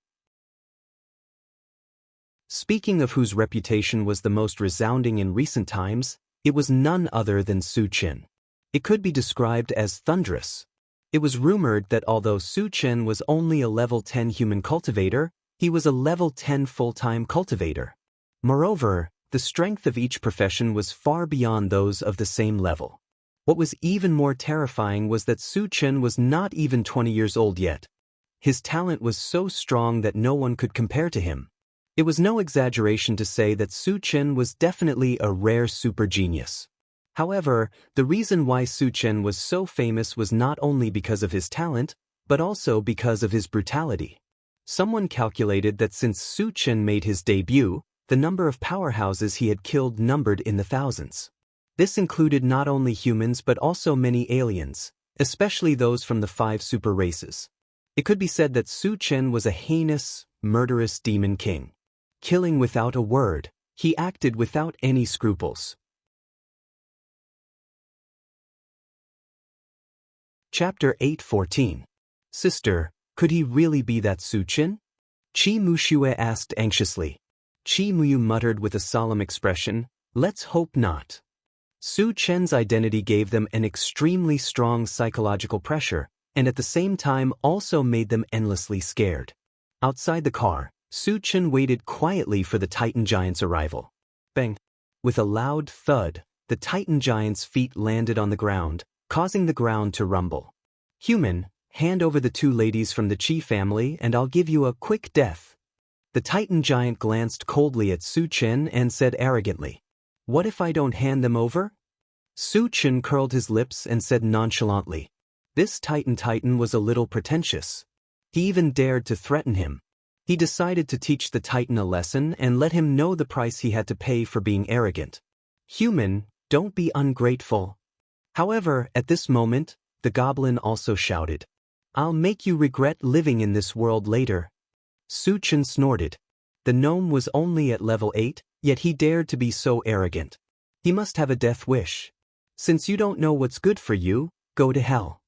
Speaking of whose reputation was the most resounding in recent times, it was none other than Su Chen. It could be described as thunderous. It was rumored that although Su Chen was only a level 10 human cultivator, he was a level 10 full-time cultivator. Moreover, the strength of each profession was far beyond those of the same level. What was even more terrifying was that Su Chen was not even 20 years old yet. His talent was so strong that no one could compare to him. It was no exaggeration to say that Su Chen was definitely a rare super genius. However, the reason why Su Chen was so famous was not only because of his talent, but also because of his brutality. Someone calculated that since Su Chen made his debut, the number of powerhouses he had killed numbered in the thousands. This included not only humans but also many aliens, especially those from the 5 super races. It could be said that Su Chen was a heinous, murderous demon king. Killing without a word, he acted without any scruples. Chapter 8:14. Sister, could he really be that Su Chen? Qi Muxue asked anxiously. Qi Muyu muttered with a solemn expression, let's hope not. Su Chen's identity gave them an extremely strong psychological pressure, and at the same time also made them endlessly scared. Outside the car, Su Chen waited quietly for the Titan Giant's arrival. Bang! With a loud thud, the Titan Giant's feet landed on the ground, causing the ground to rumble. Human, hand over the 2 ladies from the Qi family and I'll give you a quick death. The Titan Giant glanced coldly at Su Chen and said arrogantly, what if I don't hand them over? Su Chen curled his lips and said nonchalantly, this Titan was a little pretentious. He even dared to threaten him. He decided to teach the Titan a lesson and let him know the price he had to pay for being arrogant. Human, don't be ungrateful. However, at this moment, the goblin also shouted, I'll make you regret living in this world later. Su Chen snorted. The gnome was only at level 8, yet he dared to be so arrogant. He must have a death wish. Since you don't know what's good for you, go to hell.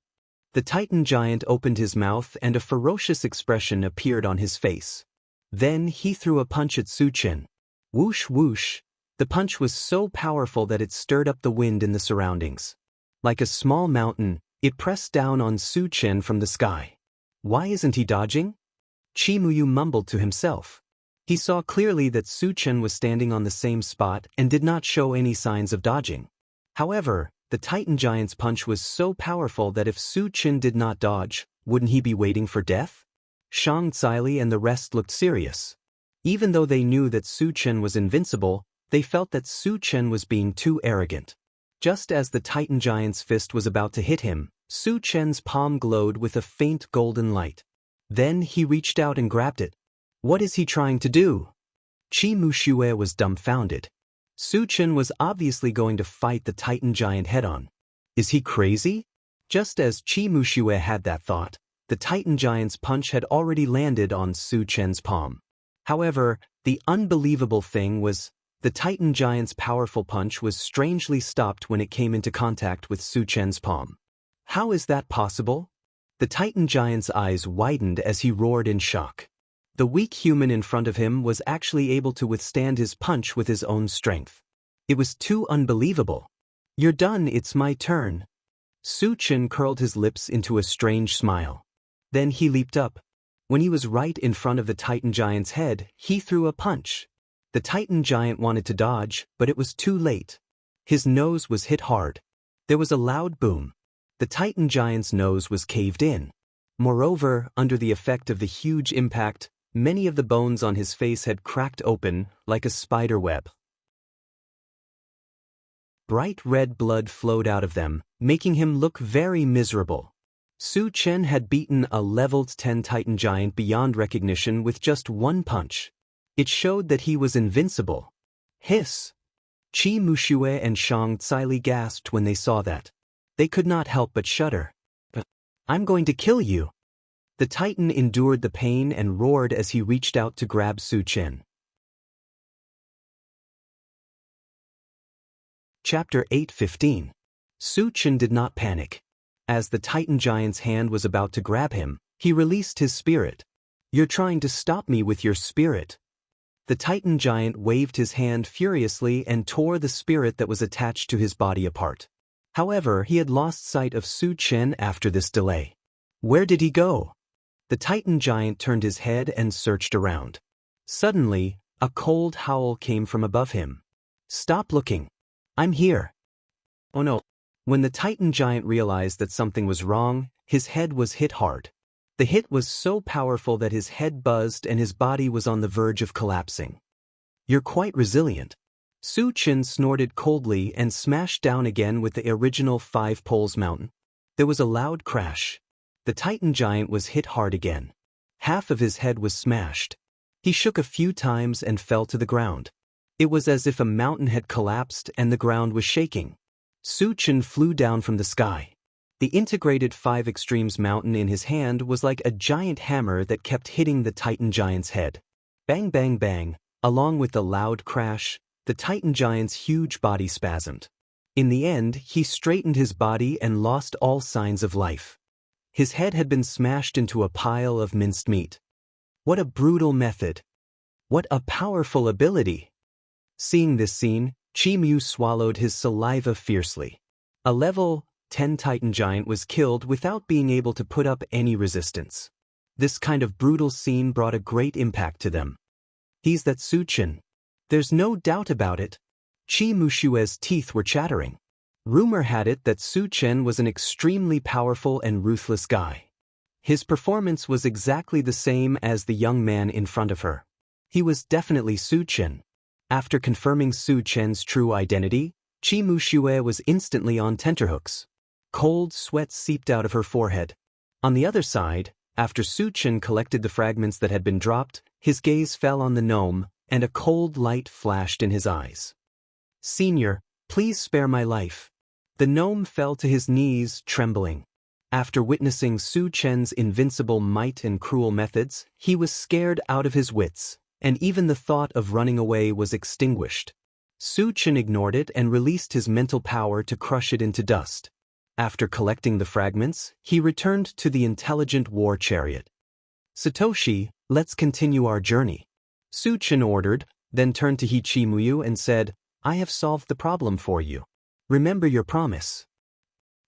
The Titan Giant opened his mouth and a ferocious expression appeared on his face. Then he threw a punch at Su Chen. Whoosh whoosh. The punch was so powerful that it stirred up the wind in the surroundings. Like a small mountain, it pressed down on Su Chen from the sky. Why isn't he dodging? Qi Muyu mumbled to himself. He saw clearly that Su Chen was standing on the same spot and did not show any signs of dodging. However, the Titan Giant's punch was so powerful that if Su Chen did not dodge, wouldn't he be waiting for death? Shang Caili and the rest looked serious. Even though they knew that Su Chen was invincible, they felt that Su Chen was being too arrogant. Just as the Titan Giant's fist was about to hit him, Su Chen's palm glowed with a faint golden light. Then he reached out and grabbed it. What is he trying to do? Qi Muxue was dumbfounded. Su Chen was obviously going to fight the Titan Giant head-on. Is he crazy? Just as Qi Muxue had that thought, the Titan Giant's punch had already landed on Su Chen's palm. However, the unbelievable thing was, the Titan Giant's powerful punch was strangely stopped when it came into contact with Su Chen's palm. How is that possible? The Titan Giant's eyes widened as he roared in shock. The weak human in front of him was actually able to withstand his punch with his own strength. It was too unbelievable. You're done, it's my turn. Su Chen curled his lips into a strange smile. Then he leaped up. When he was right in front of the Titan Giant's head, he threw a punch. The Titan Giant wanted to dodge, but it was too late. His nose was hit hard. There was a loud boom. The Titan Giant's nose was caved in. Moreover, under the effect of the huge impact, many of the bones on his face had cracked open, like a spider web. Bright red blood flowed out of them, making him look very miserable. Su Chen had beaten a leveled 10 Titan Giant beyond recognition with just one punch. It showed that he was invincible. Hiss! Qi Muxue and Shang Caili gasped when they saw that. They could not help but shudder. I'm going to kill you! The Titan endured the pain and roared as he reached out to grab Su Chen. Chapter 8:15. Su Chen did not panic. As the Titan Giant's hand was about to grab him, he released his spirit. "You're trying to stop me with your spirit." The Titan Giant waved his hand furiously and tore the spirit that was attached to his body apart. However, he had lost sight of Su Chen after this delay. Where did he go? The Titan Giant turned his head and searched around. Suddenly, a cold howl came from above him. "Stop looking. I'm here." Oh no. When the Titan Giant realized that something was wrong, his head was hit hard. The hit was so powerful that his head buzzed and his body was on the verge of collapsing. "You're quite resilient." Su Chen snorted coldly and smashed down again with the original 5 poles mountain. There was a loud crash. The Titan Giant was hit hard again. Half of his head was smashed. He shook a few times and fell to the ground. It was as if a mountain had collapsed and the ground was shaking. Su Chen flew down from the sky. The integrated 5 extremes mountain in his hand was like a giant hammer that kept hitting the Titan Giant's head. Bang bang bang, along with the loud crash, the Titan Giant's huge body spasmed. In the end, he straightened his body and lost all signs of life. His head had been smashed into a pile of minced meat. What a brutal method. What a powerful ability. Seeing this scene, Chi Mu swallowed his saliva fiercely. A level 10 Titan Giant was killed without being able to put up any resistance. This kind of brutal scene brought a great impact to them. "He's that Su Chen. There's no doubt about it." Chi Mushue's teeth were chattering. Rumor had it that Su Chen was an extremely powerful and ruthless guy. His performance was exactly the same as the young man in front of her. He was definitely Su Chen. After confirming Su Chen's true identity, Chi Mushue was instantly on tenterhooks. Cold sweat seeped out of her forehead. On the other side, after Su Chen collected the fragments that had been dropped, his gaze fell on the gnome, and a cold light flashed in his eyes. "Senior, please spare my life." The gnome fell to his knees, trembling. After witnessing Su Chen's invincible might and cruel methods, he was scared out of his wits, and even the thought of running away was extinguished. Su Chen ignored it and released his mental power to crush it into dust. After collecting the fragments, he returned to the intelligent war chariot. "Satoshi, let's continue our journey," Su Chen ordered, then turned to Hichimuyu and said, "I have solved the problem for you. Remember your promise."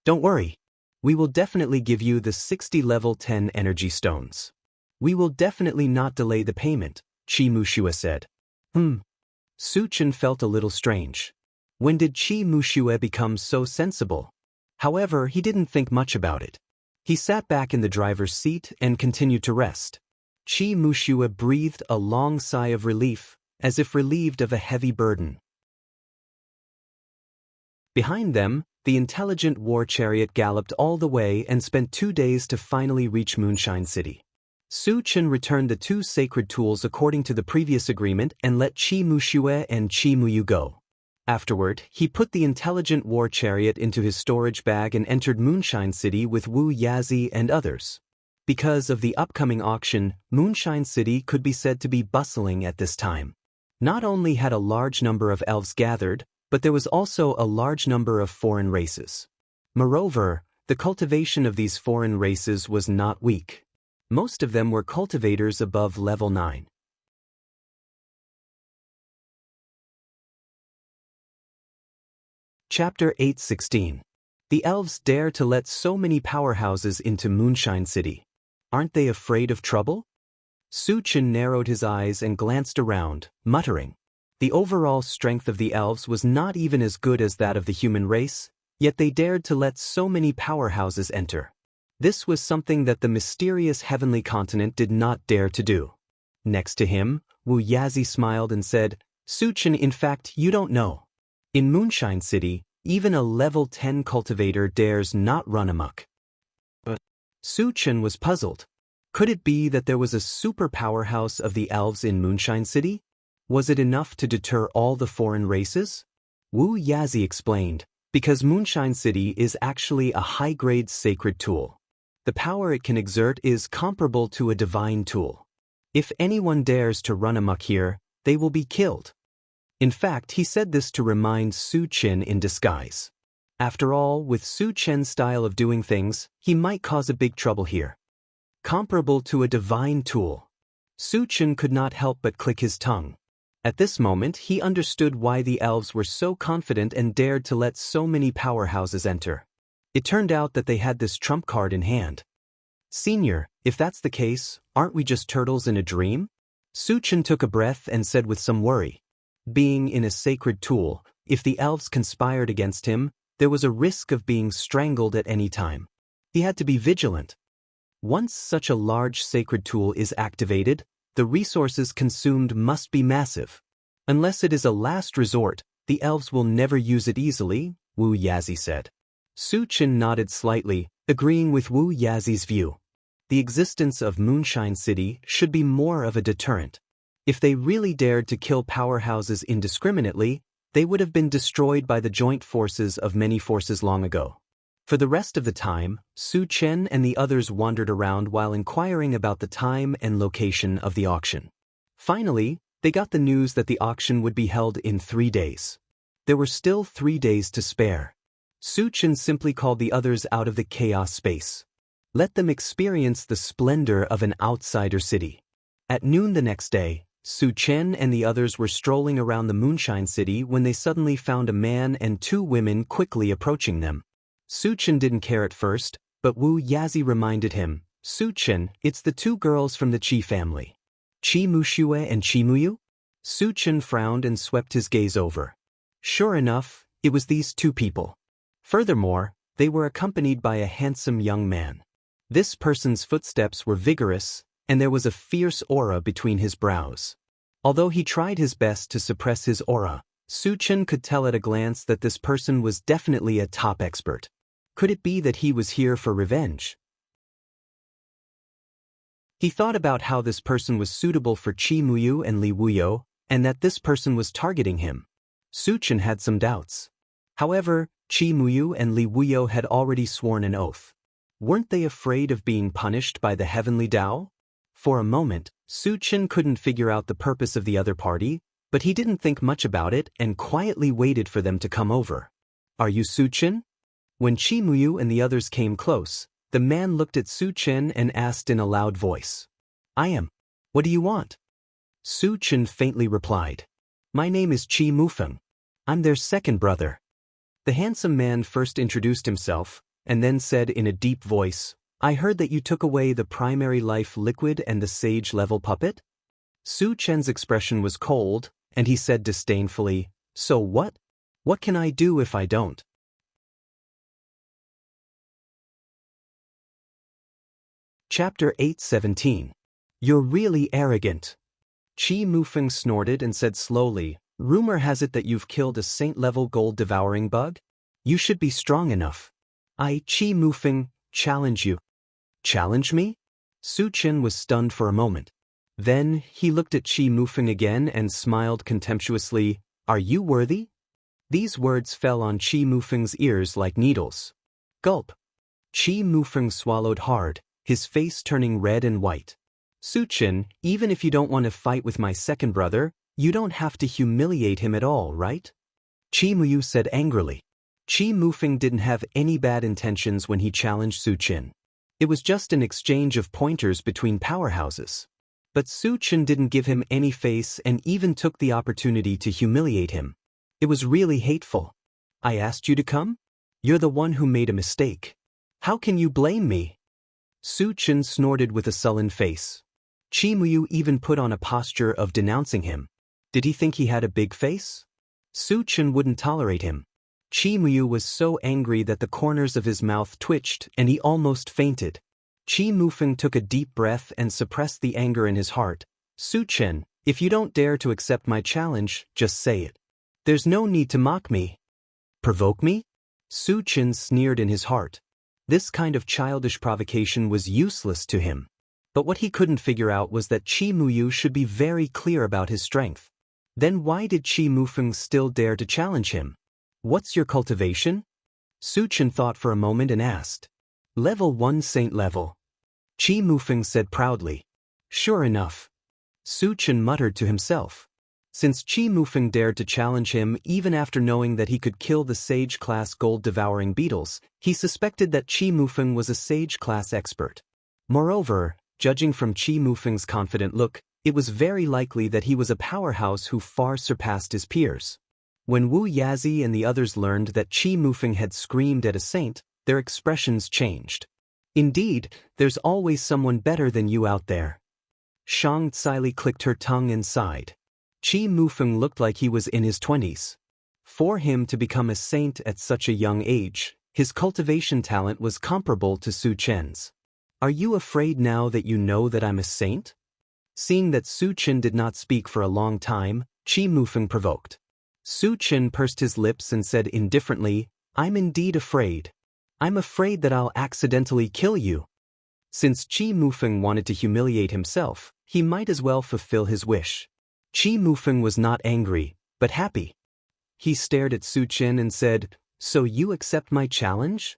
"Don't worry. We will definitely give you the 60 level 10 energy stones. We will definitely not delay the payment," Chi Mushue said. Su Chen felt a little strange. When did Chi Mushue become so sensible? However, he didn't think much about it. He sat back in the driver's seat and continued to rest. Chi Mushue breathed a long sigh of relief, as if relieved of a heavy burden. Behind them, the intelligent war chariot galloped all the way and spent 2 days to finally reach Moonshine City. Su Chen returned the 2 sacred tools according to the previous agreement and let Chi Mushue and Chi Muyu go. Afterward, he put the intelligent war chariot into his storage bag and entered Moonshine City with Wu Yazi and others. Because of the upcoming auction, Moonshine City could be said to be bustling at this time. Not only had a large number of elves gathered, but there was also a large number of foreign races. Moreover, the cultivation of these foreign races was not weak. Most of them were cultivators above level 9. Chapter 8:16. The elves dare to let so many powerhouses into Moonshine City. Aren't they afraid of trouble? Su Chen narrowed his eyes and glanced around, muttering. The overall strength of the elves was not even as good as that of the human race, yet they dared to let so many powerhouses enter. This was something that the mysterious heavenly continent did not dare to do. Next to him, Wu Yazi smiled and said, "Su Chen, in fact, you don't know. In Moonshine City, even a level 10 cultivator dares not run amok." But Su Chen was puzzled. Could it be that there was a super powerhouse of the elves in Moonshine City? Was it enough to deter all the foreign races? Wu Yazi explained, because Moonshine City is actually a high-grade sacred tool. The power it can exert is comparable to a divine tool. If anyone dares to run amok here, they will be killed. In fact, he said this to remind Su Chen in disguise. After all, with Su Chen's style of doing things, he might cause a big trouble here. Comparable to a divine tool. Su Chen could not help but click his tongue. At this moment, he understood why the elves were so confident and dared to let so many powerhouses enter. It turned out that they had this trump card in hand. Senior, if that's the case, aren't we just turtles in a dream? Su Chen took a breath and said with some worry. Being in a sacred tool, if the elves conspired against him, there was a risk of being strangled at any time. He had to be vigilant. Once such a large sacred tool is activated, the resources consumed must be massive. Unless it is a last resort, the elves will never use it easily, Wu Yazi said. Su Chen nodded slightly, agreeing with Wu Yazi's view. The existence of Moonshine City should be more of a deterrent. If they really dared to kill powerhouses indiscriminately, they would have been destroyed by the joint forces of many forces long ago. For the rest of the time, Su Chen and the others wandered around while inquiring about the time and location of the auction. Finally, they got the news that the auction would be held in 3 days. There were still 3 days to spare. Su Chen simply called the others out of the chaos space. Let them experience the splendor of an outsider city. At noon the next day, Su Chen and the others were strolling around the Moonshine City when they suddenly found a man and 2 women quickly approaching them. Su Chen didn't care at first, but Wu Yazi reminded him, Su Chen, it's the 2 girls from the Qi family. Qi Muxue and Qi Muyu? Su Chen frowned and swept his gaze over. Sure enough, it was these 2 people. Furthermore, they were accompanied by a handsome young man. This person's footsteps were vigorous, and there was a fierce aura between his brows. Although he tried his best to suppress his aura, Su Chen could tell at a glance that this person was definitely a top expert. Could it be that he was here for revenge? He thought about how this person was suitable for Qi Muyu and Li Wuyo, and that this person was targeting him. Su Chen had some doubts. However, Qi Muyu and Li Wuyo had already sworn an oath. Weren't they afraid of being punished by the heavenly Tao? For a moment, Su Chen couldn't figure out the purpose of the other party, but he didn't think much about it and quietly waited for them to come over. Are you Su Chen? When Qi Muyu and the others came close, the man looked at Su Chen and asked in a loud voice. I am. What do you want? Su Chen faintly replied. My name is Qi Mufeng. I'm their second brother. The handsome man first introduced himself, and then said in a deep voice, I heard that you took away the primary life liquid and the sage-level puppet? Su Chen's expression was cold, and he said disdainfully, So what? What can I do if I don't? Chapter 8:17. You're really arrogant. Qi Mufeng snorted and said slowly, Rumor has it that you've killed a saint-level gold-devouring bug? You should be strong enough. I, Qi Mufeng, challenge you. Challenge me? Su Chen was stunned for a moment. Then, he looked at Qi Mufeng again and smiled contemptuously, Are you worthy? These words fell on Qi Mufeng's ears like needles. Gulp. Qi Mufeng swallowed hard, his face turning red and white. Su Chen, even if you don't want to fight with my second brother, you don't have to humiliate him at all, right? Qi Muyu said angrily. Qi Mufeng didn't have any bad intentions when he challenged Su Chen. It was just an exchange of pointers between powerhouses. But Su Chen didn't give him any face and even took the opportunity to humiliate him. It was really hateful. I asked you to come? You're the one who made a mistake. How can you blame me? Su Chen snorted with a sullen face. Qi Muyu even put on a posture of denouncing him. Did he think he had a big face? Su Chen wouldn't tolerate him. Qi Muyu was so angry that the corners of his mouth twitched and he almost fainted. Qi Mufeng took a deep breath and suppressed the anger in his heart. Su Chen, if you don't dare to accept my challenge, just say it. There's no need to mock me. Provoke me? Su Chen sneered in his heart. This kind of childish provocation was useless to him. But what he couldn't figure out was that Qi Muyu should be very clear about his strength. Then why did Qi Mufeng still dare to challenge him? What's your cultivation? Su Chen thought for a moment and asked. Level 1 Saint level. Qi Mufeng said proudly. Sure enough. Su Chen muttered to himself. Since Qi Mufeng dared to challenge him even after knowing that he could kill the Sage-class gold-devouring beetles, he suspected that Qi Mufeng was a Sage-class expert. Moreover, judging from Qi Mufeng's confident look, it was very likely that he was a powerhouse who far surpassed his peers. When Wu Yazi and the others learned that Qi Mufeng had screamed at a saint, their expressions changed. Indeed, there's always someone better than you out there. Shang Tsili clicked her tongue and sighed. Qi Mufeng looked like he was in his 20s. For him to become a saint at such a young age, his cultivation talent was comparable to Su Chen's. Are you afraid now that you know that I'm a saint? Seeing that Su Chen did not speak for a long time, Qi Mufeng provoked. Su Chen pursed his lips and said indifferently, I'm indeed afraid. I'm afraid that I'll accidentally kill you. Since Qi Mufeng wanted to humiliate himself, he might as well fulfill his wish. Qi Mufeng was not angry, but happy. He stared at Su Chen and said, So you accept my challenge?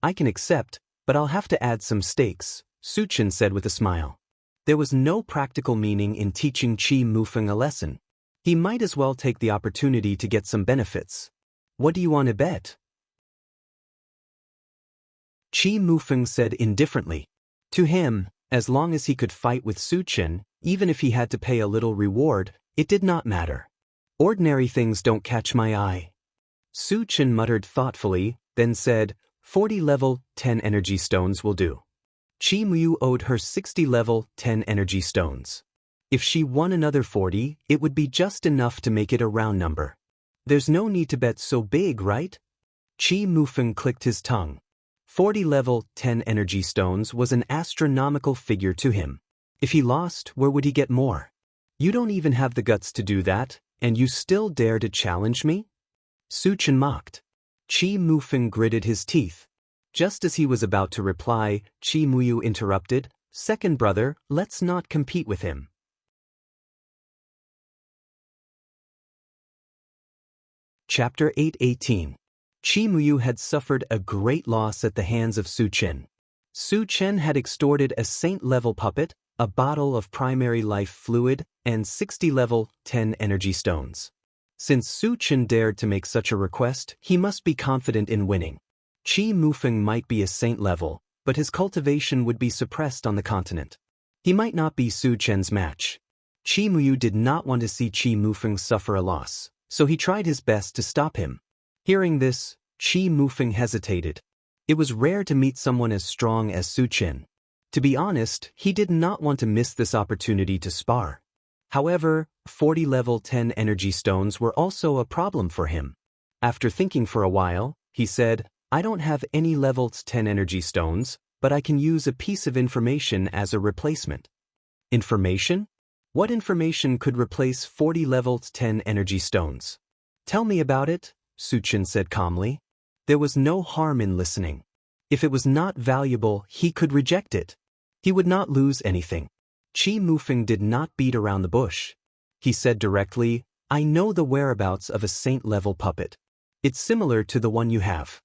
I can accept, but I'll have to add some stakes, Su Chen said with a smile. There was no practical meaning in teaching Qi Mufeng a lesson. He might as well take the opportunity to get some benefits. What do you want to bet? Qi Mufeng said indifferently. To him, as long as he could fight with Su Chen, even if he had to pay a little reward, it did not matter. Ordinary things don't catch my eye. Su Chen muttered thoughtfully, then said, 40 level 10 energy stones will do. Qi Mu owed her 60 level 10 energy stones. If she won another 40, it would be just enough to make it a round number. There's no need to bet so big, right? Qi Mufeng clicked his tongue. 40 level 10 energy stones was an astronomical figure to him. If he lost, where would he get more? You don't even have the guts to do that, and you still dare to challenge me? Su Chen mocked. Qi Mufeng gritted his teeth. Just as he was about to reply, Qi Muyu interrupted, Second brother, let's not compete with him. Chapter 8:18. Qi Muyu had suffered a great loss at the hands of Su Chen. Su Chen had extorted a saint-level puppet, a bottle of primary life fluid, and 60 level 10 energy stones. Since Su Chen dared to make such a request, he must be confident in winning. Qi Mufeng might be a saint level, but his cultivation would be suppressed on the continent. He might not be Su Chen's match. Qi Muyu did not want to see Qi Mufeng suffer a loss, so he tried his best to stop him. Hearing this, Qi Mufeng hesitated. It was rare to meet someone as strong as Su Chen. To be honest, he did not want to miss this opportunity to spar. However, 40 level 10 energy stones were also a problem for him. After thinking for a while, he said, I don't have any level 10 energy stones, but I can use a piece of information as a replacement. Information? What information could replace 40 level 10 energy stones? Tell me about it, Su Chen said calmly. There was no harm in listening. If it was not valuable, he could reject it. He would not lose anything. Qi Mufeng did not beat around the bush. He said directly, I know the whereabouts of a saint-level puppet. It's similar to the one you have.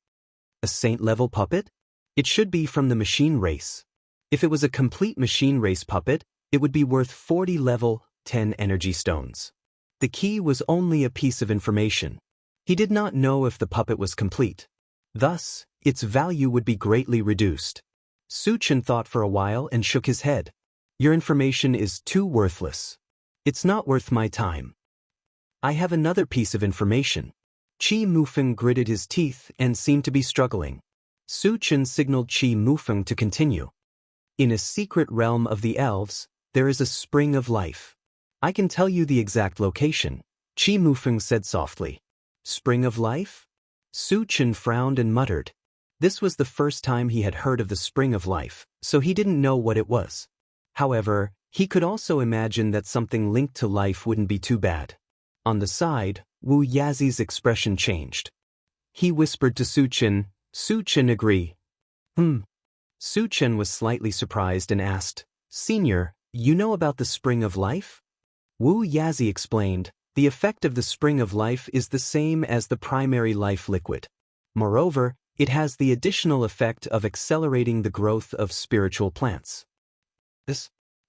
A saint-level puppet? It should be from the machine race. If it was a complete machine race puppet, it would be worth 40 level 10 energy stones. The key was only a piece of information. He did not know if the puppet was complete. Thus, its value would be greatly reduced. Su Chen thought for a while and shook his head. Your information is too worthless. It's not worth my time. I have another piece of information. Qi Mufeng gritted his teeth and seemed to be struggling. Su Chen signaled Qi Mufeng to continue. In a secret realm of the elves, there is a spring of life. I can tell you the exact location, Qi Mufeng said softly. Spring of life? Su Chen frowned and muttered. This was the first time he had heard of the spring of life, so he didn't know what it was. However, he could also imagine that something linked to life wouldn't be too bad. On the side, Wu Yazi's expression changed. He whispered to Su Chen agree. Su Chen was slightly surprised and asked, Senior, you know about the spring of life? Wu Yazi explained, the effect of the spring of life is the same as the primary life liquid. Moreover, it has the additional effect of accelerating the growth of spiritual plants.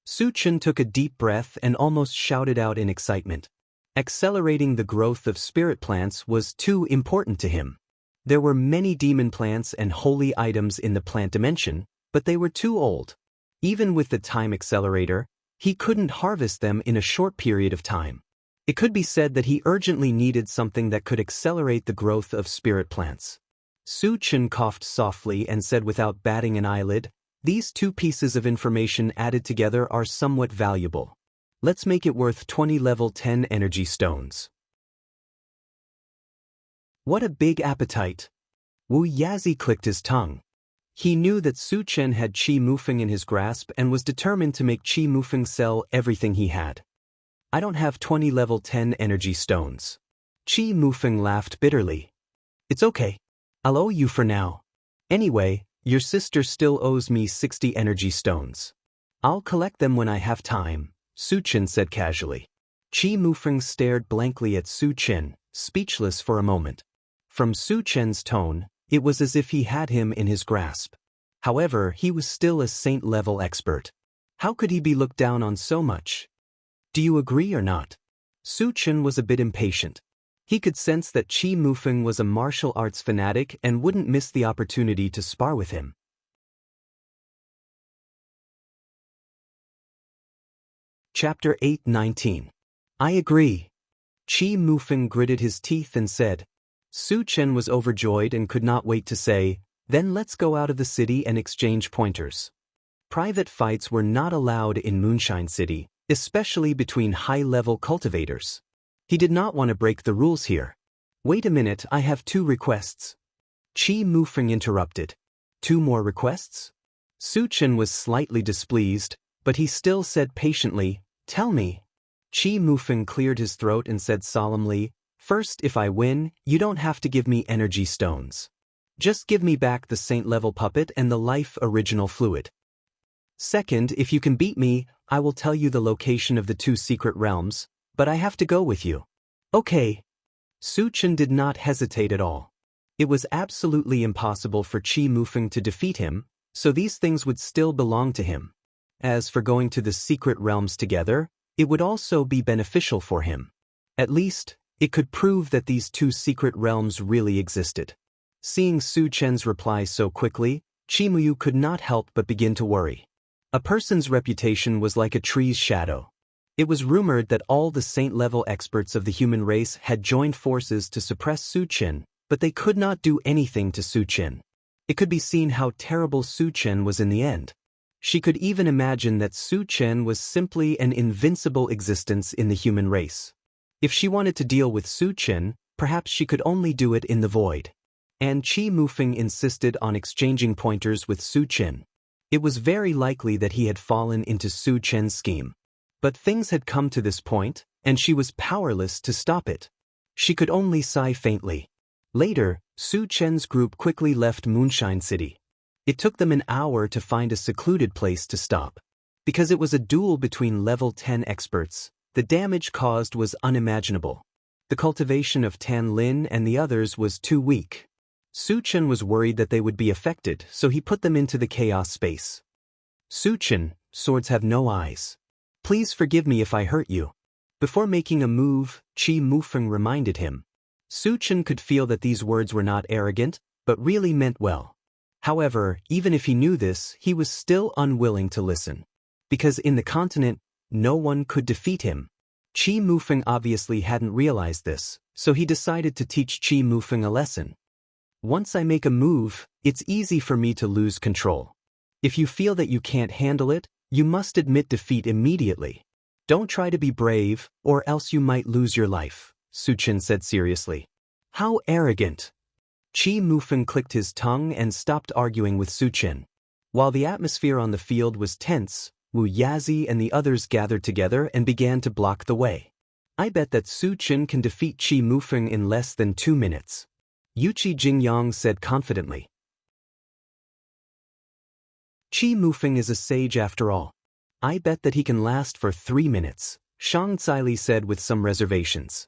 Su Chen took a deep breath and almost shouted out in excitement. Accelerating the growth of spirit plants was too important to him. There were many demon plants and holy items in the plant dimension, but they were too old. Even with the time accelerator, he couldn't harvest them in a short period of time. It could be said that he urgently needed something that could accelerate the growth of spirit plants. Su Chen coughed softly and said without batting an eyelid, "These two pieces of information added together are somewhat valuable. Let's make it worth 20 level 10 energy stones." What a big appetite! Wu Yazi clicked his tongue. He knew that Su Chen had Qi Mufeng in his grasp and was determined to make Qi Mufeng sell everything he had. "I don't have 20 level 10 energy stones." Qi Mufeng laughed bitterly. "It's okay. I'll owe you for now. Anyway, your sister still owes me 60 energy stones. I'll collect them when I have time," Su Chen said casually. Qi Mufeng stared blankly at Su Chen, speechless for a moment. From Su Chen's tone, it was as if he had him in his grasp. However, he was still a saint-level expert. How could he be looked down on so much? "Do you agree or not?" Su Chen was a bit impatient. He could sense that Qi Mufeng was a martial arts fanatic and wouldn't miss the opportunity to spar with him. Chapter 8:19. I agree. Qi Mufeng gritted his teeth and said. Su Chen was overjoyed and could not wait to say, "Then let's go out of the city and exchange pointers." Private fights were not allowed in Moonshine City, especially between high-level cultivators. He did not want to break the rules here. "Wait a minute, I have 2 requests." Qi Mufeng interrupted. 2 more requests? Su Chen was slightly displeased, but he still said patiently, "Tell me." Qi Mufeng cleared his throat and said solemnly, "First, if I win, you don't have to give me energy stones. Just give me back the saint-level puppet and the life original fluid. Second, if you can beat me, I will tell you the location of the 2 secret realms, but I have to go with you." "Okay." Su Chen did not hesitate at all. It was absolutely impossible for Qi Mufeng to defeat him, so these things would still belong to him. As for going to the secret realms together, it would also be beneficial for him. At least, it could prove that these 2 secret realms really existed. Seeing Su Chen's reply so quickly, Qi Muyu could not help but begin to worry. A person's reputation was like a tree's shadow. It was rumored that all the saint-level experts of the human race had joined forces to suppress Su Chen, but they could not do anything to Su Chen. It could be seen how terrible Su Chen was in the end. She could even imagine that Su Chen was simply an invincible existence in the human race. If she wanted to deal with Su Chen, perhaps she could only do it in the void. And Qi Mufeng insisted on exchanging pointers with Su Chen. It was very likely that he had fallen into Su Chen's scheme. But things had come to this point, and she was powerless to stop it. She could only sigh faintly. Later, Su Chen's group quickly left Moonshine City. It took them an hour to find a secluded place to stop. Because it was a duel between level 10 experts, the damage caused was unimaginable. The cultivation of Tan Lin and the others was too weak. Su Chen was worried that they would be affected, so he put them into the chaos space. "Su Chen, swords have no eyes. Please forgive me if I hurt you." Before making a move, Qi Mufeng reminded him. Su Chen could feel that these words were not arrogant, but really meant well. However, even if he knew this, he was still unwilling to listen. Because in the continent, no one could defeat him. Qi Mufeng obviously hadn't realized this, so he decided to teach Qi Mufeng a lesson. "Once I make a move, it's easy for me to lose control. If you feel that you can't handle it, you must admit defeat immediately. Don't try to be brave, or else you might lose your life," Su Chen said seriously. "How arrogant!" Qi Mufeng clicked his tongue and stopped arguing with Su Chen. While the atmosphere on the field was tense, Wu Yazi and the others gathered together and began to block the way. "I bet that Su Chen can defeat Qi Mufeng in less than 2 minutes," Yuqi Jingyang said confidently. "Qi Mufeng is a sage after all. I bet that he can last for 3 minutes, Shang Caili said with some reservations.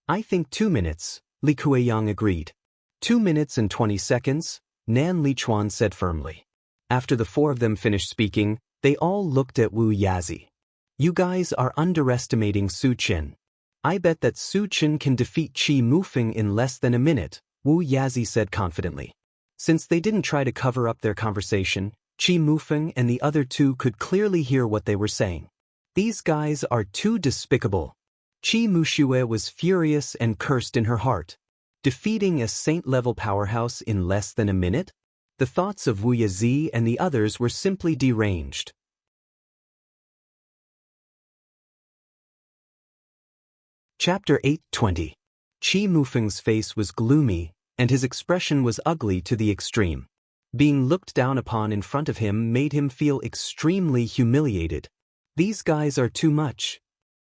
"I think 2 minutes, Li Kueyang agreed. 2 minutes and 20 seconds, Nan Lichuan said firmly. After the 4 of them finished speaking, they all looked at Wu Yazi. "You guys are underestimating Su Chen. I bet that Su Chen can defeat Qi Mufeng in less than a minute, Wu Yazi said confidently. Since they didn't try to cover up their conversation, Qi Mufeng and the other two could clearly hear what they were saying. These guys are too despicable. Qi Muxue was furious and cursed in her heart. Defeating a saint-level powerhouse in less than a minute? The thoughts of Wu Yazi and the others were simply deranged. Chapter 8:20. Qi Mufeng's face was gloomy, and his expression was ugly to the extreme. Being looked down upon in front of him made him feel extremely humiliated. These guys are too much.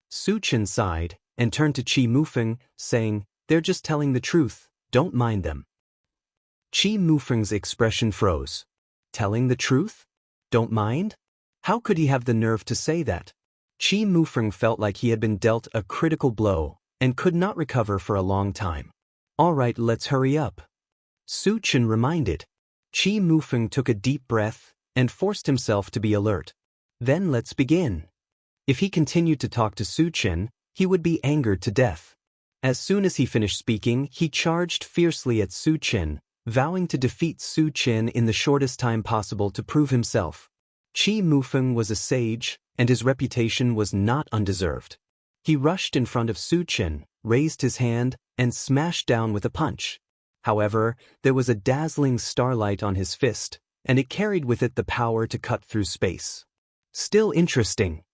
Su Chen sighed, and turned to Qi Mufeng, saying, "They're just telling the truth, don't mind them." Qi Mufeng's expression froze. Telling the truth? Don't mind? How could he have the nerve to say that? Qi Mufeng felt like he had been dealt a critical blow, and could not recover for a long time. All right, let's hurry up. Su Chen reminded. Qi Mufeng took a deep breath, and forced himself to be alert. Then let's begin. If he continued to talk to Su Chen, he would be angered to death. As soon as he finished speaking, he charged fiercely at Su Chen, vowing to defeat Su Chen in the shortest time possible to prove himself. Qi Mufeng was a sage, and his reputation was not undeserved. He rushed in front of Su Chen, raised his hand, and smashed down with a punch. However, there was a dazzling starlight on his fist, and it carried with it the power to cut through space. Still interesting,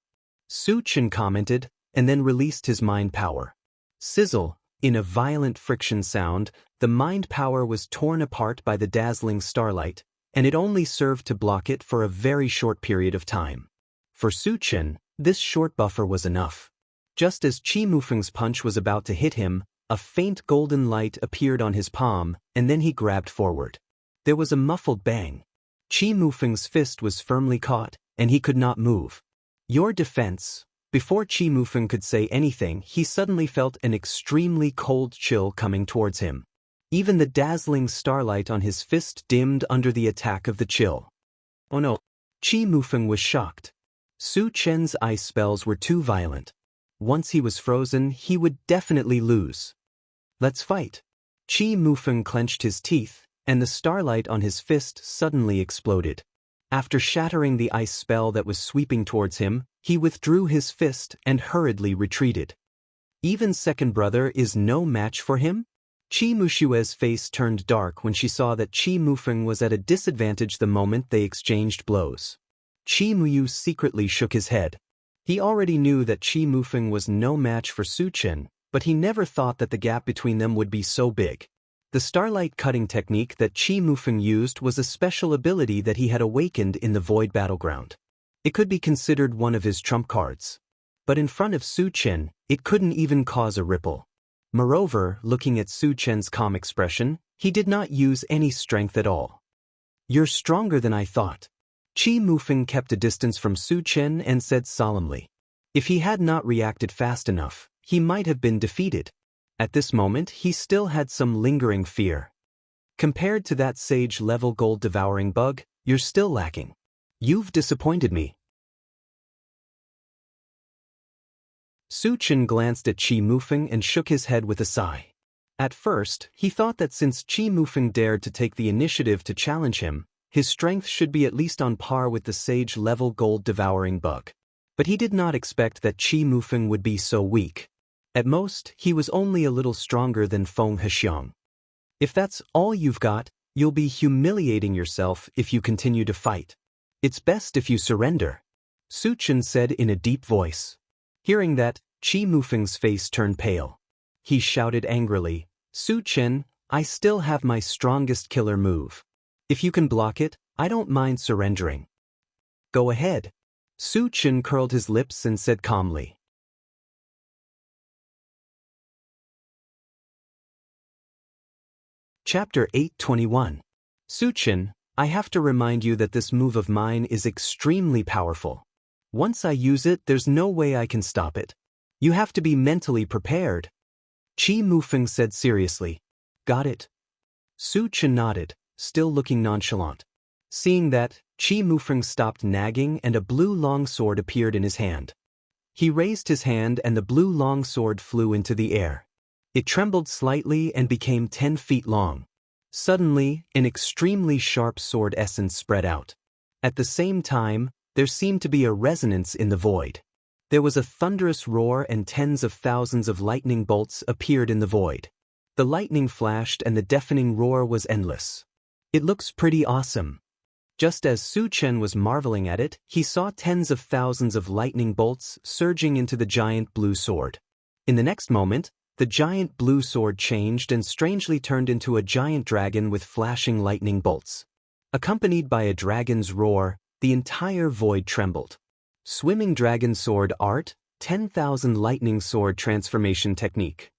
Su Chen commented, and then released his mind power. Sizzle, in a violent friction sound, the mind power was torn apart by the dazzling starlight, and it only served to block it for a very short period of time. For Su Chen, this short buffer was enough. Just as Qi Mufeng's punch was about to hit him, a faint golden light appeared on his palm, and then he grabbed forward. There was a muffled bang. Qi Mufeng's fist was firmly caught, and he could not move. Your defense. Before Qi Mufeng could say anything, he suddenly felt an extremely cold chill coming towards him. Even the dazzling starlight on his fist dimmed under the attack of the chill. Oh no! Qi Mufeng was shocked. Su Chen's ice spells were too violent. Once he was frozen, he would definitely lose. Let's fight. Qi Mufeng clenched his teeth, and the starlight on his fist suddenly exploded. After shattering the ice spell that was sweeping towards him, he withdrew his fist and hurriedly retreated. Even second brother is no match for him? Qi Mushue's face turned dark when she saw that Qi Mufeng was at a disadvantage the moment they exchanged blows. Qi Muyu secretly shook his head. He already knew that Qi Mufeng was no match for Su Chen, but he never thought that the gap between them would be so big. The starlight cutting technique that Qi Mufeng used was a special ability that he had awakened in the Void Battleground. It could be considered one of his trump cards. But in front of Su Chen, it couldn't even cause a ripple. Moreover, looking at Su Chen's calm expression, he did not use any strength at all. You're stronger than I thought. Qi Mufeng kept a distance from Su Chen and said solemnly. If he had not reacted fast enough, he might have been defeated. At this moment, he still had some lingering fear. Compared to that sage-level gold-devouring bug, you're still lacking. You've disappointed me. Su Chen glanced at Qi Mufeng and shook his head with a sigh. At first, he thought that since Qi Mufeng dared to take the initiative to challenge him, his strength should be at least on par with the sage-level gold-devouring bug. But he did not expect that Qi Mufeng would be so weak. At most, he was only a little stronger than Feng Hexiang. If that's all you've got, you'll be humiliating yourself if you continue to fight. It's best if you surrender, Su Chen said in a deep voice. Hearing that, Qi Mufeng's face turned pale. He shouted angrily, Su Chen, I still have my strongest killer move. If you can block it, I don't mind surrendering. Go ahead. Su Chen curled his lips and said calmly. Chapter 8:21. Su Chen, I have to remind you that this move of mine is extremely powerful. Once I use it, there's no way I can stop it. You have to be mentally prepared. Qi Mufeng said seriously. Got it. Su Chen nodded, still looking nonchalant. Seeing that, Qi Mufeng stopped nagging and a blue longsword appeared in his hand. He raised his hand and the blue longsword flew into the air. It trembled slightly and became 10 feet long. Suddenly, an extremely sharp sword essence spread out. At the same time, there seemed to be a resonance in the void. There was a thunderous roar and tens of thousands of lightning bolts appeared in the void. The lightning flashed and the deafening roar was endless. It looks pretty awesome. Just as Su Chen was marveling at it, he saw tens of thousands of lightning bolts surging into the giant blue sword. In the next moment, the giant blue sword changed and strangely turned into a giant dragon with flashing lightning bolts. Accompanied by a dragon's roar, the entire void trembled. Swimming Dragon Sword Art, 10,000 Lightning Sword Transformation Technique.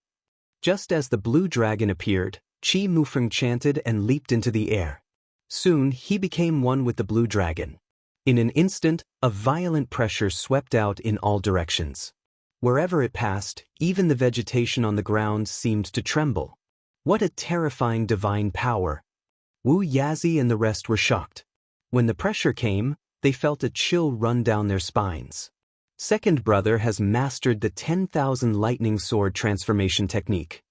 Just as the blue dragon appeared, Qi Mufeng chanted and leaped into the air. Soon, he became one with the blue dragon. In an instant, a violent pressure swept out in all directions. Wherever it passed, even the vegetation on the ground seemed to tremble. What a terrifying divine power! Wu Yazi and the rest were shocked. When the pressure came, they felt a chill run down their spines. Second brother has mastered the 10,000 Lightning Sword Transformation Technique.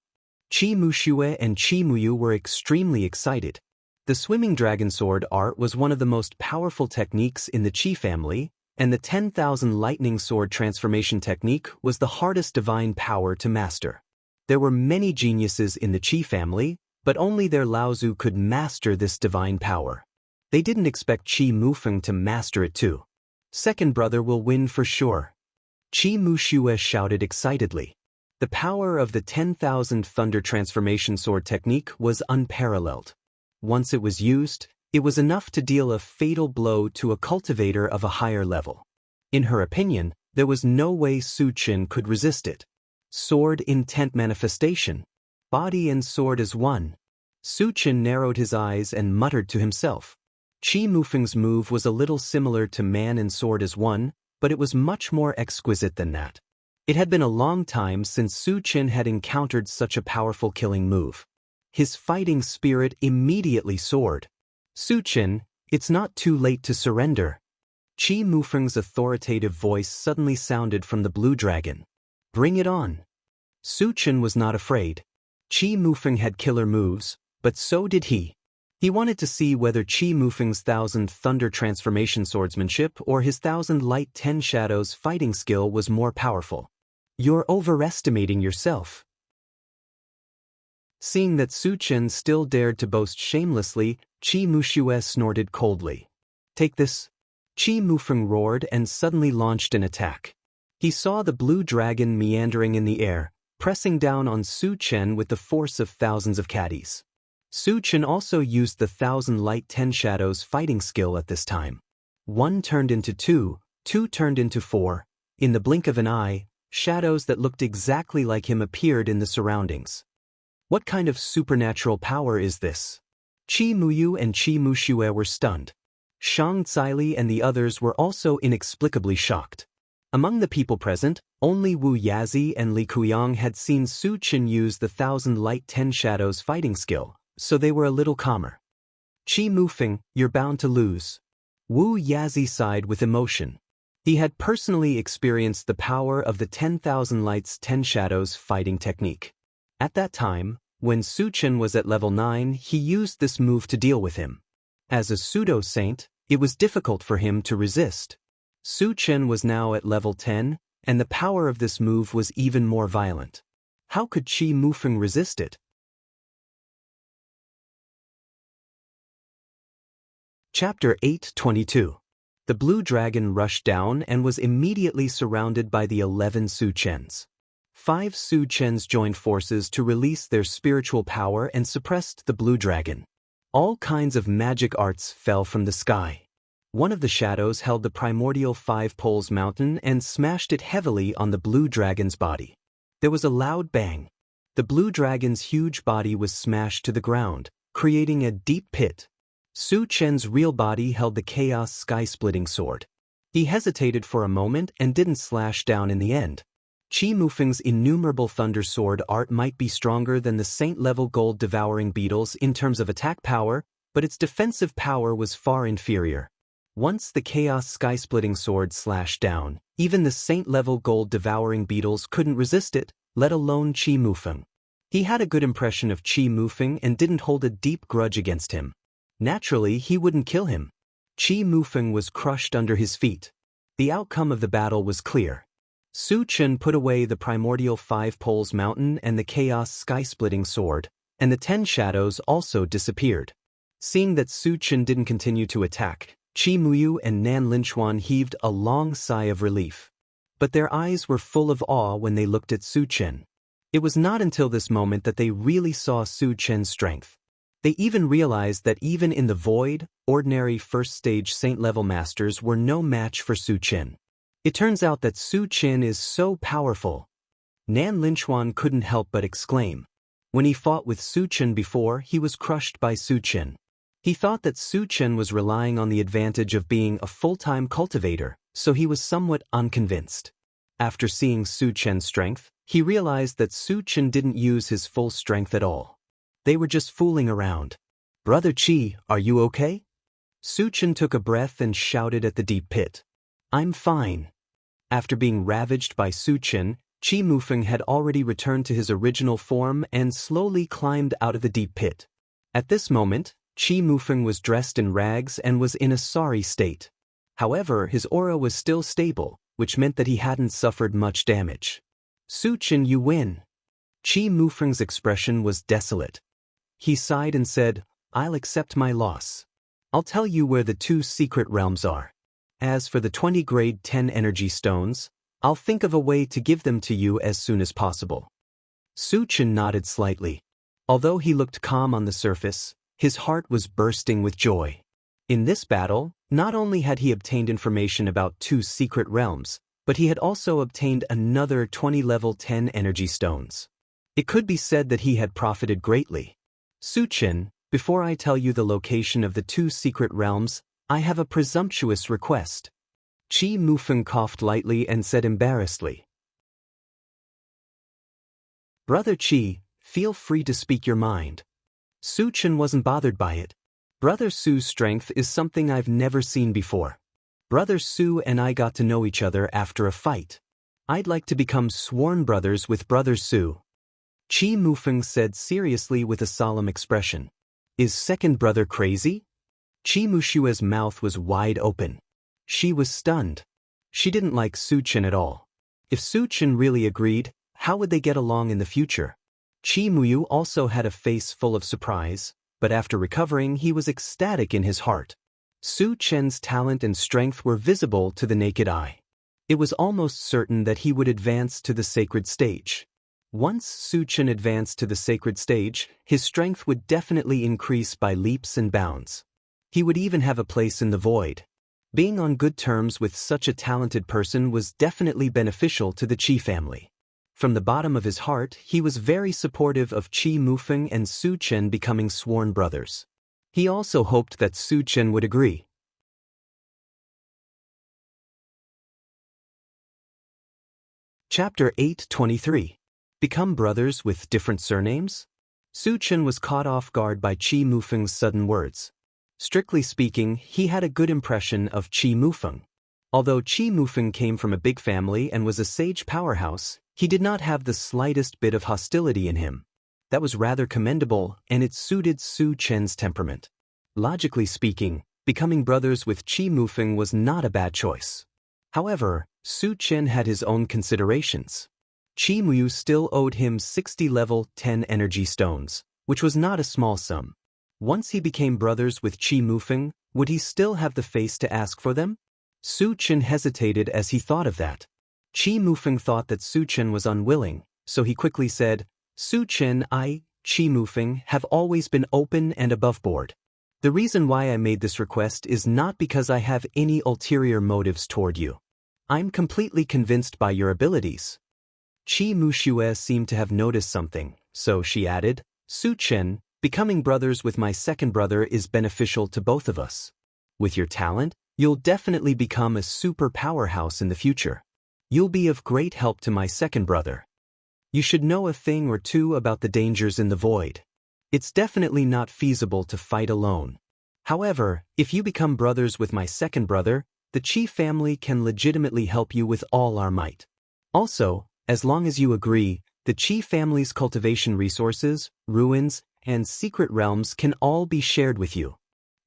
Qi Muxue and Qi Muyu were extremely excited. The Swimming Dragon Sword art was one of the most powerful techniques in the Qi family, and the 10,000 Lightning Sword Transformation Technique was the hardest divine power to master. There were many geniuses in the Qi family, but only their Laozu could master this divine power. They didn't expect Qi Mufeng to master it too. Second brother will win for sure. Qi Muxue shouted excitedly. The power of the 10,000 Thunder Transformation Sword Technique was unparalleled. Once it was used, it was enough to deal a fatal blow to a cultivator of a higher level. In her opinion, there was no way Su Chen could resist it. Sword intent manifestation. Body and sword as one. Su Chen narrowed his eyes and muttered to himself. Qi Mufeng's move was a little similar to man and sword as one, but it was much more exquisite than that. It had been a long time since Su Chen had encountered such a powerful killing move. His fighting spirit immediately soared. Su Chen, it's not too late to surrender. Qi Mufeng's authoritative voice suddenly sounded from the blue dragon. Bring it on. Su Chen was not afraid. Qi Mufeng had killer moves, but so did he. He wanted to see whether Qi Mufeng's 1,000 Thunder Transformation Swordsmanship or his 1,000 Light 10 Shadows fighting skill was more powerful. You're overestimating yourself. Seeing that Su Chen still dared to boast shamelessly, Qi Muxue snorted coldly. Take this. Qi Mufeng roared and suddenly launched an attack. He saw the blue dragon meandering in the air, pressing down on Su Chen with the force of thousands of caddies. Su Chen also used the 1,000 Light 10 Shadows fighting skill at this time. 1 turned into 2, 2 turned into 4. In the blink of an eye, shadows that looked exactly like him appeared in the surroundings. What kind of supernatural power is this? Qi Muyu and Qi Muxue were stunned. Shang Caili and the others were also inexplicably shocked. Among the people present, only Wu Yazi and Li Kuyang had seen Su Chen use the 1,000 Light 10 Shadows fighting skill, so they were a little calmer. Qi Mufeng, you're bound to lose. Wu Yazi sighed with emotion. He had personally experienced the power of the 10,000 Lights 10 Shadows fighting technique. At that time, when Su Chen was at level 9, he used this move to deal with him. As a pseudo-saint, it was difficult for him to resist. Su Chen was now at level 10, and the power of this move was even more violent. How could Qi Mufeng resist it? Chapter 8:22. The blue dragon rushed down and was immediately surrounded by the 11 Su Chens. 5 Su Chens joined forces to release their spiritual power and suppressed the blue dragon. All kinds of magic arts fell from the sky. One of the shadows held the primordial 5 Poles mountain and smashed it heavily on the blue dragon's body. There was a loud bang. The blue dragon's huge body was smashed to the ground, creating a deep pit. Su Chen's real body held the chaos sky-splitting sword. He hesitated for a moment and didn't slash down in the end. Qi Mufeng's innumerable thunder sword art might be stronger than the saint-level gold devouring beetles in terms of attack power, but its defensive power was far inferior. Once the chaos sky-splitting sword slashed down, even the saint-level gold-devouring beetles couldn't resist it, let alone Qi Mufeng. He had a good impression of Qi Mufeng and didn't hold a deep grudge against him. Naturally, he wouldn't kill him. Qi Mufeng was crushed under his feet. The outcome of the battle was clear. Su Chen put away the primordial 5 Poles mountain and the chaos sky-splitting sword, and the 10 shadows also disappeared. Seeing that Su Chen didn't continue to attack, Qi Muyu and Nan Linchuan heaved a long sigh of relief. But their eyes were full of awe when they looked at Su Chen. It was not until this moment that they really saw Su Chen's strength. They even realized that even in the void, ordinary first-stage saint-level masters were no match for Su Chen. It turns out that Su Chen is so powerful. Nan Linchuan couldn't help but exclaim. When he fought with Su Chen before, he was crushed by Su Chen. He thought that Su Chen was relying on the advantage of being a full-time cultivator, so he was somewhat unconvinced. After seeing Su Chen's strength, he realized that Su Chen didn't use his full strength at all. They were just fooling around. "Brother Qi, are you okay?" Su Chen took a breath and shouted at the deep pit. "I'm fine." After being ravaged by Su Chen, Qi Mufeng had already returned to his original form and slowly climbed out of the deep pit. At this moment, Qi Mufeng was dressed in rags and was in a sorry state. However, his aura was still stable, which meant that he hadn't suffered much damage. "Su Chen, you win." Qi Mufeng's expression was desolate. He sighed and said, "I'll accept my loss. I'll tell you where the 2 secret realms are. As for the 20 grade 10 energy stones, I'll think of a way to give them to you as soon as possible." Su Chen nodded slightly. Although he looked calm on the surface, his heart was bursting with joy. In this battle, not only had he obtained information about 2 secret realms, but he had also obtained another 20 level 10 energy stones. It could be said that he had profited greatly. "Su Chen, before I tell you the location of the 2 secret realms, I have a presumptuous request." Qi Mufeng coughed lightly and said embarrassedly. "Brother Qi, feel free to speak your mind." Su Chen wasn't bothered by it. Brother Su's strength is something I've never seen before. Brother Su and I got to know each other after a fight. I'd like to become sworn brothers with Brother Su. Qi Mufeng said seriously with a solemn expression. "Is second brother crazy?" Qi Mushua's mouth was wide open. She was stunned. She didn't like Su Chen at all. If Su Chen really agreed, how would they get along in the future? Qi Muyu also had a face full of surprise, but after recovering he was ecstatic in his heart. Su Chen's talent and strength were visible to the naked eye. It was almost certain that he would advance to the sacred stage. Once Su Chen advanced to the sacred stage, his strength would definitely increase by leaps and bounds. He would even have a place in the void. Being on good terms with such a talented person was definitely beneficial to the Qi family. From the bottom of his heart, he was very supportive of Qi Mufeng and Su Chen becoming sworn brothers. He also hoped that Su Chen would agree. Chapter 823. Become brothers with different surnames? Su Chen was caught off guard by Qi Mufeng's sudden words. Strictly speaking, he had a good impression of Qi Mufeng. Although Qi Mufeng came from a big family and was a sage powerhouse, he did not have the slightest bit of hostility in him. That was rather commendable, and it suited Su Chen's temperament. Logically speaking, becoming brothers with Qi Mufeng was not a bad choice. However, Su Chen had his own considerations. Qi Muyu still owed him 60 level 10 energy stones, which was not a small sum. Once he became brothers with Qi Mufeng, would he still have the face to ask for them? Su Chen hesitated as he thought of that. Qi Mufeng thought that Su Chen was unwilling, so he quickly said, "Su Chen, I, Qi Mufeng, have always been open and above board. The reason why I made this request is not because I have any ulterior motives toward you. I'm completely convinced by your abilities." Qi Mushue seemed to have noticed something, so she added, "Su Chen, becoming brothers with my second brother is beneficial to both of us. With your talent, you'll definitely become a super powerhouse in the future. You'll be of great help to my second brother. You should know a thing or two about the dangers in the void. It's definitely not feasible to fight alone. However, if you become brothers with my second brother, the Qi family can legitimately help you with all our might. Also, as long as you agree, the Qi family's cultivation resources, ruins, and secret realms can all be shared with you.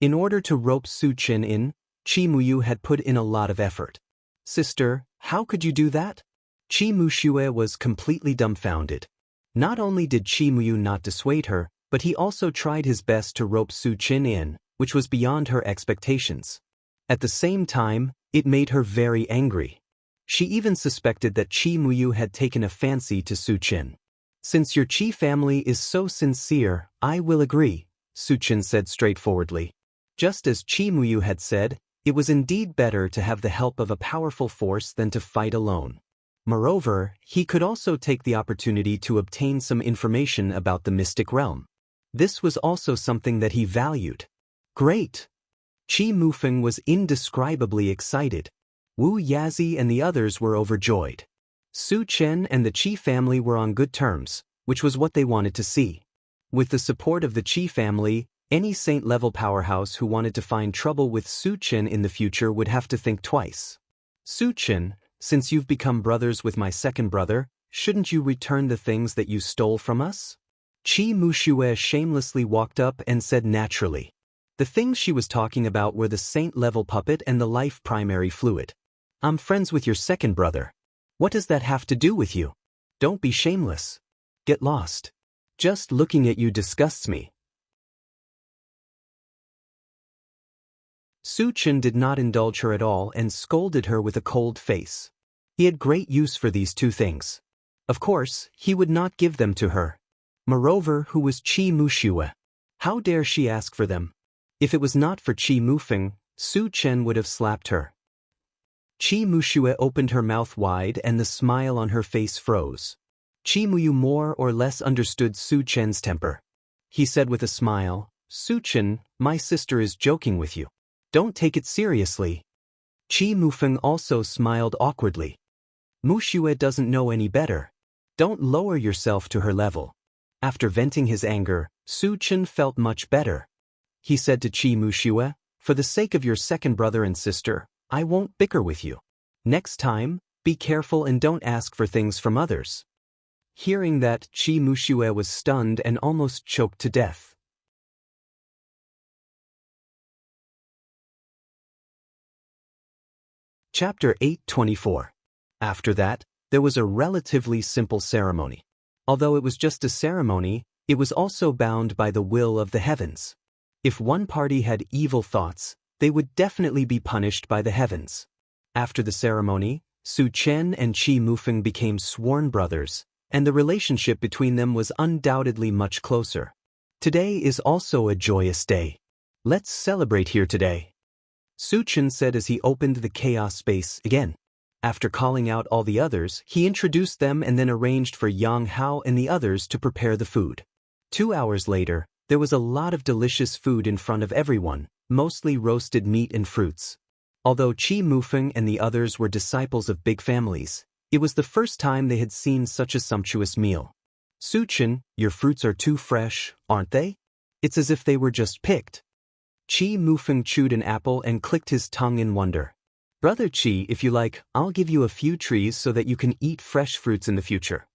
In order to rope Su Chen in, Qi Muyu had put in a lot of effort. Sister, how could you do that? Qi Muxue was completely dumbfounded. Not only did Qi Muyu not dissuade her, but he also tried his best to rope Su Chen in, which was beyond her expectations. At the same time, it made her very angry. She even suspected that Qi Muyu had taken a fancy to Su Chen. Since your Qi family is so sincere, I will agree, Su Chen said straightforwardly. Just as Qi Muyu had said, it was indeed better to have the help of a powerful force than to fight alone. Moreover, he could also take the opportunity to obtain some information about the mystic realm. This was also something that he valued. Great! Qi Mufeng was indescribably excited. Wu Yazi and the others were overjoyed. Su Chen and the Qi family were on good terms, which was what they wanted to see. With the support of the Qi family, any saint-level powerhouse who wanted to find trouble with Su Chen in the future would have to think twice. Su Chen, since you've become brothers with my second brother, shouldn't you return the things that you stole from us? Qi Muxue shamelessly walked up and said naturally. The things she was talking about were the saint-level puppet and the life primary fluid. I'm friends with your second brother. What does that have to do with you? Don't be shameless. Get lost. Just looking at you disgusts me. Su Chen did not indulge her at all and scolded her with a cold face. He had great use for these two things. Of course, he would not give them to her. Moreover, who was Qi Muxue? How dare she ask for them? If it was not for Qi Mufeng, Su Chen would have slapped her. Qi Muxue opened her mouth wide and the smile on her face froze. Qi Muyu more or less understood Su Chen's temper. He said with a smile, Su Chen, my sister is joking with you. Don't take it seriously. Qi Mufeng also smiled awkwardly. Muxue doesn't know any better. Don't lower yourself to her level. After venting his anger, Su Chen felt much better. He said to Qi Muxue, for the sake of your second brother and sister, I won't bicker with you. Next time, be careful and don't ask for things from others. Hearing that, Qi Muxue was stunned and almost choked to death. Chapter 8:24. After that, there was a relatively simple ceremony. Although it was just a ceremony, it was also bound by the will of the heavens. If one party had evil thoughts, they would definitely be punished by the heavens. After the ceremony, Su Chen and Qi Mufeng became sworn brothers, and the relationship between them was undoubtedly much closer. Today is also a joyous day. Let's celebrate here today. Su Chen said as he opened the chaos space again. After calling out all the others, he introduced them and then arranged for Yang Hao and the others to prepare the food. 2 hours later, there was a lot of delicious food in front of everyone, mostly roasted meat and fruits. Although Qi Mufeng and the others were disciples of big families, it was the first time they had seen such a sumptuous meal. Su Chen, your fruits are too fresh, aren't they? It's as if they were just picked. Qi Mufeng chewed an apple and clicked his tongue in wonder. Brother Qi, if you like, I'll give you a few trees so that you can eat fresh fruits in the future.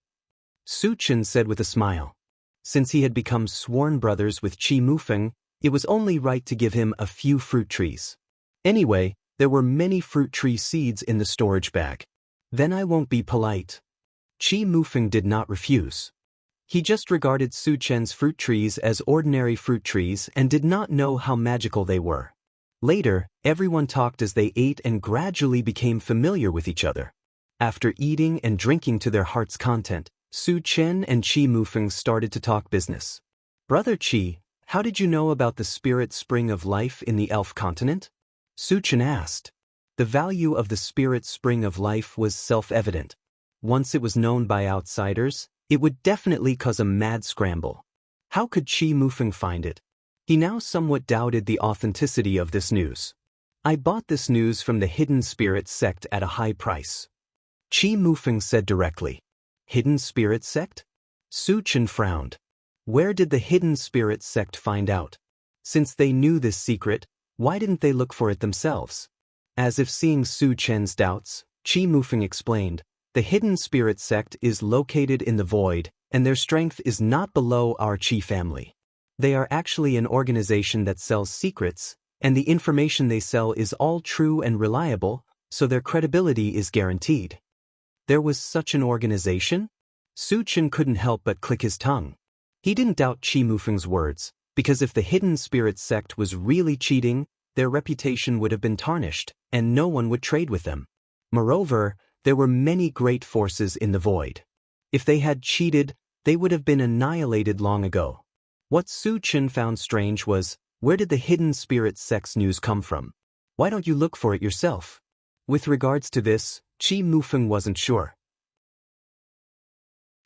Su Chen said with a smile. Since he had become sworn brothers with Qi Mufeng, it was only right to give him a few fruit trees. Anyway, there were many fruit tree seeds in the storage bag. Then I won't be polite. Qi Mufeng did not refuse. He just regarded Su Chen's fruit trees as ordinary fruit trees and did not know how magical they were. Later, everyone talked as they ate and gradually became familiar with each other. After eating and drinking to their heart's content, Su Chen and Qi Mufeng started to talk business. Brother Qi, how did you know about the spirit spring of life in the elf continent? Su Chen asked. The value of the spirit spring of life was self-evident. Once it was known by outsiders, it would definitely cause a mad scramble. How could Qi Mufeng find it? He now somewhat doubted the authenticity of this news. I bought this news from the Hidden Spirit sect at a high price. Qi Mufeng said directly. Hidden Spirit sect? Su Chen frowned. Where did the Hidden Spirit sect find out? Since they knew this secret, why didn't they look for it themselves? As if seeing Su Chen's doubts, Qi Mufeng explained, the hidden spirit sect is located in the void, and their strength is not below our Qi family. They are actually an organization that sells secrets, and the information they sell is all true and reliable, so their credibility is guaranteed. There was such an organization? Su Chen couldn't help but click his tongue. He didn't doubt Qi Mufeng's words, because if the hidden spirit sect was really cheating, their reputation would have been tarnished, and no one would trade with them. Moreover, there were many great forces in the void. If they had cheated, they would have been annihilated long ago. What Su Chen found strange was, where did the hidden spirit sect's news come from? Why don't you look for it yourself? With regards to this, Qi Mufeng wasn't sure.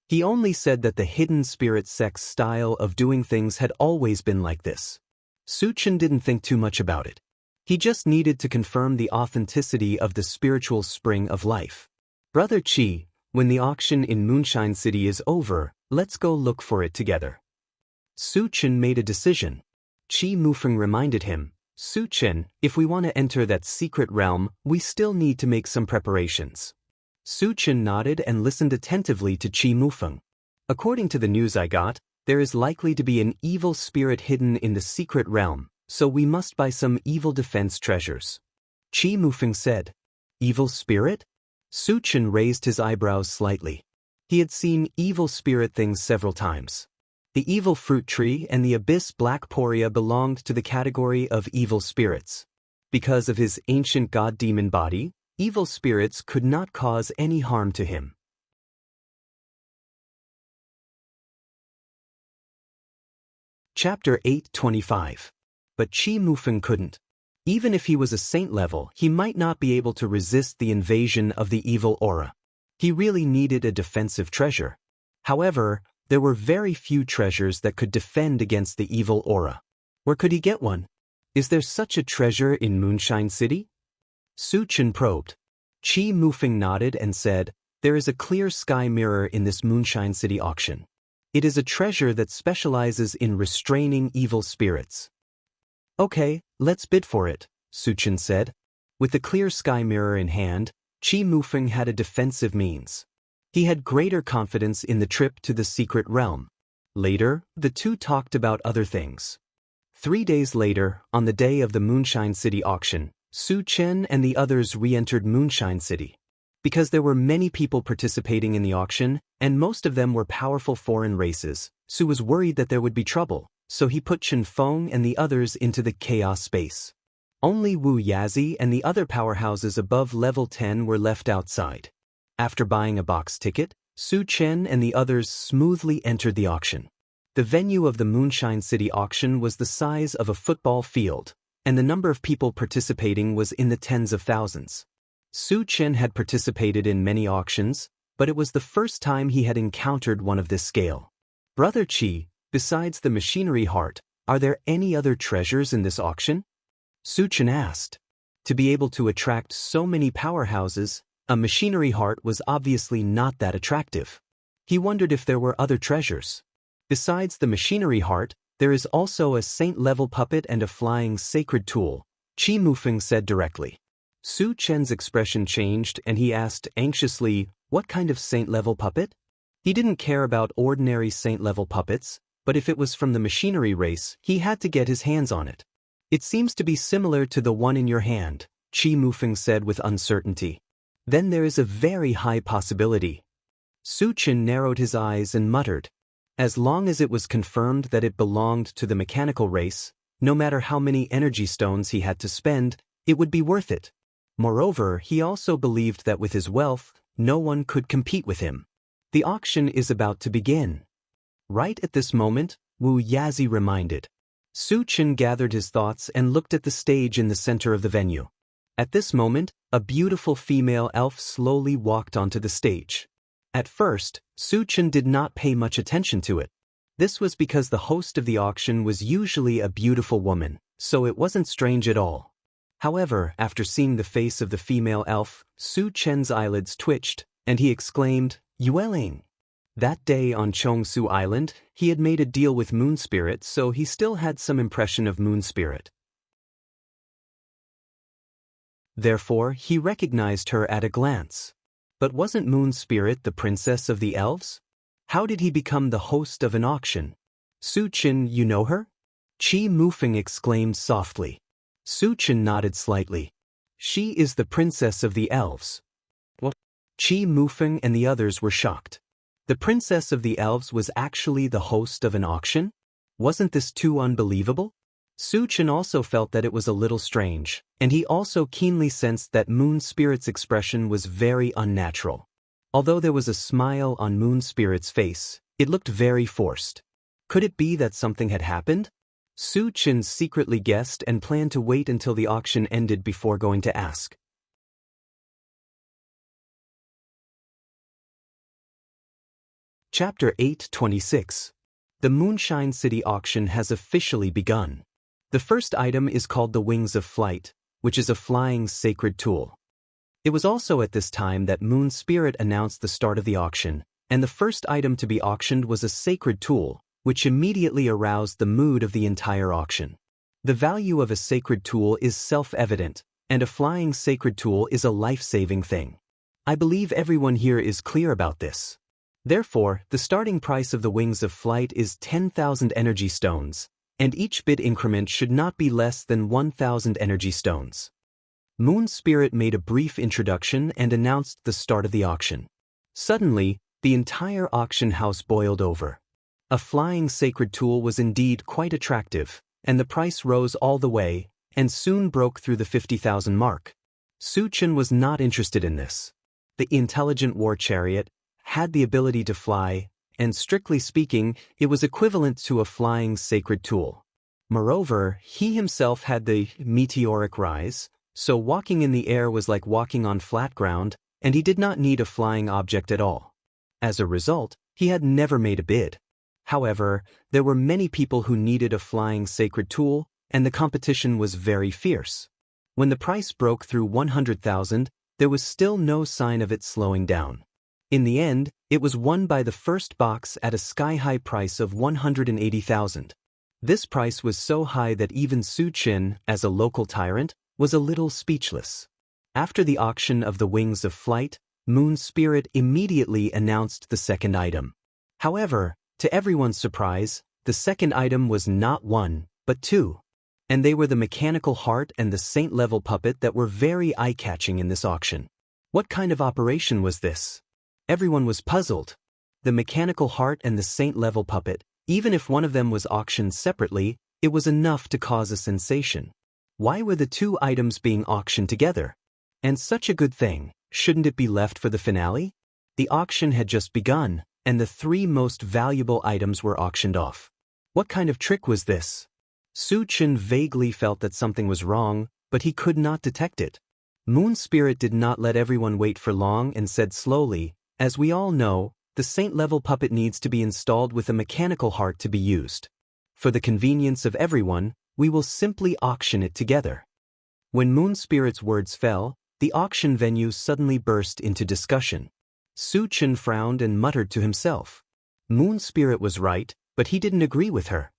He only said that the hidden spirit sect's style of doing things had always been like this. Su Chen didn't think too much about it. He just needed to confirm the authenticity of the spiritual spring of life. Brother Qi, when the auction in Moonshine City is over, let's go look for it together. Su Chen made a decision. Qi Mufeng reminded him, Su Chen, if we want to enter that secret realm, we still need to make some preparations. Su Chen nodded and listened attentively to Qi Mufeng. According to the news I got, there is likely to be an evil spirit hidden in the secret realm, so we must buy some evil defense treasures. Qi Mufeng said. Evil spirit? Su Chen raised his eyebrows slightly. He had seen evil spirit things several times. The evil fruit tree and the abyss black poria belonged to the category of evil spirits. Because of his ancient god-demon body, evil spirits could not cause any harm to him. Chapter 8:25. But Qi Mufeng couldn't. Even if he was a saint level, he might not be able to resist the invasion of the evil aura. He really needed a defensive treasure. However, there were very few treasures that could defend against the evil aura. Where could he get one? Is there such a treasure in Moonshine City? Su Chen probed. Qi Mufeng nodded and said, there is a clear sky mirror in this Moonshine City auction. It is a treasure that specializes in restraining evil spirits. Okay, let's bid for it, Su Chen said. With the clear sky mirror in hand, Qi Mufeng had a defensive means. He had greater confidence in the trip to the secret realm. Later, the two talked about other things. 3 days later, on the day of the Moonshine City auction, Su Chen and the others re-entered Moonshine City. Because there were many people participating in the auction, and most of them were powerful foreign races, Su was worried that there would be trouble, so he put Chen Feng and the others into the chaos space. Only Wu Yazi and the other powerhouses above level 10 were left outside. After buying a box ticket, Su Chen and the others smoothly entered the auction. The venue of the Moonshine City auction was the size of a football field, and the number of people participating was in the tens of thousands. Su Chen had participated in many auctions, but it was the first time he had encountered one of this scale. Brother Qi, besides the machinery heart, are there any other treasures in this auction? Su Chen asked. To be able to attract so many powerhouses, a machinery heart was obviously not that attractive. He wondered if there were other treasures. Besides the machinery heart, there is also a saint-level puppet and a flying sacred tool, Qi Mufeng said directly. Su Chen's expression changed and he asked anxiously, what kind of saint-level puppet? He didn't care about ordinary saint-level puppets, but if it was from the machinery race, he had to get his hands on it. It seems to be similar to the one in your hand, Qi Mufeng said with uncertainty. Then there is a very high possibility. Su Chen narrowed his eyes and muttered. As long as it was confirmed that it belonged to the mechanical race, no matter how many energy stones he had to spend, it would be worth it. Moreover, he also believed that with his wealth, no one could compete with him. The auction is about to begin. Right at this moment, Wu Yazi reminded. Su Chen gathered his thoughts and looked at the stage in the center of the venue. At this moment, a beautiful female elf slowly walked onto the stage. At first, Su Chen did not pay much attention to it. This was because the host of the auction was usually a beautiful woman, so it wasn't strange at all. However, after seeing the face of the female elf, Su Chen's eyelids twitched, and he exclaimed, Yueling! That day on Chongsu Island, he had made a deal with Moon Spirit, so he still had some impression of Moon Spirit. Therefore, he recognized her at a glance. But wasn't Moon Spirit the princess of the elves? How did he become the host of an auction? Su Qin, you know her? Qi Mufeng exclaimed softly. Su Qin nodded slightly. She is the princess of the elves. What? Qi Mufeng and the others were shocked. The princess of the elves was actually the host of an auction? Wasn't this too unbelievable? Su Qin also felt that it was a little strange, and he also keenly sensed that Moon Spirit's expression was very unnatural. Although there was a smile on Moon Spirit's face, it looked very forced. Could it be that something had happened? Su Qin secretly guessed and planned to wait until the auction ended before going to ask. Chapter 8:26. The Moonshine City auction has officially begun. The first item is called the Wings of Flight, which is a flying sacred tool. It was also at this time that Moon Spirit announced the start of the auction, and the first item to be auctioned was a sacred tool, which immediately aroused the mood of the entire auction. The value of a sacred tool is self-evident, and a flying sacred tool is a life-saving thing. I believe everyone here is clear about this. Therefore, the starting price of the Wings of Flight is 10,000 energy stones, and each bid increment should not be less than 1,000 energy stones. Moon Spirit made a brief introduction and announced the start of the auction. Suddenly, the entire auction house boiled over. A flying sacred tool was indeed quite attractive, and the price rose all the way, and soon broke through the 50,000 mark. Su Qin was not interested in this. The intelligent war chariot had the ability to fly, and strictly speaking, it was equivalent to a flying sacred tool. Moreover, he himself had the meteoric rise, so walking in the air was like walking on flat ground, and he did not need a flying object at all. As a result, he had never made a bid. However, there were many people who needed a flying sacred tool, and the competition was very fierce. When the price broke through 100,000, there was still no sign of it slowing down. In the end, it was won by the first box at a sky-high price of 180,000. This price was so high that even Su Qin, as a local tyrant, was a little speechless. After the auction of the Wings of Flight, Moon Spirit immediately announced the second item. However, to everyone's surprise, the second item was not one, but two. And they were the mechanical heart and the saint-level puppet that were very eye-catching in this auction. What kind of operation was this? Everyone was puzzled. The mechanical heart and the saint-level puppet, even if one of them was auctioned separately, it was enough to cause a sensation. Why were the two items being auctioned together? And such a good thing, shouldn't it be left for the finale? The auction had just begun, and the three most valuable items were auctioned off. What kind of trick was this? Su Qin vaguely felt that something was wrong, but he could not detect it. Moon Spirit did not let everyone wait for long and said slowly, as we all know, the saint-level puppet needs to be installed with a mechanical heart to be used. For the convenience of everyone, we will simply auction it together. When Moon Spirit's words fell, the auction venue suddenly burst into discussion. Su Qin frowned and muttered to himself. Moon Spirit was right, but he didn't agree with her.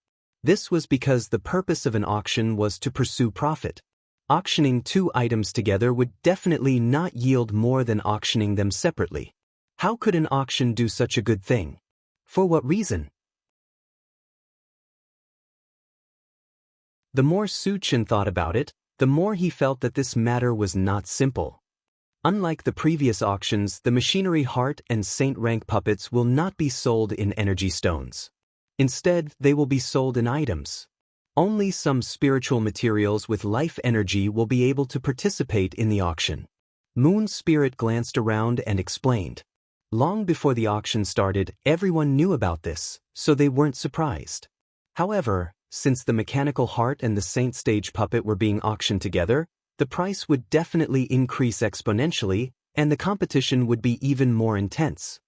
This was because the purpose of an auction was to pursue profit. Auctioning two items together would definitely not yield more than auctioning them separately. How could an auction do such a good thing? For what reason? The more Su Qin thought about it, the more he felt that this matter was not simple. Unlike the previous auctions, the machinery heart and saint rank puppets will not be sold in energy stones. Instead, they will be sold in items. Only some spiritual materials with life energy will be able to participate in the auction. Moon Spirit glanced around and explained. Long before the auction started, everyone knew about this, so they weren't surprised. However, since the mechanical heart and the saint stage puppet were being auctioned together, the price would definitely increase exponentially, and the competition would be even more intense.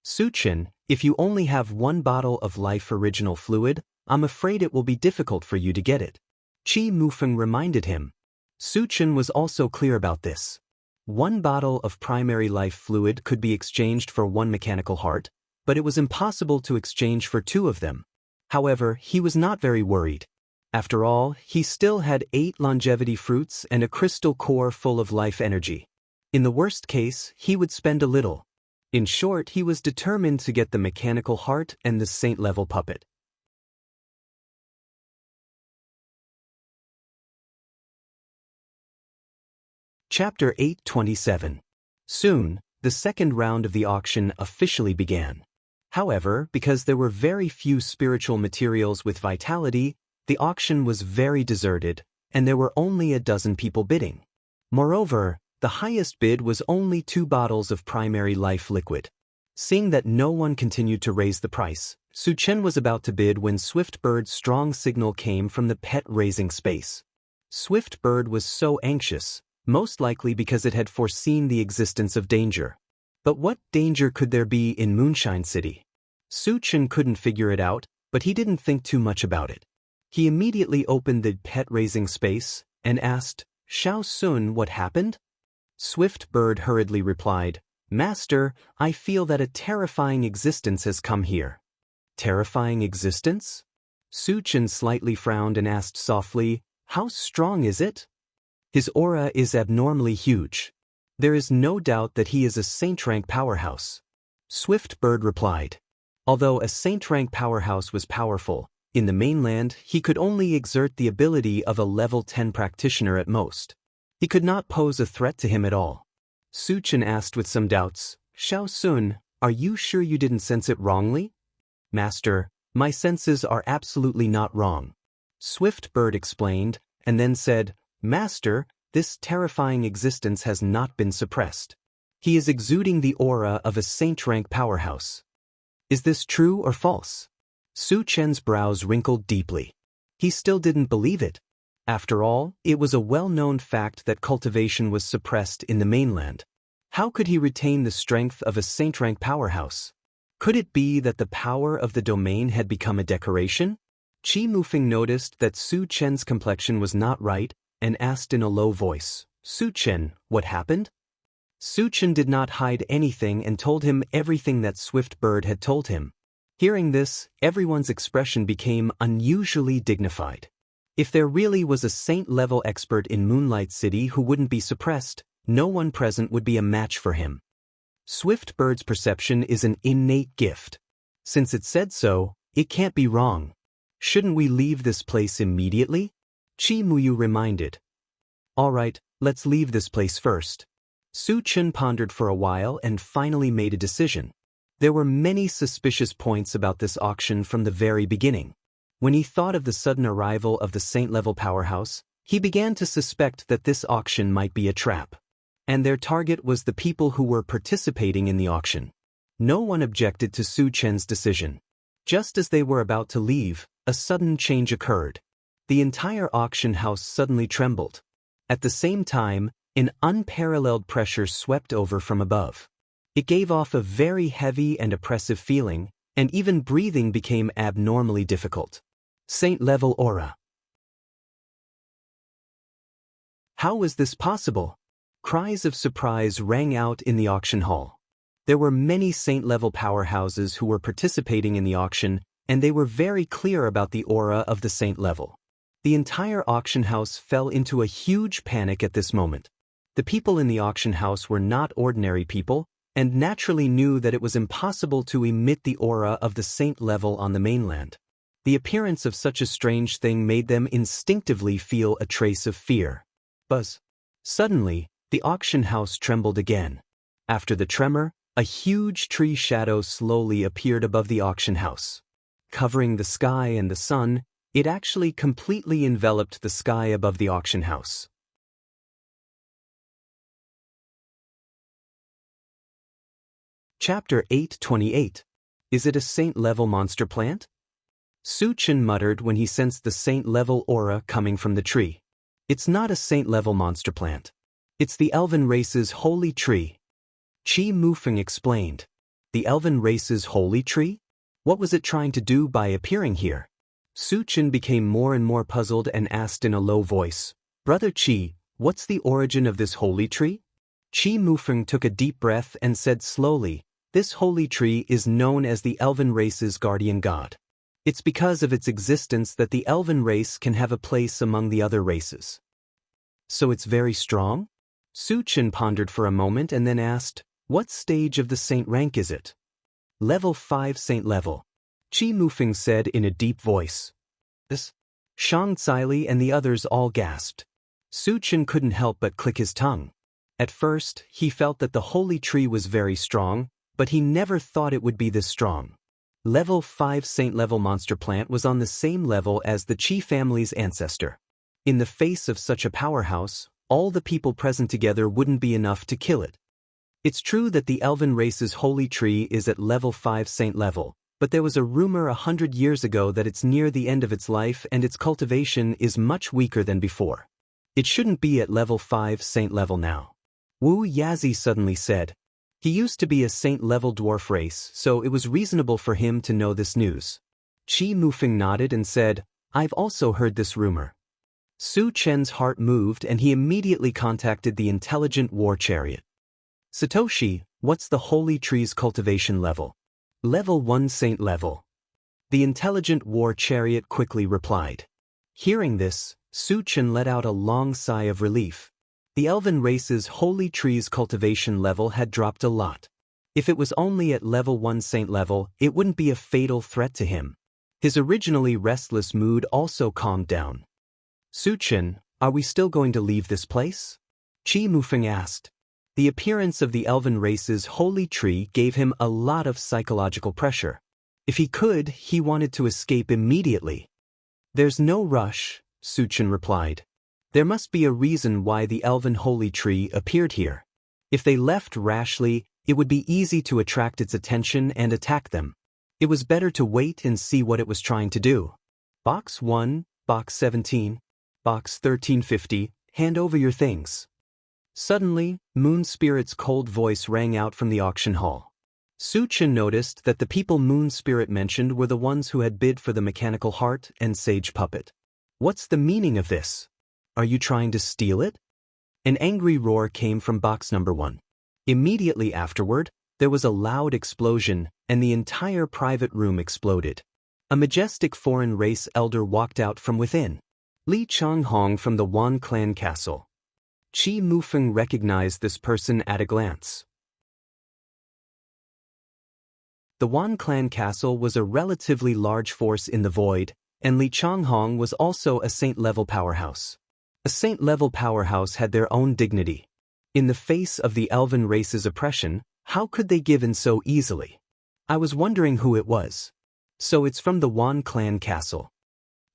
Su Qin, if you only have one bottle of life original fluid, I'm afraid it will be difficult for you to get it. Qi Mufeng reminded him. Su Qin was also clear about this. One bottle of primary life fluid could be exchanged for one mechanical heart, but it was impossible to exchange for 2 of them. However, he was not very worried. After all, he still had 8 longevity fruits and a crystal core full of life energy. In the worst case, he would spend a little. In short, he was determined to get the mechanical heart and the saint-level puppet. Chapter 8:27. Soon, the second round of the auction officially began. However, because there were very few spiritual materials with vitality, the auction was very deserted, and there were only a dozen people bidding. Moreover, the highest bid was only 2 bottles of primary life liquid. Seeing that no one continued to raise the price, Su Chen was about to bid when Swift Bird's strong signal came from the pet-raising space. Swift Bird was so anxious, most likely because it had foreseen the existence of danger. But what danger could there be in Moonshine City? Su Chen couldn't figure it out, but he didn't think too much about it. He immediately opened the pet-raising space and asked, "Xiao Sun, what happened?" Swift Bird hurriedly replied, "Master, I feel that a terrifying existence has come here." Terrifying existence? Su Chen slightly frowned and asked softly, "How strong is it?" "His aura is abnormally huge. There is no doubt that he is a saint-rank powerhouse." Swift Bird replied. Although a saint-rank powerhouse was powerful, in the mainland he could only exert the ability of a level 10 practitioner at most. He could not pose a threat to him at all. Su Chen asked with some doubts, "Xiao Sun, are you sure you didn't sense it wrongly?" "Master, my senses are absolutely not wrong," Swift Bird explained, and then said, "Master, this terrifying existence has not been suppressed. He is exuding the aura of a saint-rank powerhouse. Is this true or false?" Su Chen's brows wrinkled deeply. He still didn't believe it. After all, it was a well-known fact that cultivation was suppressed in the mainland. How could he retain the strength of a saint-rank powerhouse? Could it be that the power of the domain had become a decoration? Qi Mufeng noticed that Su Chen's complexion was not right and asked in a low voice, "Su Chen, what happened?" Su Chen did not hide anything and told him everything that Swift Bird had told him. Hearing this, everyone's expression became unusually dignified. If there really was a saint-level expert in Moonlight City who wouldn't be suppressed, no one present would be a match for him. Swift Bird's perception is an innate gift. Since it said so, it can't be wrong. Shouldn't we leave this place immediately? Qi Muyu reminded. "All right, let's leave this place first." Su Chen pondered for a while and finally made a decision. There were many suspicious points about this auction from the very beginning. When he thought of the sudden arrival of the saint-level powerhouse, he began to suspect that this auction might be a trap. And their target was the people who were participating in the auction. No one objected to Su Chen's decision. Just as they were about to leave, a sudden change occurred. The entire auction house suddenly trembled. At the same time, an unparalleled pressure swept over from above. It gave off a very heavy and oppressive feeling, and even breathing became abnormally difficult. Saint-level aura. How was this possible? Cries of surprise rang out in the auction hall. There were many saint-level powerhouses who were participating in the auction, and they were very clear about the aura of the saint level. The entire auction house fell into a huge panic at this moment. The people in the auction house were not ordinary people, and naturally knew that it was impossible to emit the aura of the saint level on the mainland. The appearance of such a strange thing made them instinctively feel a trace of fear. Buzz. Suddenly, the auction house trembled again. After the tremor, a huge tree shadow slowly appeared above the auction house. Covering the sky and the sun, it actually completely enveloped the sky above the auction house. Chapter 8:28. Is it a saint-level monster plant? Su Chen muttered when he sensed the saint-level aura coming from the tree. It's not a saint-level monster plant. It's the elven race's holy tree. Qi Mufeng explained. The elven race's holy tree? What was it trying to do by appearing here? Su Chen became more and more puzzled and asked in a low voice, "Brother Qi, what's the origin of this holy tree?" Qi Mufeng took a deep breath and said slowly, This holy tree is known as the elven race's guardian god. It's because of its existence that the elven race can have a place among the other races. So it's very strong? Su Chen pondered for a moment and then asked, what stage of the saint rank is it? Level 5 saint level. Qi Mufeng said in a deep voice. This? Shang Caili and the others all gasped. Su Chen couldn't help but click his tongue. At first, he felt that the holy tree was very strong, but he never thought it would be this strong. Level 5 saint level monster plant was on the same level as the Qi family's ancestor. In the face of such a powerhouse, all the people present together wouldn't be enough to kill it. It's true that the elven race's holy tree is at level 5 saint level, but there was a rumor 100 years ago that it's near the end of its life and its cultivation is much weaker than before. It shouldn't be at level 5 saint level now. Wu Yazi suddenly said. He used to be a saint-level dwarf race, so it was reasonable for him to know this news. Qi Mufeng nodded and said, I've also heard this rumor. Su Chen's heart moved and he immediately contacted the intelligent war chariot. Satoshi, what's the holy tree's cultivation level? Level 1 saint level. The intelligent war chariot quickly replied. Hearing this, Su Chen let out a long sigh of relief. The elven race's holy tree's cultivation level had dropped a lot. If it was only at level 1 saint level, it wouldn't be a fatal threat to him. His originally restless mood also calmed down. Su Chen, are we still going to leave this place? Qi Mufeng asked. The appearance of the elven race's holy tree gave him a lot of psychological pressure. If he could, he wanted to escape immediately. There's no rush, Su Chen replied. There must be a reason why the elven holy tree appeared here. If they left rashly, it would be easy to attract its attention and attack them. It was better to wait and see what it was trying to do. Box 1, Box 17, Box 1350, hand over your things. Suddenly, Moon Spirit's cold voice rang out from the auction hall. Su Chen noticed that the people Moon Spirit mentioned were the ones who had bid for the mechanical heart and sage puppet. What's the meaning of this? Are you trying to steal it? An angry roar came from box number 1. Immediately afterward, there was a loud explosion, and the entire private room exploded. A majestic foreign race elder walked out from within. Li Changhong from the Wan clan castle. Qi Mufeng recognized this person at a glance. The Wan clan castle was a relatively large force in the void, and Li Changhong was also a saint-level powerhouse. A saint-level powerhouse had their own dignity. In the face of the elven race's oppression, how could they give in so easily? I was wondering who it was. So it's from the Wan clan castle.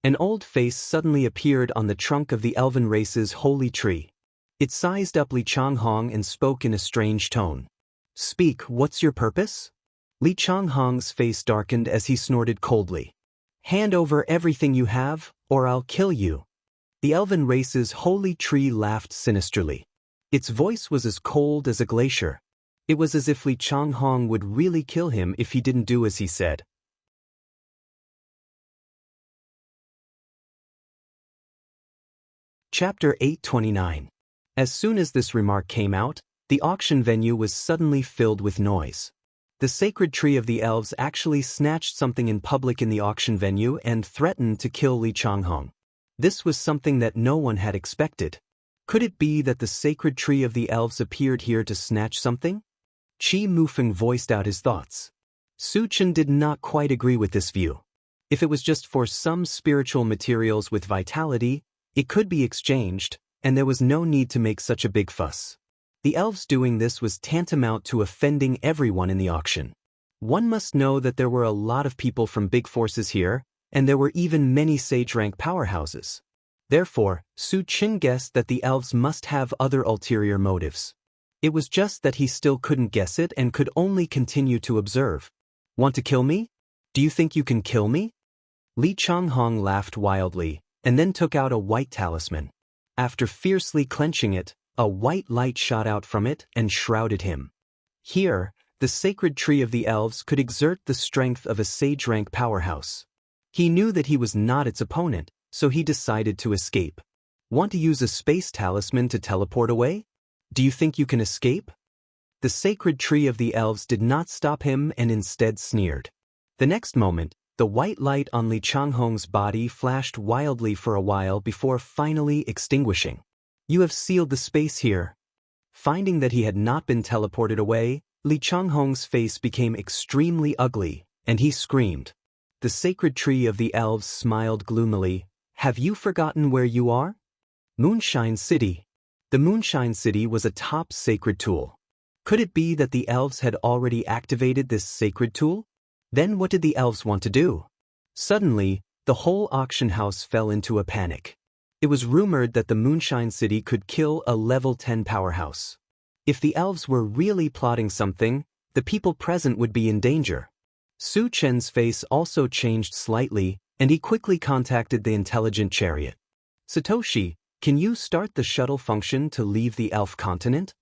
An old face suddenly appeared on the trunk of the elven race's holy tree. It sized up Li Changhong and spoke in a strange tone. Speak, what's your purpose? Li Changhong's face darkened as he snorted coldly. Hand over everything you have, or I'll kill you. The elven race's holy tree laughed sinisterly. Its voice was as cold as a glacier. It was as if Li Changhong would really kill him if he didn't do as he said. Chapter 829. As soon as this remark came out, the auction venue was suddenly filled with noise. The sacred tree of the elves actually snatched something in public in the auction venue and threatened to kill Li Changhong. This was something that no one had expected. Could it be that the sacred tree of the elves appeared here to snatch something? Qi Mufeng voiced out his thoughts. Su Chen did not quite agree with this view. If it was just for some spiritual materials with vitality, it could be exchanged, and there was no need to make such a big fuss. The elves doing this was tantamount to offending everyone in the auction. One must know that there were a lot of people from big forces here, and there were even many sage-rank powerhouses. Therefore, Su Chen guessed that the elves must have other ulterior motives. It was just that he still couldn't guess it and could only continue to observe. Want to kill me? Do you think you can kill me? Li Changhong laughed wildly, and then took out a white talisman. After fiercely clenching it, a white light shot out from it and shrouded him. Here, the sacred tree of the elves could exert the strength of a sage-rank powerhouse. He knew that he was not its opponent, so he decided to escape. Want to use a space talisman to teleport away? Do you think you can escape? The sacred tree of the elves did not stop him and instead sneered. The next moment, the white light on Li Changhong's body flashed wildly for a while before finally extinguishing. You have sealed the space here. Finding that he had not been teleported away, Li Changhong's face became extremely ugly, and he screamed. The sacred tree of the elves smiled gloomily. Have you forgotten where you are? Moonshine City. The Moonshine City was a top sacred tool. Could it be that the elves had already activated this sacred tool? Then what did the elves want to do? Suddenly, the whole auction house fell into a panic. It was rumored that the Moonshine City could kill a level 10 powerhouse. If the elves were really plotting something, the people present would be in danger. Su Chen's face also changed slightly, and he quickly contacted the intelligent chariot. Satoshi, can you start the shuttle function to leave the elf continent?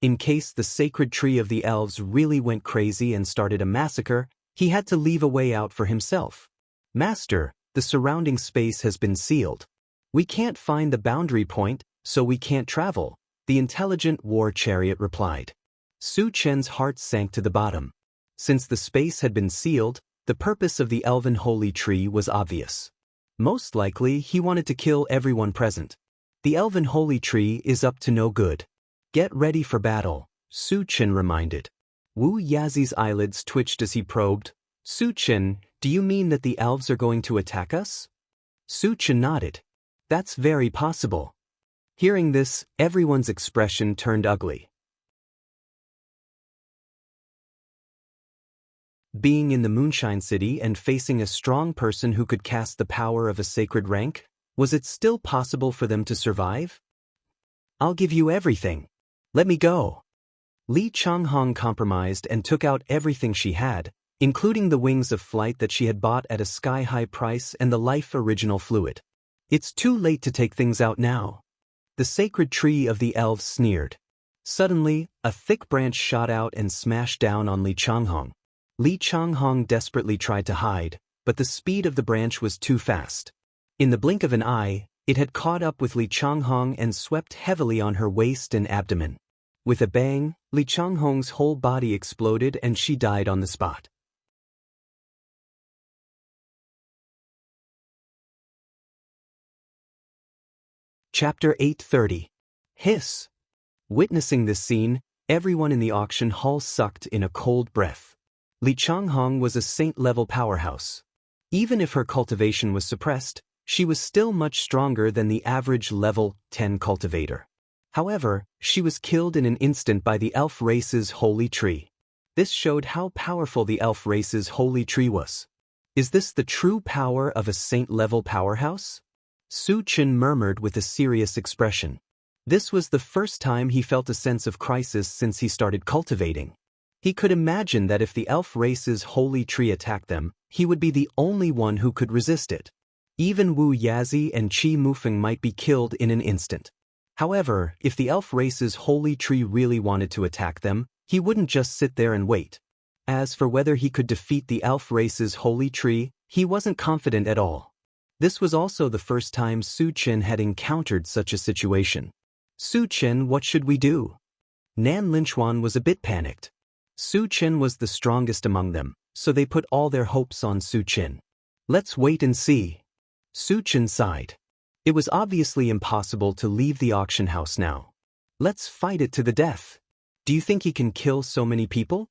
In case the sacred tree of the elves really went crazy and started a massacre, he had to leave a way out for himself. Master, the surrounding space has been sealed. We can't find the boundary point, so we can't travel, the intelligent war chariot replied. Su Chen's heart sank to the bottom. Since the space had been sealed, the purpose of the elven holy tree was obvious. Most likely, he wanted to kill everyone present. The elven holy tree is up to no good. Get ready for battle, Su Chen reminded. Wu Yazi's eyelids twitched as he probed. Su Chen, do you mean that the elves are going to attack us? Su Chen nodded. That's very possible. Hearing this, everyone's expression turned ugly. Being in the Moonshine City and facing a strong person who could cast the power of a sacred rank, was it still possible for them to survive? I'll give you everything. Let me go. Li Changhong compromised and took out everything she had, including the wings of flight that she had bought at a sky-high price and the life original fluid. It's too late to take things out now. The sacred tree of the elves sneered. Suddenly, a thick branch shot out and smashed down on Li Changhong. Li Changhong desperately tried to hide, but the speed of the branch was too fast. In the blink of an eye, it had caught up with Li Changhong and swept heavily on her waist and abdomen. With a bang, Li Changhong's whole body exploded and she died on the spot. Chapter 830. Hiss. Witnessing this scene, everyone in the auction hall sucked in a cold breath. Li Changhong was a saint-level powerhouse. Even if her cultivation was suppressed, she was still much stronger than the average level 10 cultivator. However, she was killed in an instant by the elf race's holy tree. This showed how powerful the elf race's holy tree was. Is this the true power of a saint-level powerhouse? Su Chen murmured with a serious expression. This was the first time he felt a sense of crisis since he started cultivating. He could imagine that if the elf race's holy tree attacked them, he would be the only one who could resist it. Even Wu Yazi and Qi Mufeng might be killed in an instant. However, if the elf race's holy tree really wanted to attack them, he wouldn't just sit there and wait. As for whether he could defeat the elf race's holy tree, he wasn't confident at all. This was also the first time Su Chen had encountered such a situation. Su Chen, what should we do? Nan Linchuan was a bit panicked. Su Chen was the strongest among them, so they put all their hopes on Su Chen. Let's wait and see. Su Chen sighed. It was obviously impossible to leave the auction house now. Let's fight it to the death. Do you think he can kill so many people?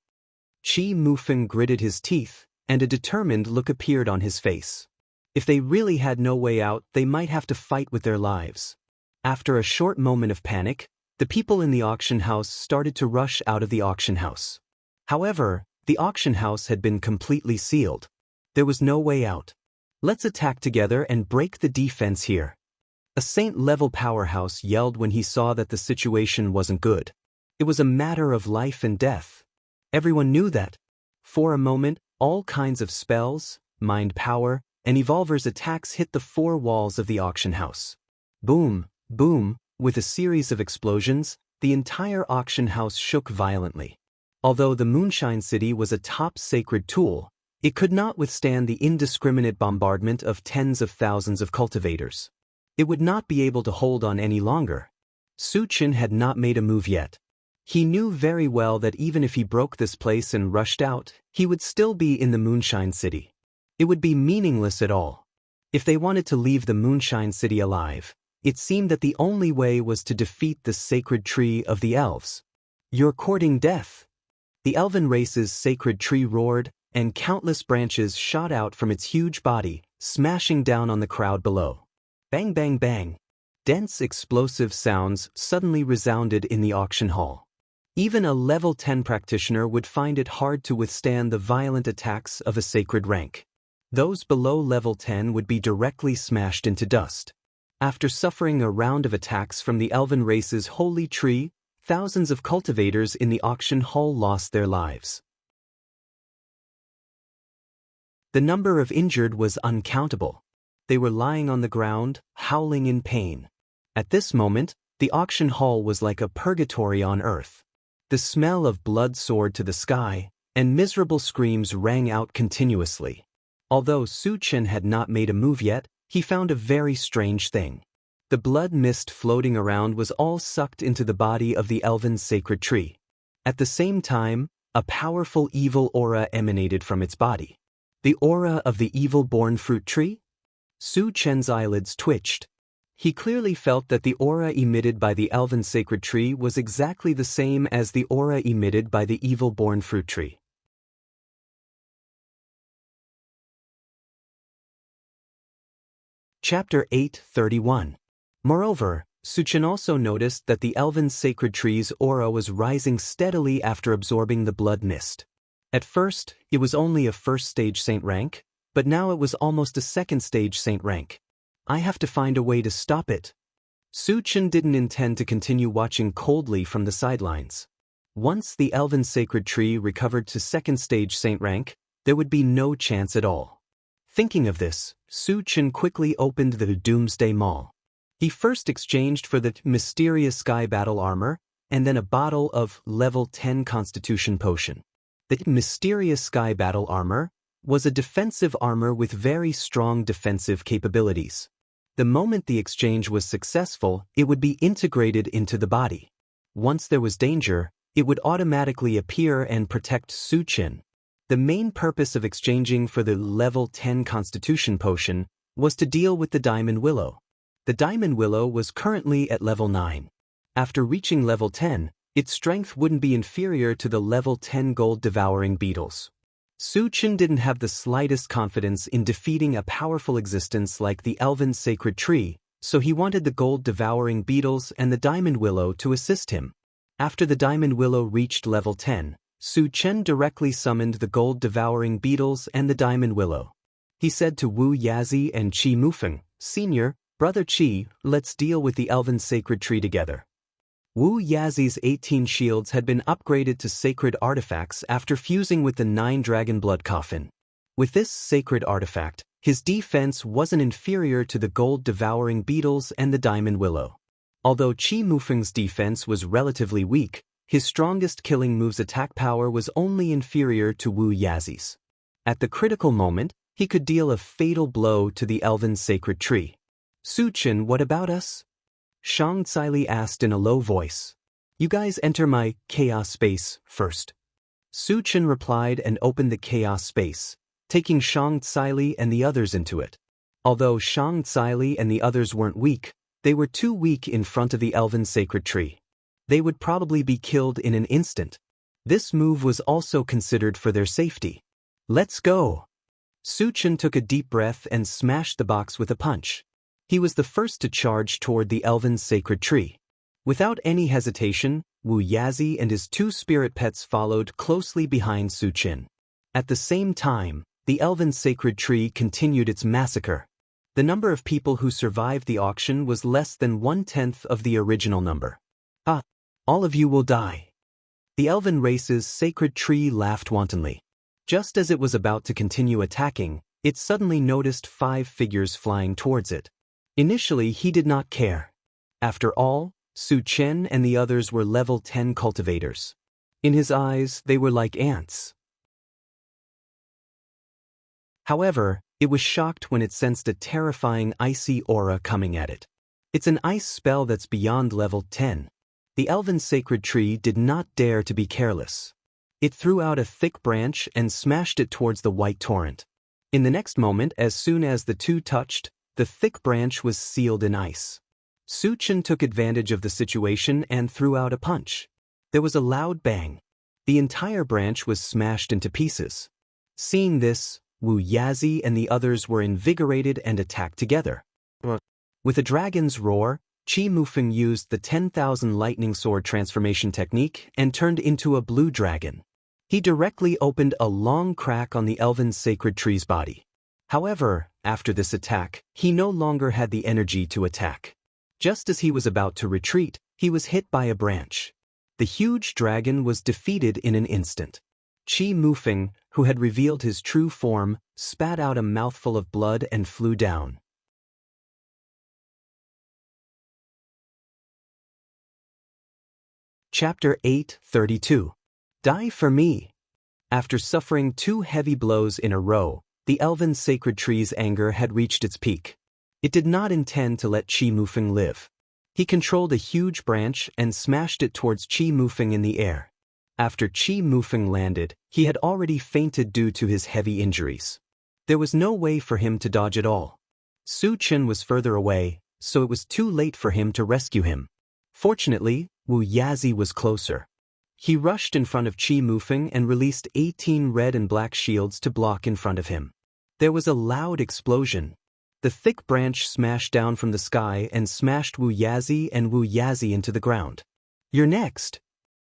Qi Mufeng gritted his teeth, and a determined look appeared on his face. If they really had no way out, they might have to fight with their lives. After a short moment of panic, the people in the auction house started to rush out of the auction house. However, the auction house had been completely sealed. There was no way out. Let's attack together and break the defense here. A saint-level powerhouse yelled when he saw that the situation wasn't good. It was a matter of life and death. Everyone knew that. For a moment, all kinds of spells, mind power, and evolvers' attacks hit the four walls of the auction house. Boom, boom, with a series of explosions, the entire auction house shook violently. Although the Moonshine City was a top sacred tool, it could not withstand the indiscriminate bombardment of tens of thousands of cultivators. It would not be able to hold on any longer. Su Chen had not made a move yet. He knew very well that even if he broke this place and rushed out, he would still be in the Moonshine City. It would be meaningless at all. If they wanted to leave the Moonshine City alive, it seemed that the only way was to defeat the sacred tree of the elves. "You're courting death." The elven race's sacred tree roared, and countless branches shot out from its huge body, smashing down on the crowd below. Bang bang bang. Dense explosive sounds suddenly resounded in the auction hall. Even a level 10 practitioner would find it hard to withstand the violent attacks of a sacred rank. Those below level 10 would be directly smashed into dust. After suffering a round of attacks from the elven race's holy tree, thousands of cultivators in the auction hall lost their lives. The number of injured was uncountable. They were lying on the ground, howling in pain. At this moment, the auction hall was like a purgatory on earth. The smell of blood soared to the sky, and miserable screams rang out continuously. Although Su Chen had not made a move yet, he found a very strange thing. The blood mist floating around was all sucked into the body of the elven sacred tree. At the same time, a powerful evil aura emanated from its body. The aura of the evil-born fruit tree? Su Chen's eyelids twitched. He clearly felt that the aura emitted by the elven sacred tree was exactly the same as the aura emitted by the evil-born fruit tree. Chapter 8:31. Moreover, Su Chen also noticed that the elven sacred tree's aura was rising steadily after absorbing the blood mist. At first, it was only a first-stage saint rank, but now it was almost a second-stage saint rank. I have to find a way to stop it. Su Chen didn't intend to continue watching coldly from the sidelines. Once the elven sacred tree recovered to second-stage saint rank, there would be no chance at all. Thinking of this, Su Chen quickly opened the Doomsday Mall. He first exchanged for the mysterious sky battle armor, and then a bottle of level 10 constitution potion. The mysterious sky battle armor was a defensive armor with very strong defensive capabilities. The moment the exchange was successful, it would be integrated into the body. Once there was danger, it would automatically appear and protect Su Chen. The main purpose of exchanging for the level 10 constitution potion was to deal with the Diamond Willow. The Diamond Willow was currently at level 9. After reaching level 10, its strength wouldn't be inferior to the level 10 gold-devouring beetles. Su Chen didn't have the slightest confidence in defeating a powerful existence like the elven sacred tree, so he wanted the gold-devouring beetles and the Diamond Willow to assist him. After the Diamond Willow reached level 10, Su Chen directly summoned the gold-devouring beetles and the Diamond Willow. He said to Wu Yazi and Qi Mufeng, "Senior, Brother Qi, let's deal with the elven sacred tree together." Wu Yazi's 18 shields had been upgraded to sacred artifacts after fusing with the 9 dragon blood coffin. With this sacred artifact, his defense wasn't inferior to the gold-devouring beetles and the Diamond Willow. Although Qi Mufeng's defense was relatively weak, his strongest killing move's attack power was only inferior to Wu Yazi's. At the critical moment, he could deal a fatal blow to the elven sacred tree. "Su Chen, what about us?" Shang Tsili asked in a low voice. "You guys enter my chaos space first." Su Chen replied and opened the chaos space, taking Shang Tsili and the others into it. Although Shang Tsili and the others weren't weak, they were too weak in front of the elven sacred tree. They would probably be killed in an instant. This move was also considered for their safety. "Let's go." Su Chen took a deep breath and smashed the box with a punch. He was the first to charge toward the elven sacred tree. Without any hesitation, Wu Yazi and his 2 spirit pets followed closely behind Su Chen. At the same time, the elven sacred tree continued its massacre. The number of people who survived the auction was less than 1/10 of the original number. "Ah, all of you will die." The elven race's sacred tree laughed wantonly. Just as it was about to continue attacking, it suddenly noticed 5 figures flying towards it. Initially, he did not care. After all, Su Chen and the others were level 10 cultivators. In his eyes, they were like ants. However, it was shocked when it sensed a terrifying icy aura coming at it. It's an ice spell that's beyond level 10. The elven sacred tree did not dare to be careless. It threw out a thick branch and smashed it towards the white torrent. In the next moment, as soon as the two touched, the thick branch was sealed in ice. Su-Chen took advantage of the situation and threw out a punch. There was a loud bang. The entire branch was smashed into pieces. Seeing this, Wu Yazi and the others were invigorated and attacked together. With a dragon's roar, Qi Mufeng used the 10,000 lightning sword transformation technique and turned into a blue dragon. He directly opened a long crack on the elven sacred tree's body. However, after this attack, he no longer had the energy to attack. Just as he was about to retreat, he was hit by a branch. The huge dragon was defeated in an instant. Qi Mufeng, who had revealed his true form, spat out a mouthful of blood and flew down. Chapter 8:32. Die for me. After suffering 2 heavy blows in a row, the elven sacred tree's anger had reached its peak. It did not intend to let Qi Mufeng live. He controlled a huge branch and smashed it towards Qi Mufeng in the air. After Qi Mufeng landed, he had already fainted due to his heavy injuries. There was no way for him to dodge at all. Su-Chen was further away, so it was too late for him to rescue him. Fortunately, Wu Yazi was closer. He rushed in front of Qi Mufeng and released 18 red and black shields to block in front of him. There was a loud explosion. The thick branch smashed down from the sky and smashed Wu Yazi and Wu Yazi into the ground. "You're next."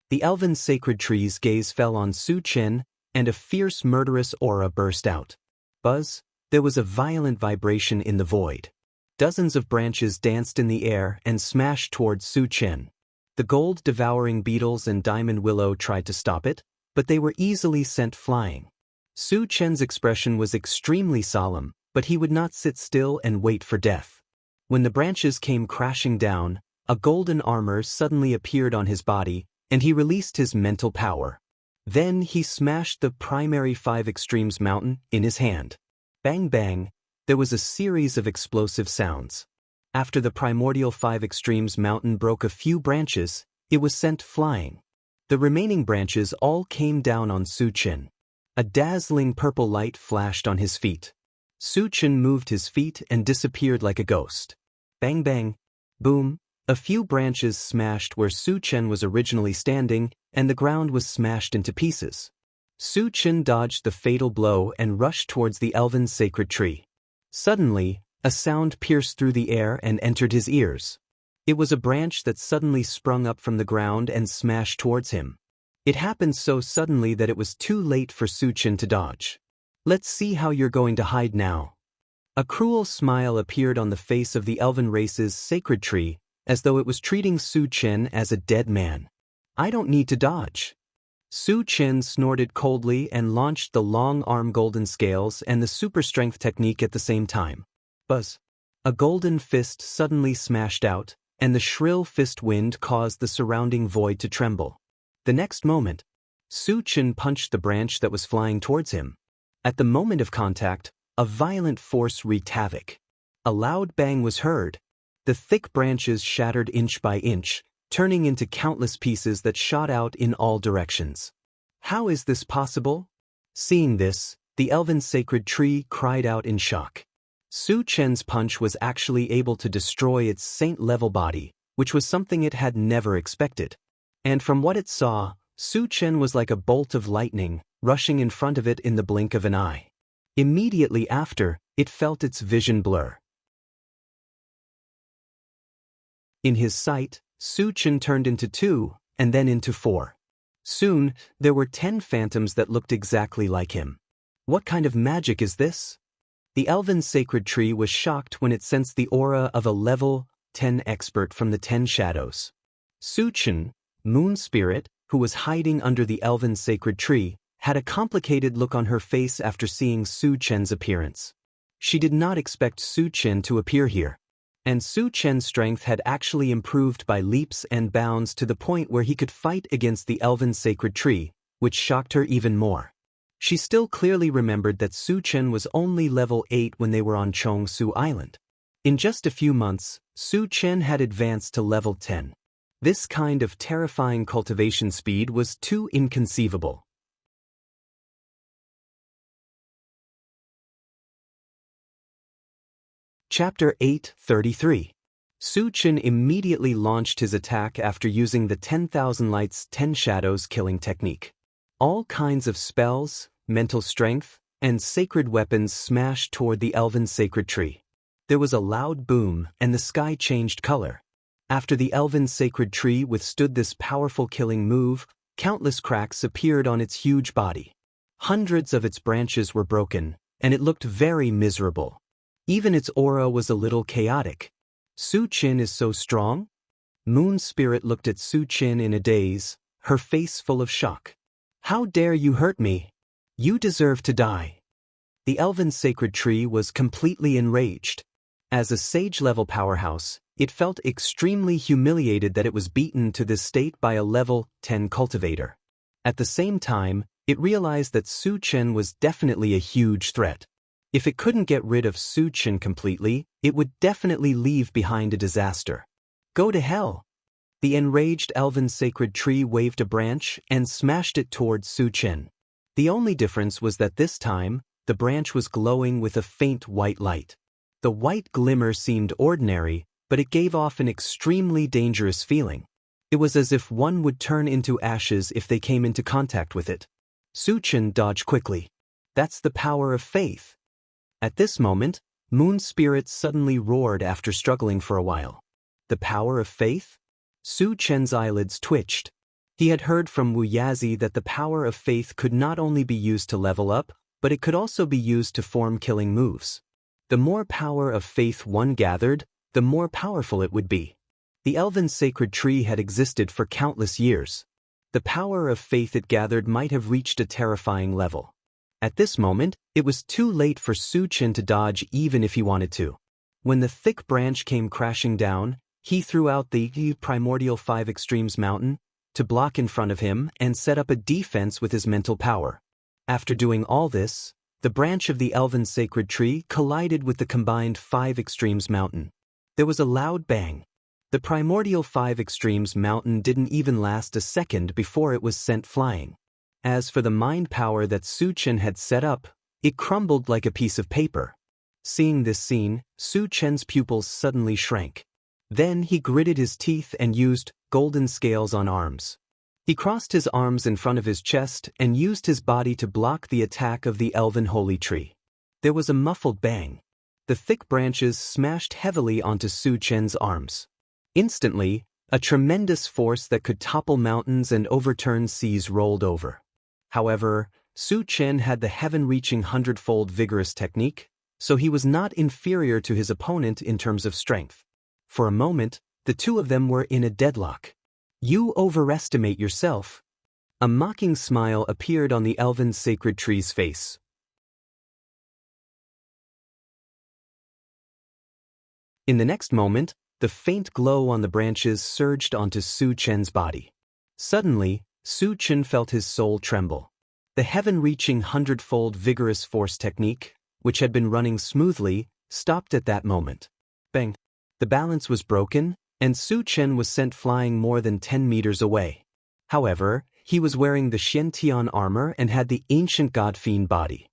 The elven sacred tree's gaze fell on Su-Chen, and a fierce murderous aura burst out. Buzz, there was a violent vibration in the void. Dozens of branches danced in the air and smashed towards Su-Chen. The gold-devouring beetles and diamond willow tried to stop it, but they were easily sent flying. Su-Chen's expression was extremely solemn, but he would not sit still and wait for death. When the branches came crashing down, a golden armor suddenly appeared on his body, and he released his mental power. Then he smashed the primary 5 extremes mountain in his hand. Bang bang, there was a series of explosive sounds. After the primordial 5 extremes mountain broke a few branches, it was sent flying. The remaining branches all came down on Su-Chen. A dazzling purple light flashed on his feet. Su-Chen moved his feet and disappeared like a ghost. Bang bang, boom, a few branches smashed where Su-Chen was originally standing, and the ground was smashed into pieces. Su-Chen dodged the fatal blow and rushed towards the elven sacred tree. Suddenly, a sound pierced through the air and entered his ears. It was a branch that suddenly sprung up from the ground and smashed towards him. It happened so suddenly that it was too late for Su-Chen to dodge. "Let's see how you're going to hide now." A cruel smile appeared on the face of the elven race's sacred tree, as though it was treating Su-Chen as a dead man. "I don't need to dodge." Su-Chen snorted coldly and launched the long-arm golden scales and the super strength technique at the same time. Buzz. A golden fist suddenly smashed out, and the shrill fist wind caused the surrounding void to tremble. The next moment, Su-Chen punched the branch that was flying towards him. At the moment of contact, a violent force wreaked havoc. A loud bang was heard. The thick branches shattered inch by inch, turning into countless pieces that shot out in all directions. "How is this possible?" Seeing this, the elven sacred tree cried out in shock. Su-Chen's punch was actually able to destroy its saint-level body, which was something it had never expected. And from what it saw, Su-Chen was like a bolt of lightning, rushing in front of it in the blink of an eye. Immediately after, it felt its vision blur. In his sight, Su-Chen turned into 2, and then into 4. Soon, there were 10 phantoms that looked exactly like him. What kind of magic is this? The elven sacred tree was shocked when it sensed the aura of a level 10 expert from the 10 shadows. Su-Chen, moon spirit, who was hiding under the elven sacred tree, had a complicated look on her face after seeing Su-Chen's appearance. She did not expect Su-Chen to appear here. And Su-Chen's strength had actually improved by leaps and bounds to the point where he could fight against the elven sacred tree, which shocked her even more. She still clearly remembered that Su-Chen was only level 8 when they were on Chong-Su Island. In just a few months, Su-Chen had advanced to level 10. This kind of terrifying cultivation speed was too inconceivable. Chapter 8:33. Su Chen immediately launched his attack after using the 10,000 lights 10 shadows killing technique. All kinds of spells, mental strength, and sacred weapons smashed toward the elven sacred tree. There was a loud boom, and the sky changed color. After the elven sacred tree withstood this powerful killing move, countless cracks appeared on its huge body. Hundreds of its branches were broken, and it looked very miserable. Even its aura was a little chaotic. Su Chen is so strong? Moon Spirit looked at Su Chen in a daze, her face full of shock. How dare you hurt me? You deserve to die. The elven sacred tree was completely enraged. As a sage-level powerhouse, it felt extremely humiliated that it was beaten to this state by a level 10 cultivator. At the same time, it realized that Su Chen was definitely a huge threat. If it couldn't get rid of Su Chen completely, it would definitely leave behind a disaster. Go to hell! The enraged elven sacred tree waved a branch and smashed it towards Su Chen. The only difference was that this time, the branch was glowing with a faint white light. The white glimmer seemed ordinary, but it gave off an extremely dangerous feeling. It was as if one would turn into ashes if they came into contact with it. Su Chen dodged quickly. That's the power of faith. At this moment, Moon Spirit suddenly roared after struggling for a while. The power of faith? Su Chen's eyelids twitched. He had heard from Wu Yazi that the power of faith could not only be used to level up, but it could also be used to form killing moves. The more power of faith one gathered, the more powerful it would be. The elven sacred tree had existed for countless years. The power of faith it gathered might have reached a terrifying level. At this moment, it was too late for Su Chen to dodge even if he wanted to. When the thick branch came crashing down, he threw out the primordial 5 extremes mountain to block in front of him and set up a defense with his mental power. After doing all this, the branch of the elven sacred tree collided with the combined 5 extremes mountain. There was a loud bang. The primordial 5 extremes mountain didn't even last a second before it was sent flying. As for the mind power that Su Chen had set up, it crumbled like a piece of paper. Seeing this scene, Su Chen's pupils suddenly shrank. Then he gritted his teeth and used golden scales on arms. He crossed his arms in front of his chest and used his body to block the attack of the elven holy tree. There was a muffled bang. The thick branches smashed heavily onto Su Chen's arms. Instantly, a tremendous force that could topple mountains and overturn seas rolled over. However, Su Chen had the heaven-reaching 100-fold vigorous technique, so he was not inferior to his opponent in terms of strength. For a moment, the two of them were in a deadlock. You overestimate yourself. A mocking smile appeared on the elven sacred tree's face. In the next moment, the faint glow on the branches surged onto Su Chen's body. Suddenly, Su Chen felt his soul tremble. The heaven-reaching 100-fold vigorous force technique, which had been running smoothly, stopped at that moment. Bang! The balance was broken, and Su Chen was sent flying more than 10 meters away. However, he was wearing the Xiantian armor and had the ancient god-fiend body.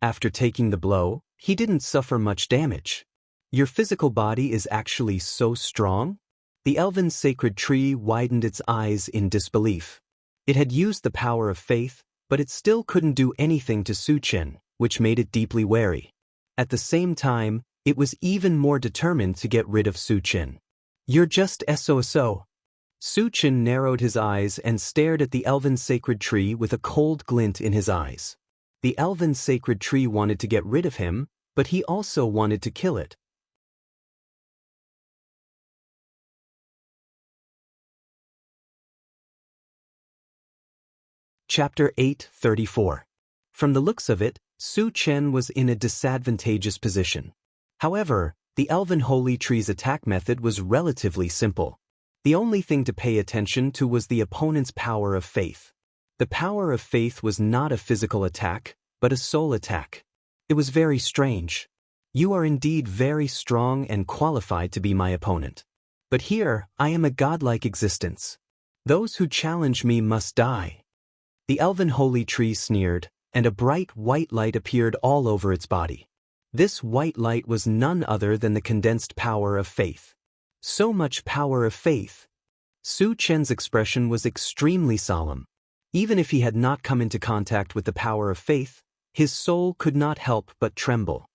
After taking the blow, he didn't suffer much damage. Your physical body is actually so strong? The elven sacred tree widened its eyes in disbelief. It had used the power of faith, but it still couldn't do anything to Su Chen, which made it deeply wary. At the same time, it was even more determined to get rid of Su Chen. You're just SOSO. Su Chen narrowed his eyes and stared at the elven sacred tree with a cold glint in his eyes. The elven sacred tree wanted to get rid of him, but he also wanted to kill it. Chapter 8:34. From the looks of it, Su Chen was in a disadvantageous position. However, the elven holy tree's attack method was relatively simple. The only thing to pay attention to was the opponent's power of faith. The power of faith was not a physical attack, but a soul attack. It was very strange. You are indeed very strong and qualified to be my opponent. But here, I am a godlike existence. Those who challenge me must die. The elven holy tree sneered, and a bright white light appeared all over its body. This white light was none other than the condensed power of faith. So much power of faith. Su Chen's expression was extremely solemn. Even if he had not come into contact with the power of faith, his soul could not help but tremble.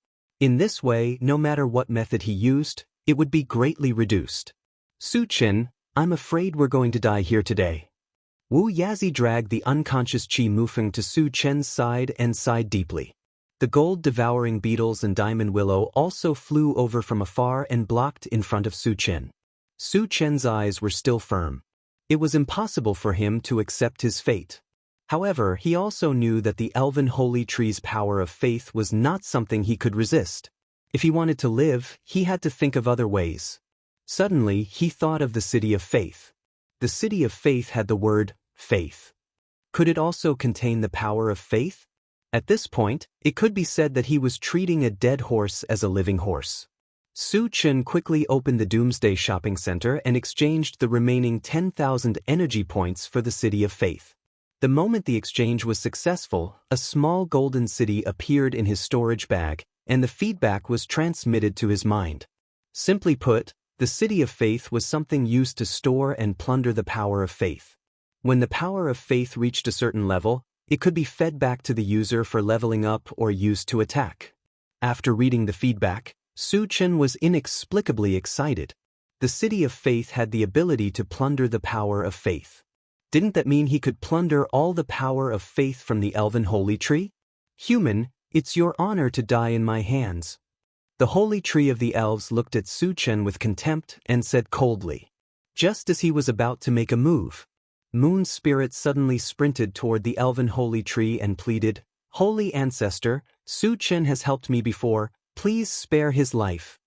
In this way, no matter what method he used, it would be greatly reduced. Su Chen, I'm afraid we're going to die here today. Wu Yazi dragged the unconscious Qi Mufeng to Su Chen's side and sighed deeply. The gold-devouring beetles and diamond willow also flew over from afar and blocked in front of Su Chen. Su Chen's eyes were still firm. It was impossible for him to accept his fate. However, he also knew that the elven holy tree's power of faith was not something he could resist. If he wanted to live, he had to think of other ways. Suddenly, he thought of the City of Faith. The City of Faith had the word, faith. Could it also contain the power of faith? At this point, it could be said that he was treating a dead horse as a living horse. Su Chen quickly opened the Doomsday Shopping Center and exchanged the remaining 10,000 energy points for the City of Faith. The moment the exchange was successful, a small golden city appeared in his storage bag, and the feedback was transmitted to his mind. Simply put, the City of Faith was something used to store and plunder the power of faith. When the power of faith reached a certain level, it could be fed back to the user for leveling up or used to attack. After reading the feedback, Su Chen was inexplicably excited. The City of Faith had the ability to plunder the power of faith. Didn't that mean he could plunder all the power of faith from the elven holy tree? Human, it's your honor to die in my hands. The holy tree of the elves looked at Su Chen with contempt and said coldly. Just as he was about to make a move, Moon Spirit suddenly sprinted toward the elven holy tree and pleaded, "Holy Ancestor, Su Chen has helped me before, please spare his life."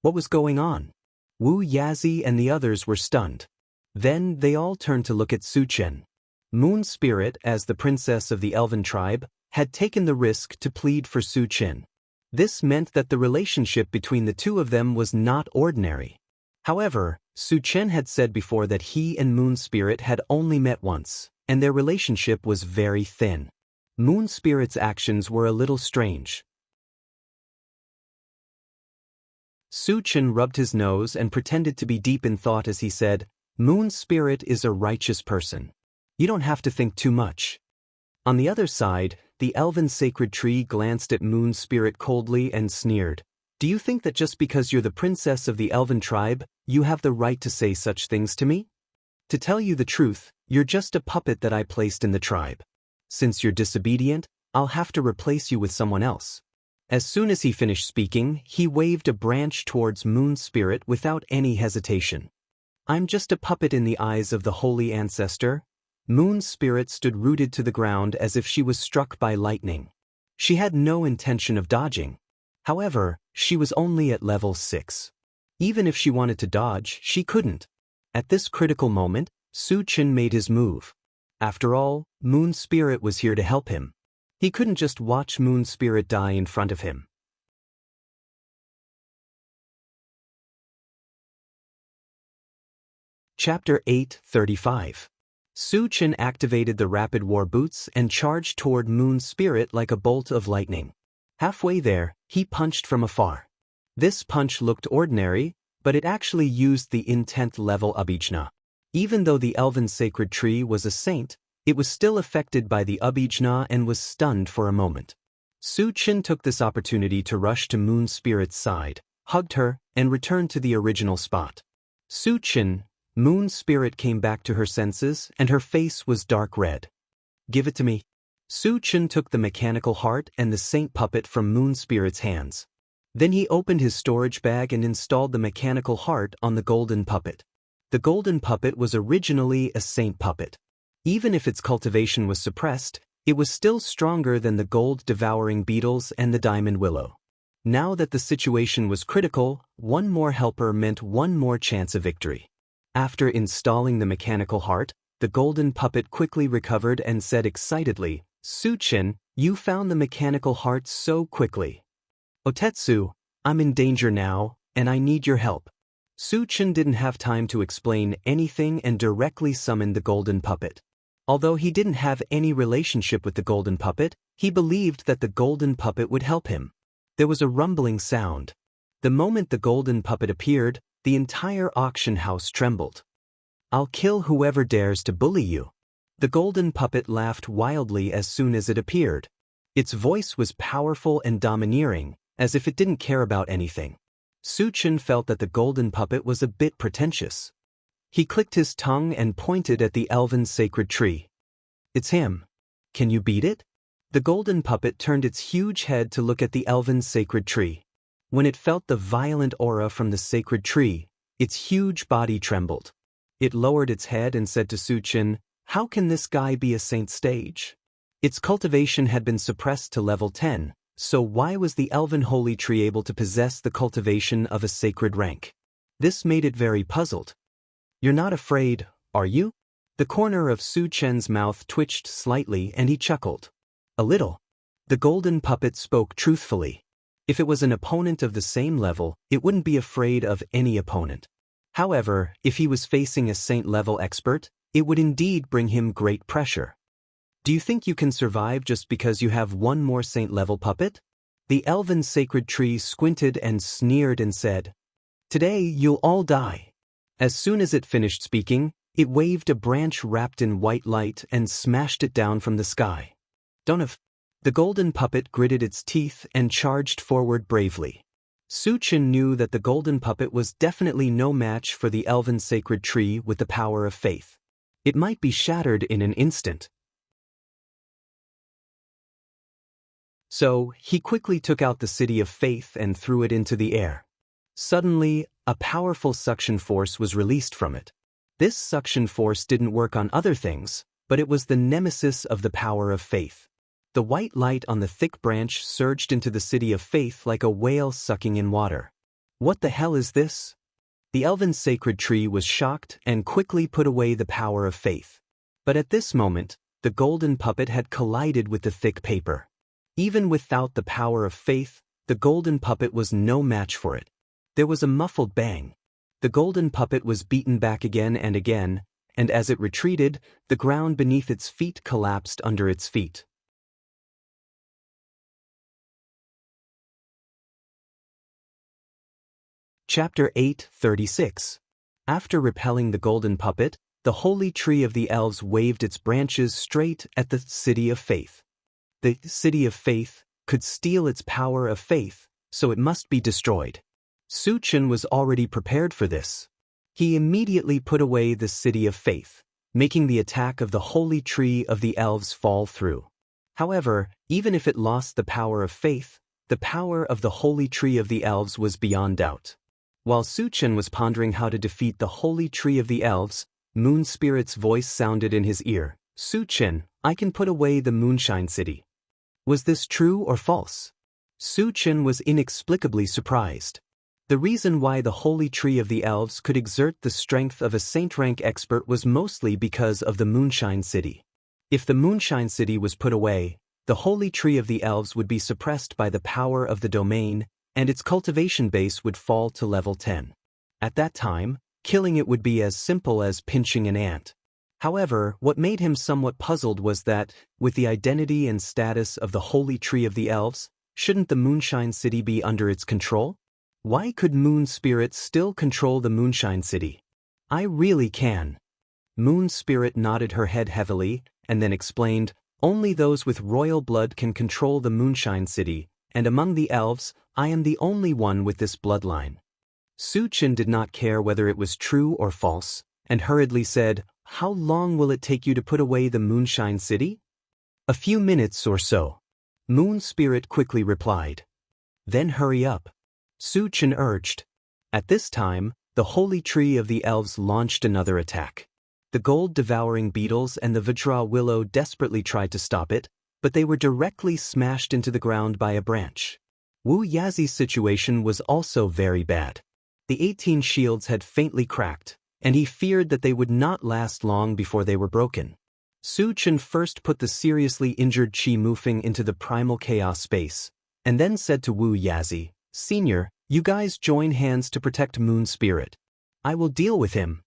What was going on? Wu Yazi and the others were stunned. Then they all turned to look at Su Chen. Moon Spirit, as the princess of the elven tribe, had taken the risk to plead for Su Chen. This meant that the relationship between the two of them was not ordinary. However, Su Chen had said before that he and Moon Spirit had only met once, and their relationship was very thin. Moon Spirit's actions were a little strange. Su Chen rubbed his nose and pretended to be deep in thought as he said, "Moon Spirit is a righteous person. You don't have to think too much." On the other side, the elven sacred tree glanced at Moon Spirit coldly and sneered. "Do you think that just because you're the princess of the elven tribe, you have the right to say such things to me? To tell you the truth, you're just a puppet that I placed in the tribe. Since you're disobedient, I'll have to replace you with someone else." As soon as he finished speaking, he waved a branch towards Moon Spirit without any hesitation. "I'm just a puppet in the eyes of the holy ancestor." Moon Spirit stood rooted to the ground as if she was struck by lightning. She had no intention of dodging. However, she was only at level 6. Even if she wanted to dodge, she couldn't. At this critical moment, Su Chen made his move. After all, Moon Spirit was here to help him. He couldn't just watch Moon Spirit die in front of him. Chapter 8:35. Su Chen activated the Rapid War Boots and charged toward Moon Spirit like a bolt of lightning. Halfway there, he punched from afar. This punch looked ordinary, but it actually used the in 10th level Abhijna. Even though the elven sacred tree was a saint, it was still affected by the Abhijna and was stunned for a moment. Su Chen took this opportunity to rush to Moon Spirit's side, hugged her, and returned to the original spot. Su Chen, Moon Spirit came back to her senses, and her face was dark red. "Give it to me." Su Chen took the mechanical heart and the saint puppet from Moon Spirit's hands. Then he opened his storage bag and installed the mechanical heart on the golden puppet. The golden puppet was originally a saint puppet. Even if its cultivation was suppressed, it was still stronger than the gold-devouring beetles and the diamond willow. Now that the situation was critical, one more helper meant one more chance of victory. After installing the mechanical heart, the golden puppet quickly recovered and said excitedly, "Su Chen, you found the mechanical heart so quickly. Otetsu, I'm in danger now, and I need your help." Su Chen didn't have time to explain anything and directly summoned the golden puppet. Although he didn't have any relationship with the golden puppet, he believed that the golden puppet would help him. There was a rumbling sound. The moment the golden puppet appeared, the entire auction house trembled. "I'll kill whoever dares to bully you." The golden puppet laughed wildly as soon as it appeared. Its voice was powerful and domineering, as if it didn't care about anything. Su Chen felt that the golden puppet was a bit pretentious. He clicked his tongue and pointed at the elven sacred tree. "It's him. Can you beat it?" The golden puppet turned its huge head to look at the elven sacred tree. When it felt the violent aura from the sacred tree, its huge body trembled. It lowered its head and said to Su Chen, "How can this guy be a saint stage?" Its cultivation had been suppressed to level 10, so why was the elven holy tree able to possess the cultivation of a sacred rank? This made it very puzzled. "You're not afraid, are you?" The corner of Su Chen's mouth twitched slightly and he chuckled. "A little." The golden puppet spoke truthfully. If it was an opponent of the same level, it wouldn't be afraid of any opponent. However, if he was facing a saint-level expert, it would indeed bring him great pressure. "Do you think you can survive just because you have one more saint-level puppet?" The elven sacred tree squinted and sneered and said, "Today you'll all die." As soon as it finished speaking, it waved a branch wrapped in white light and smashed it down from the sky. "Don't have." The golden puppet gritted its teeth and charged forward bravely. Su Chen knew that the golden puppet was definitely no match for the elven sacred tree with the power of faith. It might be shattered in an instant. So, he quickly took out the city of faith and threw it into the air. Suddenly, a powerful suction force was released from it. This suction force didn't work on other things, but it was the nemesis of the power of faith. The white light on the thick branch surged into the city of faith like a whale sucking in water. "What the hell is this?" The elven sacred tree was shocked and quickly put away the power of faith. But at this moment, the golden puppet had collided with the thick paper. Even without the power of faith, the golden puppet was no match for it. There was a muffled bang. The golden puppet was beaten back again, and as it retreated, the ground beneath its feet collapsed under its feet. Chapter 8:36. After repelling the golden puppet, the holy tree of the elves waved its branches straight at the city of faith. The city of faith could steal its power of faith, so it must be destroyed. Su Chen was already prepared for this. He immediately put away the city of faith, making the attack of the holy tree of the elves fall through. However, even if it lost the power of faith, the power of the holy tree of the elves was beyond doubt. While Su Chen was pondering how to defeat the holy tree of the elves, Moon Spirit's voice sounded in his ear. "Su Chen, I can put away the Moonshine City." Was this true or false? Su Chen was inexplicably surprised. The reason why the holy tree of the elves could exert the strength of a saint-rank expert was mostly because of the Moonshine City. If the Moonshine City was put away, the holy tree of the elves would be suppressed by the power of the domain, and its cultivation base would fall to level 10. At that time, killing it would be as simple as pinching an ant. However, what made him somewhat puzzled was that, with the identity and status of the holy tree of the elves, shouldn't the Moonshine City be under its control? Why could Moon Spirit still control the Moonshine City? "I really can." Moon Spirit nodded her head heavily, and then explained, "Only those with royal blood can control the Moonshine City, and among the elves, I am the only one with this bloodline." Su Chen did not care whether it was true or false, and hurriedly said, "How long will it take you to put away the Moonshine City?" "A few minutes or so." Moon Spirit quickly replied. "Then hurry up," Su Chen urged. At this time, the holy tree of the elves launched another attack. The gold-devouring beetles and the Vajra willow desperately tried to stop it, but they were directly smashed into the ground by a branch. Wu Yazi's situation was also very bad. The 18 shields had faintly cracked, and he feared that they would not last long before they were broken. Su Chen first put the seriously injured Qi Mufeng into the primal chaos space, and then said to Wu Yazi, "Senior, you guys join hands to protect Moon Spirit. I will deal with him.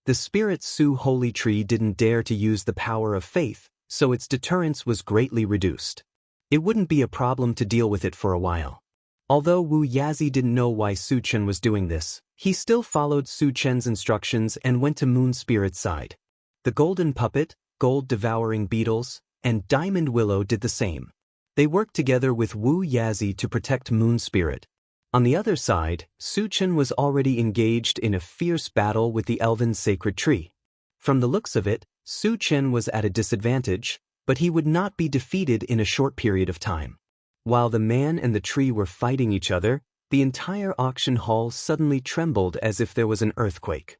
The spirit Su holy tree didn't dare to use the power of faith, so its deterrence was greatly reduced. It wouldn't be a problem to deal with it for a while. Although Wu Yazi didn't know why Su Chen was doing this, he still followed Su Chen's instructions and went to Moon Spirit's side. The golden puppet, gold-devouring beetles, and diamond willow did the same. They worked together with Wu Yazi to protect Moon Spirit. On the other side, Su Chen was already engaged in a fierce battle with the elven sacred tree. From the looks of it, Su Chen was at a disadvantage, but he would not be defeated in a short period of time. While the man and the tree were fighting each other, the entire auction hall suddenly trembled as if there was an earthquake.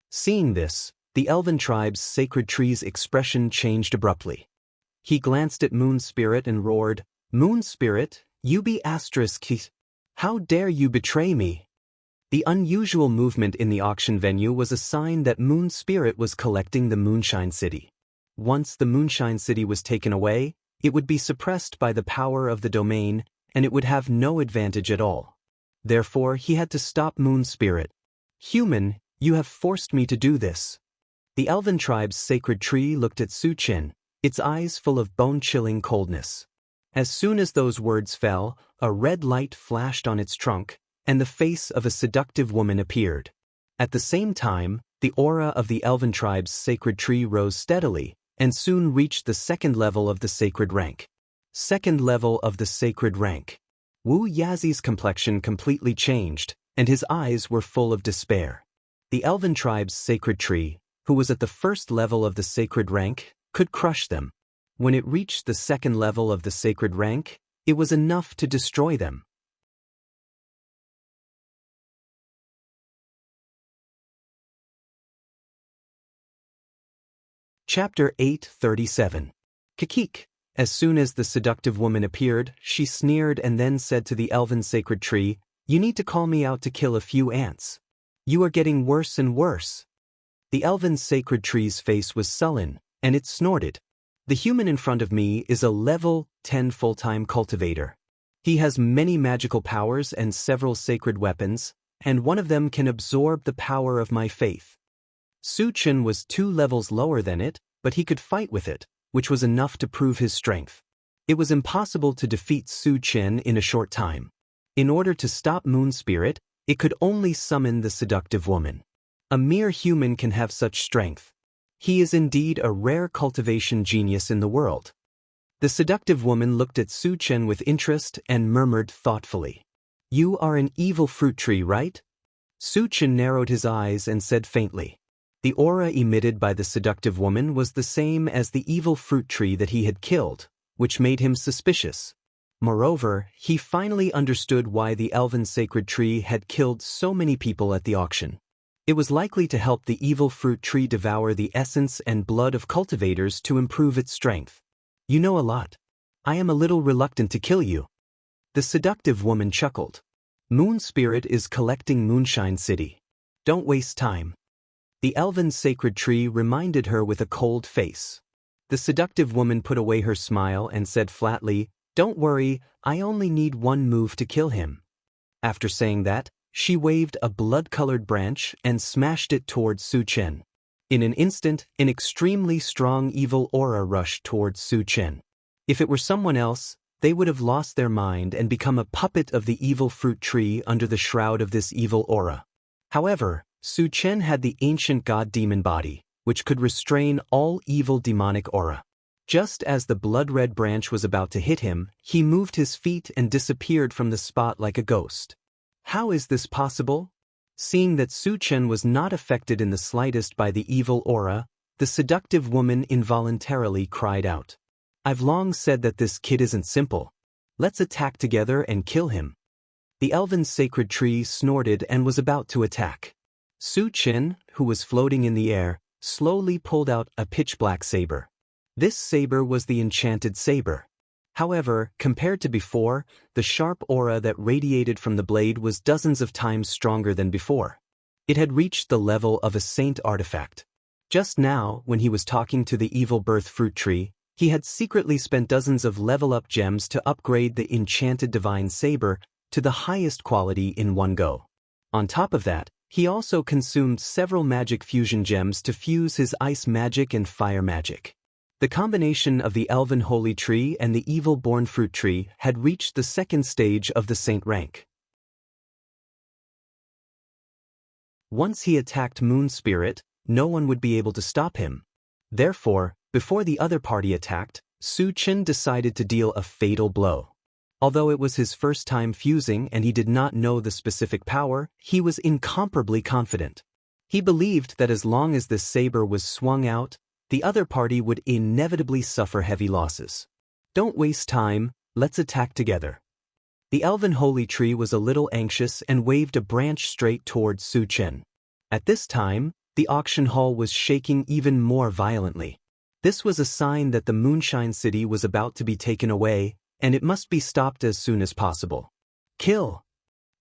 Seeing this, the elven tribe's sacred tree's expression changed abruptly. He glanced at Moon Spirit and roared, "Moon Spirit, you be asterisk. How dare you betray me?" The unusual movement in the auction venue was a sign that Moon Spirit was collecting the Moonshine City. Once the Moonshine City was taken away, it would be suppressed by the power of the domain, and it would have no advantage at all. Therefore, he had to stop Moon Spirit. "Human, you have forced me to do this." The elven tribe's sacred tree looked at Su Chen, its eyes full of bone-chilling coldness. As soon as those words fell, a red light flashed on its trunk, and the face of a seductive woman appeared. At the same time, the aura of the elven tribe's sacred tree rose steadily, and soon reached the second level of the sacred rank. Second level of the sacred rank. Wu Yazi's complexion completely changed, and his eyes were full of despair. The elven tribe's sacred tree, who was at the first level of the sacred rank, could crush them. When it reached the second level of the sacred rank, it was enough to destroy them. Chapter 837. Kikik. As soon as the seductive woman appeared, she sneered and then said to the elven sacred tree, "You need to call me out to kill a few ants. You are getting worse and worse." The elven sacred tree's face was sullen, and it snorted. "The human in front of me is a level 10 full-time cultivator. He has many magical powers and several sacred weapons, and one of them can absorb the power of my faith." Su Chen was 2 levels lower than it, but he could fight with it, which was enough to prove his strength. It was impossible to defeat Su Chen in a short time. In order to stop Moon Spirit, it could only summon the seductive woman. A mere human can have such strength. He is indeed a rare cultivation genius in the world. The seductive woman looked at Su Chen with interest and murmured thoughtfully, "You are an evil fruit tree, right?" Su Chen narrowed his eyes and said faintly. The aura emitted by the seductive woman was the same as the evil fruit tree that he had killed, which made him suspicious. Moreover, he finally understood why the elven sacred tree had killed so many people at the auction. It was likely to help the evil fruit tree devour the essence and blood of cultivators to improve its strength. "You know a lot. I am a little reluctant to kill you." The seductive woman chuckled. "Moon Spirit is collecting Moonshine City. Don't waste time." The elven sacred tree reminded her with a cold face. The seductive woman put away her smile and said flatly, "Don't worry, I only need one move to kill him." After saying that, she waved a blood-colored branch and smashed it towards Su Chen. In an instant, an extremely strong evil aura rushed towards Su Chen. If it were someone else, they would have lost their mind and become a puppet of the evil fruit tree under the shroud of this evil aura. However, Su Chen had the ancient god-demon body, which could restrain all evil demonic aura. Just as the blood-red branch was about to hit him, he moved his feet and disappeared from the spot like a ghost. How is this possible? Seeing that Su Chen was not affected in the slightest by the evil aura, the seductive woman involuntarily cried out, "I've long said that this kid isn't simple. Let's attack together and kill him." The elven sacred tree snorted and was about to attack. Su Chen, who was floating in the air, slowly pulled out a pitch-black saber. This saber was the enchanted saber. However, compared to before, the sharp aura that radiated from the blade was dozens of times stronger than before. It had reached the level of a saint artifact. Just now, when he was talking to the evil birth fruit tree, He had secretly spent dozens of level-up gems to upgrade the enchanted divine saber to the highest quality in one go. On top of that, he also consumed several magic fusion gems to fuse his ice magic and fire magic. The combination of the elven holy tree and the evil-born fruit tree had reached the second stage of the saint rank. Once he attacked Moon Spirit, no one would be able to stop him. Therefore, before the other party attacked, Su Chen decided to deal a fatal blow. Although it was his first time fusing and he did not know the specific power, he was incomparably confident. He believed that as long as this saber was swung out, the other party would inevitably suffer heavy losses. Don't waste time, let's attack together. The elven holy tree was a little anxious and waved a branch straight towards Su Chen. At this time, the auction hall was shaking even more violently. This was a sign that the Moonshine City was about to be taken away, and it must be stopped as soon as possible. Kill!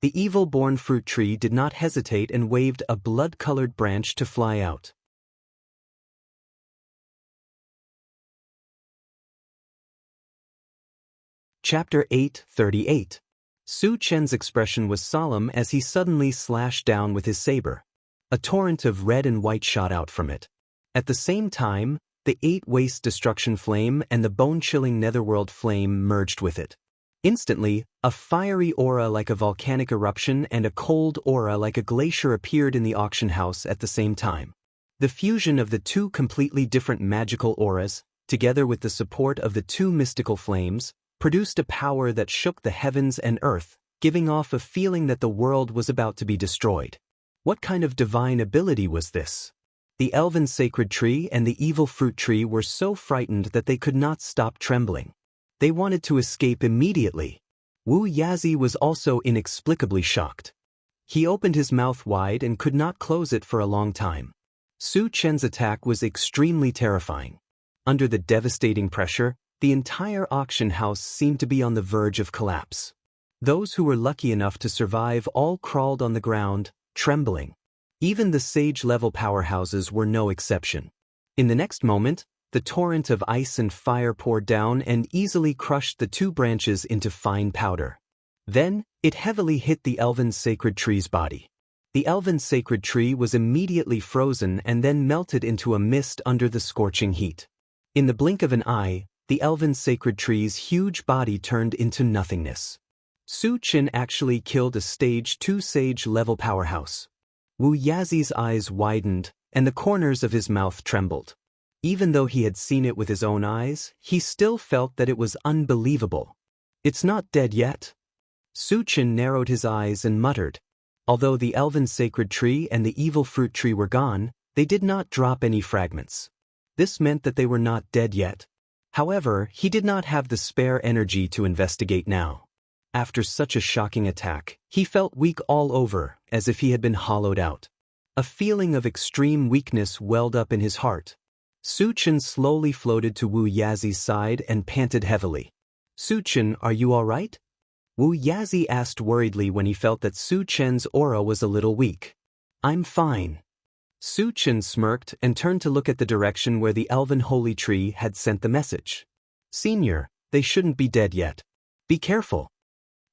The evil-born fruit tree did not hesitate and waved a blood-colored branch to fly out. Chapter 8:38. Su Chen's expression was solemn as he suddenly slashed down with his saber. A torrent of red and white shot out from it. At the same time, the 8-waste destruction flame and the bone-chilling netherworld flame merged with it. Instantly, a fiery aura like a volcanic eruption and a cold aura like a glacier appeared in the auction house at the same time. The fusion of the two completely different magical auras, together with the support of the two mystical flames, produced a power that shook the heavens and earth, giving off a feeling that the world was about to be destroyed. What kind of divine ability was this? The elven sacred tree and the evil fruit tree were so frightened that they could not stop trembling. They wanted to escape immediately. Wu Yazi was also inexplicably shocked. He opened his mouth wide and could not close it for a long time. Su Chen's attack was extremely terrifying. Under the devastating pressure, the entire auction house seemed to be on the verge of collapse. Those who were lucky enough to survive all crawled on the ground, trembling. Even the sage-level powerhouses were no exception. In the next moment, the torrent of ice and fire poured down and easily crushed the two branches into fine powder. Then, it heavily hit the elven sacred tree's body. The elven sacred tree was immediately frozen and then melted into a mist under the scorching heat. In the blink of an eye, the elven sacred tree's huge body turned into nothingness. Su Chen actually killed a Stage 2 sage-level powerhouse. Wu Yazi's eyes widened, and the corners of his mouth trembled. Even though he had seen it with his own eyes, he still felt that it was unbelievable. It's not dead yet? Su Chen narrowed his eyes and muttered. Although the elven sacred tree and the evil fruit tree were gone, they did not drop any fragments. This meant that they were not dead yet. However, he did not have the spare energy to investigate now. After such a shocking attack, he felt weak all over, as if he had been hollowed out. A feeling of extreme weakness welled up in his heart. Su Chen slowly floated to Wu Yazi's side and panted heavily. Su Chen, are you all right? Wu Yazi asked worriedly when he felt that Su Chen's aura was a little weak. I'm fine. Su Chen smirked and turned to look at the direction where the elven holy tree had sent the message. Senior, they shouldn't be dead yet. Be careful.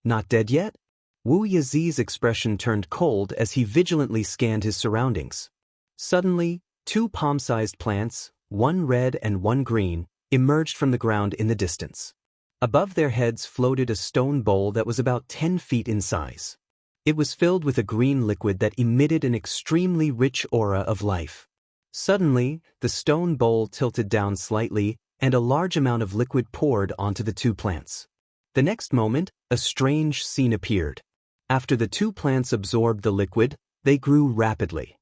Not dead yet? Wu Yazi's expression turned cold as he vigilantly scanned his surroundings. Suddenly, two palm-sized plants, one red and one green, emerged from the ground in the distance. Above their heads floated a stone bowl that was about 10 feet in size. It was filled with a green liquid that emitted an extremely rich aura of life. Suddenly, the stone bowl tilted down slightly, and a large amount of liquid poured onto the two plants. The next moment, a strange scene appeared. After the two plants absorbed the liquid, they grew rapidly.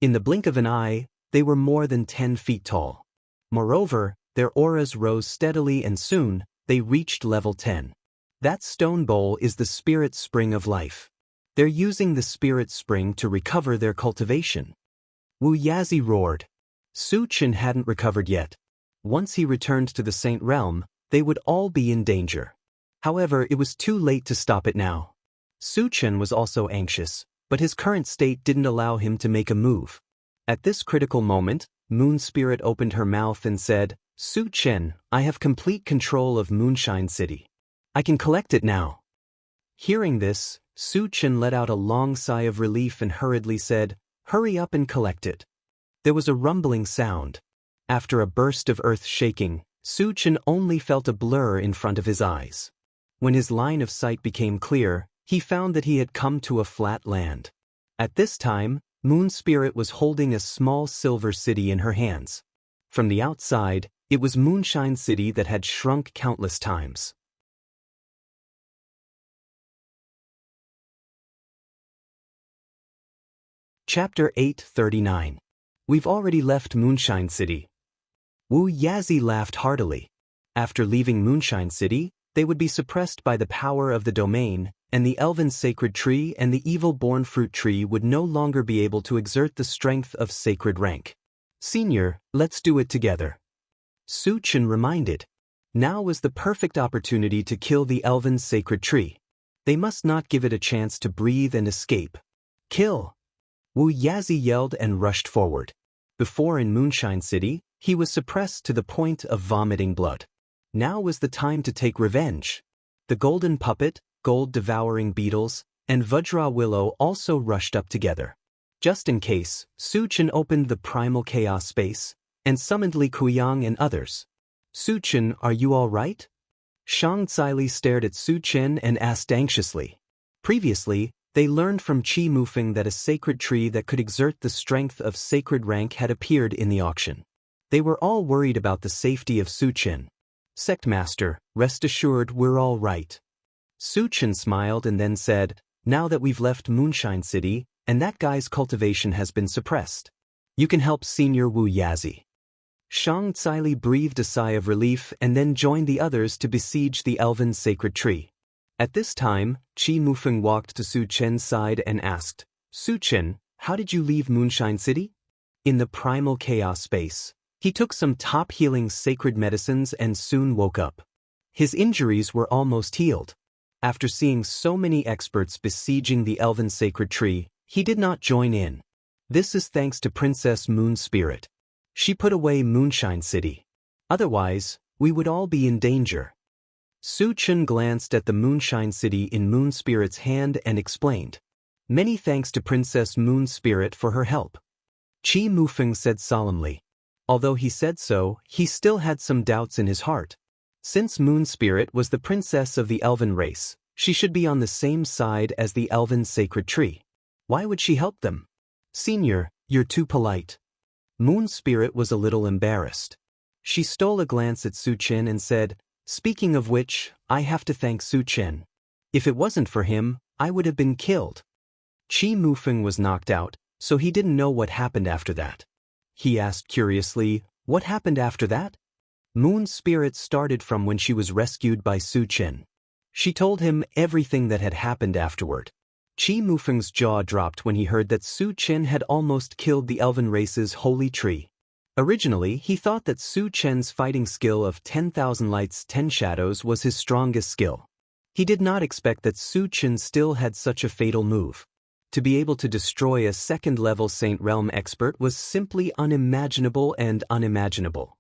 In the blink of an eye, they were more than 10 feet tall. Moreover, their auras rose steadily and soon, they reached level 10. That stone bowl is the spirit spring of life. They're using the spirit spring to recover their cultivation. Wu Yazi roared. Su Chen hadn't recovered yet. Once he returned to the Saint Realm, they would all be in danger. However, it was too late to stop it now. Su Chen was also anxious, but his current state didn't allow him to make a move. At this critical moment, Moon Spirit opened her mouth and said, "Su Chen, I have complete control of Moonshine City. I can collect it now." Hearing this, Su Chen let out a long sigh of relief and hurriedly said, "Hurry up and collect it." There was a rumbling sound. After a burst of earth shaking, Su Chen only felt a blur in front of his eyes. When his line of sight became clear, he found that he had come to a flat land. At this time, Moon Spirit was holding a small silver city in her hands. From the outside, it was Moonshine City that had shrunk countless times. Chapter 839. We've already left Moonshine City. Wu Yazi laughed heartily. After leaving Moonshine City, they would be suppressed by the power of the domain, and the elven sacred tree and the evil-born fruit tree would no longer be able to exert the strength of sacred rank. "Senior, let's do it together," Su Chen reminded. Now was the perfect opportunity to kill the elven sacred tree. They must not give it a chance to breathe and escape. "Kill!" Wu Yazi yelled and rushed forward. Before in Moonshine City, he was suppressed to the point of vomiting blood. Now was the time to take revenge. The golden puppet, gold-devouring beetles, and Vajra Willow also rushed up together. Just in case, Su Chen opened the primal chaos space and summoned Li Kuyang and others. "Su Chen, are you all right?" Shang Caili stared at Su Chen and asked anxiously. Previously, they learned from Qi Mufeng that a sacred tree that could exert the strength of sacred rank had appeared in the auction. They were all worried about the safety of Su Chen. "Sectmaster, rest assured we're all right." Su Chen smiled and then said, "Now that we've left Moonshine City, and that guy's cultivation has been suppressed, you can help Senior Wu Yazi." Shang Caili breathed a sigh of relief and then joined the others to besiege the elven sacred tree. At this time, Qi Mufeng walked to Su Chen's side and asked, "Su Chen, how did you leave Moonshine City?" "In the primal chaos space. He took some top-healing sacred medicines and soon woke up. His injuries were almost healed. After seeing so many experts besieging the elven sacred tree, he did not join in. This is thanks to Princess Moon Spirit. She put away Moonshine City. Otherwise, we would all be in danger." Su Chen glanced at the Moonshine City in Moon Spirit's hand and explained, "Many thanks to Princess Moon Spirit for her help." Qi Mufeng said solemnly. Although he said so, he still had some doubts in his heart. Since Moon Spirit was the princess of the elven race, she should be on the same side as the elven sacred tree. Why would she help them? "Senior, you're too polite." Moon Spirit was a little embarrassed. She stole a glance at Su Chen and said, "Speaking of which, I have to thank Su Chen. If it wasn't for him, I would have been killed." Qi Mufeng was knocked out, so he didn't know what happened after that. He asked curiously, "What happened after that?" Moon Spirit started from when she was rescued by Su Chen. She told him everything that had happened afterward. Qi Mufeng's jaw dropped when he heard that Su Chen had almost killed the elven race's holy tree. Originally, he thought that Su Chen's fighting skill of 10,000 lights 10 shadows was his strongest skill. He did not expect that Su Chen still had such a fatal move. To be able to destroy a second-level Saint Realm expert was simply unimaginable and unimaginable.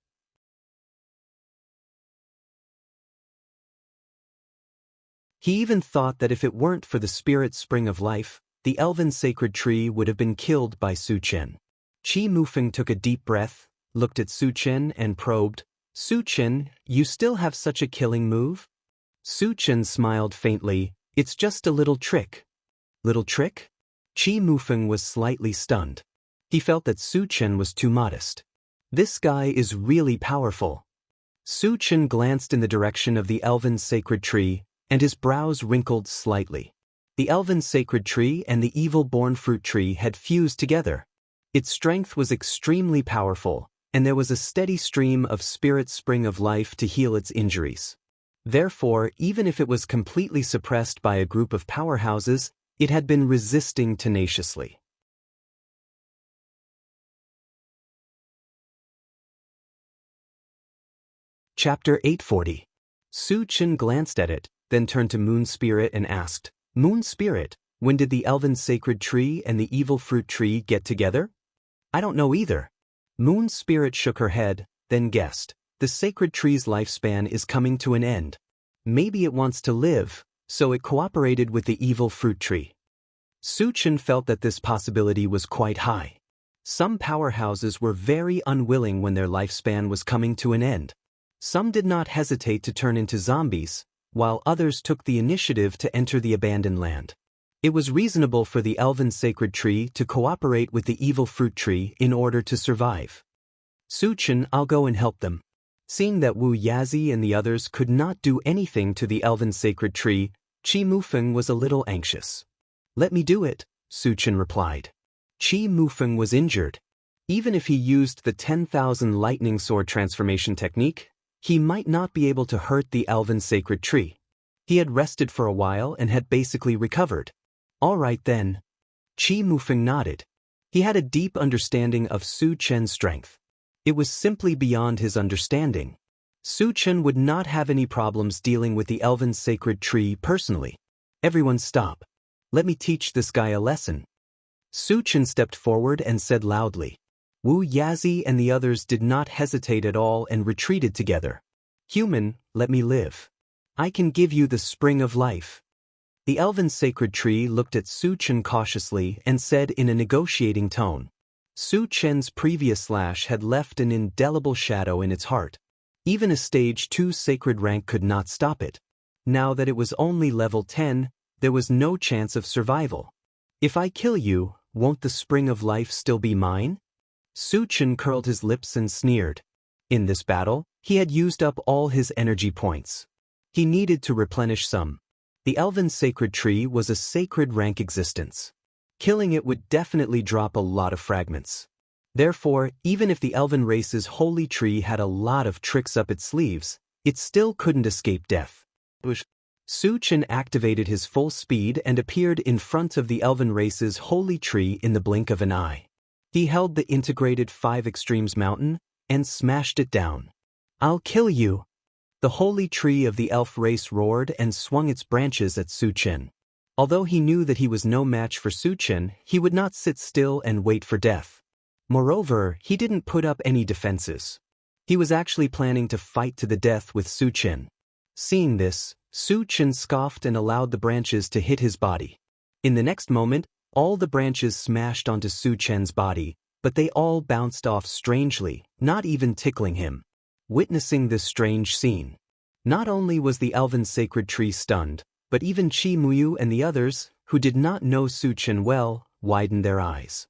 He even thought that if it weren't for the spirit spring of life, the elven sacred tree would have been killed by Su Chen. Qi Mufeng took a deep breath, looked at Su Chen and probed, "Su Chen, you still have such a killing move?" Su Chen smiled faintly, "It's just a little trick." "Little trick?" Qi Mufeng was slightly stunned. He felt that Su Chen was too modest. This guy is really powerful. Su Chen glanced in the direction of the elven sacred tree, and his brows wrinkled slightly. The elven sacred tree and the evil-born fruit tree had fused together. Its strength was extremely powerful, and there was a steady stream of spirit spring of life to heal its injuries. Therefore, even if it was completely suppressed by a group of powerhouses, it had been resisting tenaciously. Chapter 840. Su Chen glanced at it, then turned to Moon Spirit and asked, "Moon Spirit, when did the elven sacred tree and the evil fruit tree get together?" "I don't know either." Moon Spirit shook her head, then guessed, the sacred tree's lifespan is coming to an end. Maybe it wants to live, so it cooperated with the evil fruit tree. Suchen felt that this possibility was quite high. Some powerhouses were very unwilling when their lifespan was coming to an end. Some did not hesitate to turn into zombies, while others took the initiative to enter the abandoned land. It was reasonable for the elven sacred tree to cooperate with the evil fruit tree in order to survive. Suchen, I'll go and help them. Seeing that Wu Yazi and the others could not do anything to the elven sacred tree, Qi Mufeng was a little anxious. Let me do it, Suchen replied. Qi Mufeng was injured. Even if he used the 10,000 lightning sword transformation technique, he might not be able to hurt the elven sacred tree. He had rested for a while and had basically recovered. All right then. Qi Mufeng nodded. He had a deep understanding of Su Chen's strength. It was simply beyond his understanding. Su Chen would not have any problems dealing with the elven sacred tree personally. Everyone stop. Let me teach this guy a lesson. Su Chen stepped forward and said loudly. Wu Yazi and the others did not hesitate at all and retreated together. Human, let me live. I can give you the spring of life. The elven sacred tree looked at Su Chen cautiously and said in a negotiating tone. Su Chen's previous slash had left an indelible shadow in its heart. Even a stage 2 sacred rank could not stop it. Now that it was only level 10, there was no chance of survival. If I kill you, won't the spring of life still be mine? Su Chen curled his lips and sneered. In this battle, he had used up all his energy points. He needed to replenish some. The elven sacred tree was a sacred rank existence. Killing it would definitely drop a lot of fragments. Therefore, even if the elven race's holy tree had a lot of tricks up its sleeves, it still couldn't escape death. Su Chen activated his full speed and appeared in front of the elven race's holy tree in the blink of an eye. He held the integrated 5 Extremes mountain and smashed it down. I'll kill you! The holy tree of the elf race roared and swung its branches at Su Chen. Although he knew that he was no match for Su Chen, he would not sit still and wait for death. Moreover, he didn't put up any defenses. He was actually planning to fight to the death with Su Chen. Seeing this, Su Chen scoffed and allowed the branches to hit his body. In the next moment, all the branches smashed onto Su Chen's body, but they all bounced off strangely, not even tickling him. Witnessing this strange scene, not only was the elven sacred tree stunned, but even Qi Muyu and the others, who did not know Su Chen well, widened their eyes.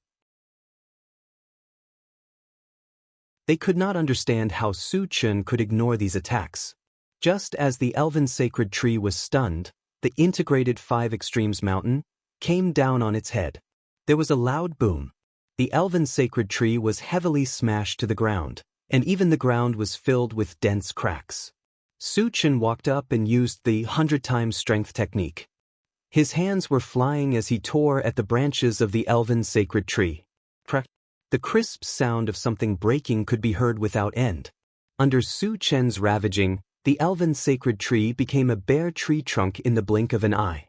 They could not understand how Su Chen could ignore these attacks. Just as the elven sacred tree was stunned, the integrated 5 Extremes mountain came down on its head. There was a loud boom. The elven sacred tree was heavily smashed to the ground, and even the ground was filled with dense cracks. Su Chen walked up and used the 100 times strength technique. His hands were flying as he tore at the branches of the elven sacred tree. Crack! The crisp sound of something breaking could be heard without end. Under Su Chen's ravaging, the elven sacred tree became a bare tree trunk in the blink of an eye.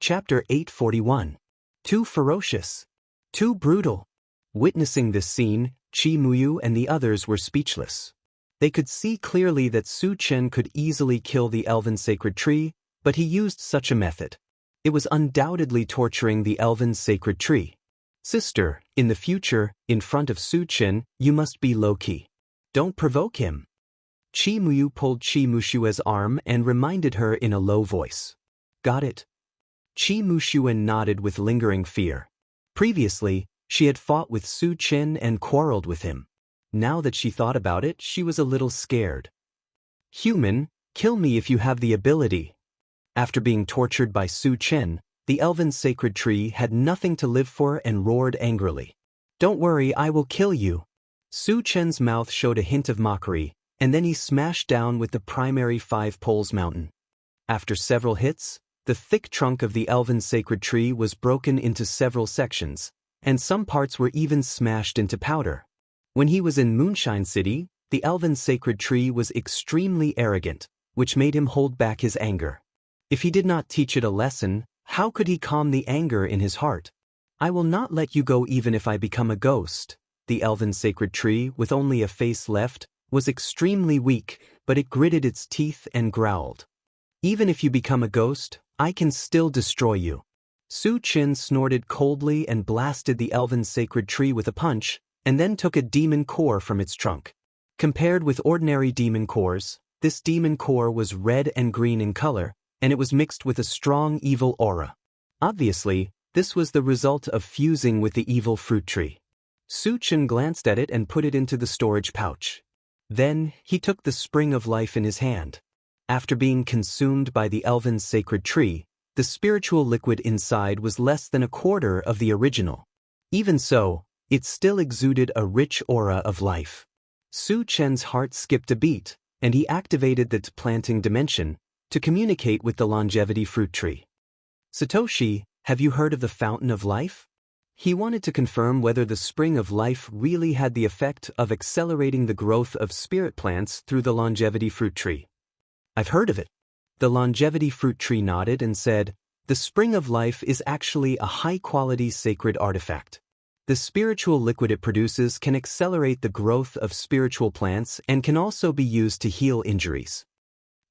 Chapter 841. Too ferocious. Too brutal. Witnessing this scene, Qi Muyu and the others were speechless. They could see clearly that Su Chen could easily kill the elven sacred tree, but he used such a method. It was undoubtedly torturing the elven sacred tree. Sister, in the future, in front of Su Chen, you must be low-key. Don't provoke him. Qi Muyu pulled Qi Mushua's arm and reminded her in a low voice. Got it? Qi Mushua nodded with lingering fear. Previously, she had fought with Su Chen and quarreled with him. Now that she thought about it, she was a little scared. Human, kill me if you have the ability. After being tortured by Su Chen, the elven sacred tree had nothing to live for and roared angrily. Don't worry, I will kill you. Su Chen's mouth showed a hint of mockery, and then he smashed down with the primary 5 poles mountain. After several hits, the thick trunk of the elven sacred tree was broken into several sections, and some parts were even smashed into powder. When he was in Moonshine City, the elven sacred tree was extremely arrogant, which made him hold back his anger. If he did not teach it a lesson, how could he calm the anger in his heart? I will not let you go even if I become a ghost. The elven sacred tree, with only a face left, was extremely weak, but it gritted its teeth and growled. Even if you become a ghost, I can still destroy you. Su Chen snorted coldly and blasted the elven sacred tree with a punch, and then took a demon core from its trunk. Compared with ordinary demon cores, this demon core was red and green in color, and it was mixed with a strong evil aura. Obviously, this was the result of fusing with the evil fruit tree. Su Chen glanced at it and put it into the storage pouch. Then, he took the spring of life in his hand. After being consumed by the elven sacred tree, the spiritual liquid inside was less than a quarter of the original. Even so, it still exuded a rich aura of life. Su Chen's heart skipped a beat, and he activated the planting dimension to communicate with the longevity fruit tree. Satoshi, have you heard of the fountain of life? He wanted to confirm whether the spring of life really had the effect of accelerating the growth of spirit plants through the longevity fruit tree. I've heard of it. The longevity fruit tree nodded and said, the spring of life is actually a high-quality sacred artifact. The spiritual liquid it produces can accelerate the growth of spiritual plants and can also be used to heal injuries.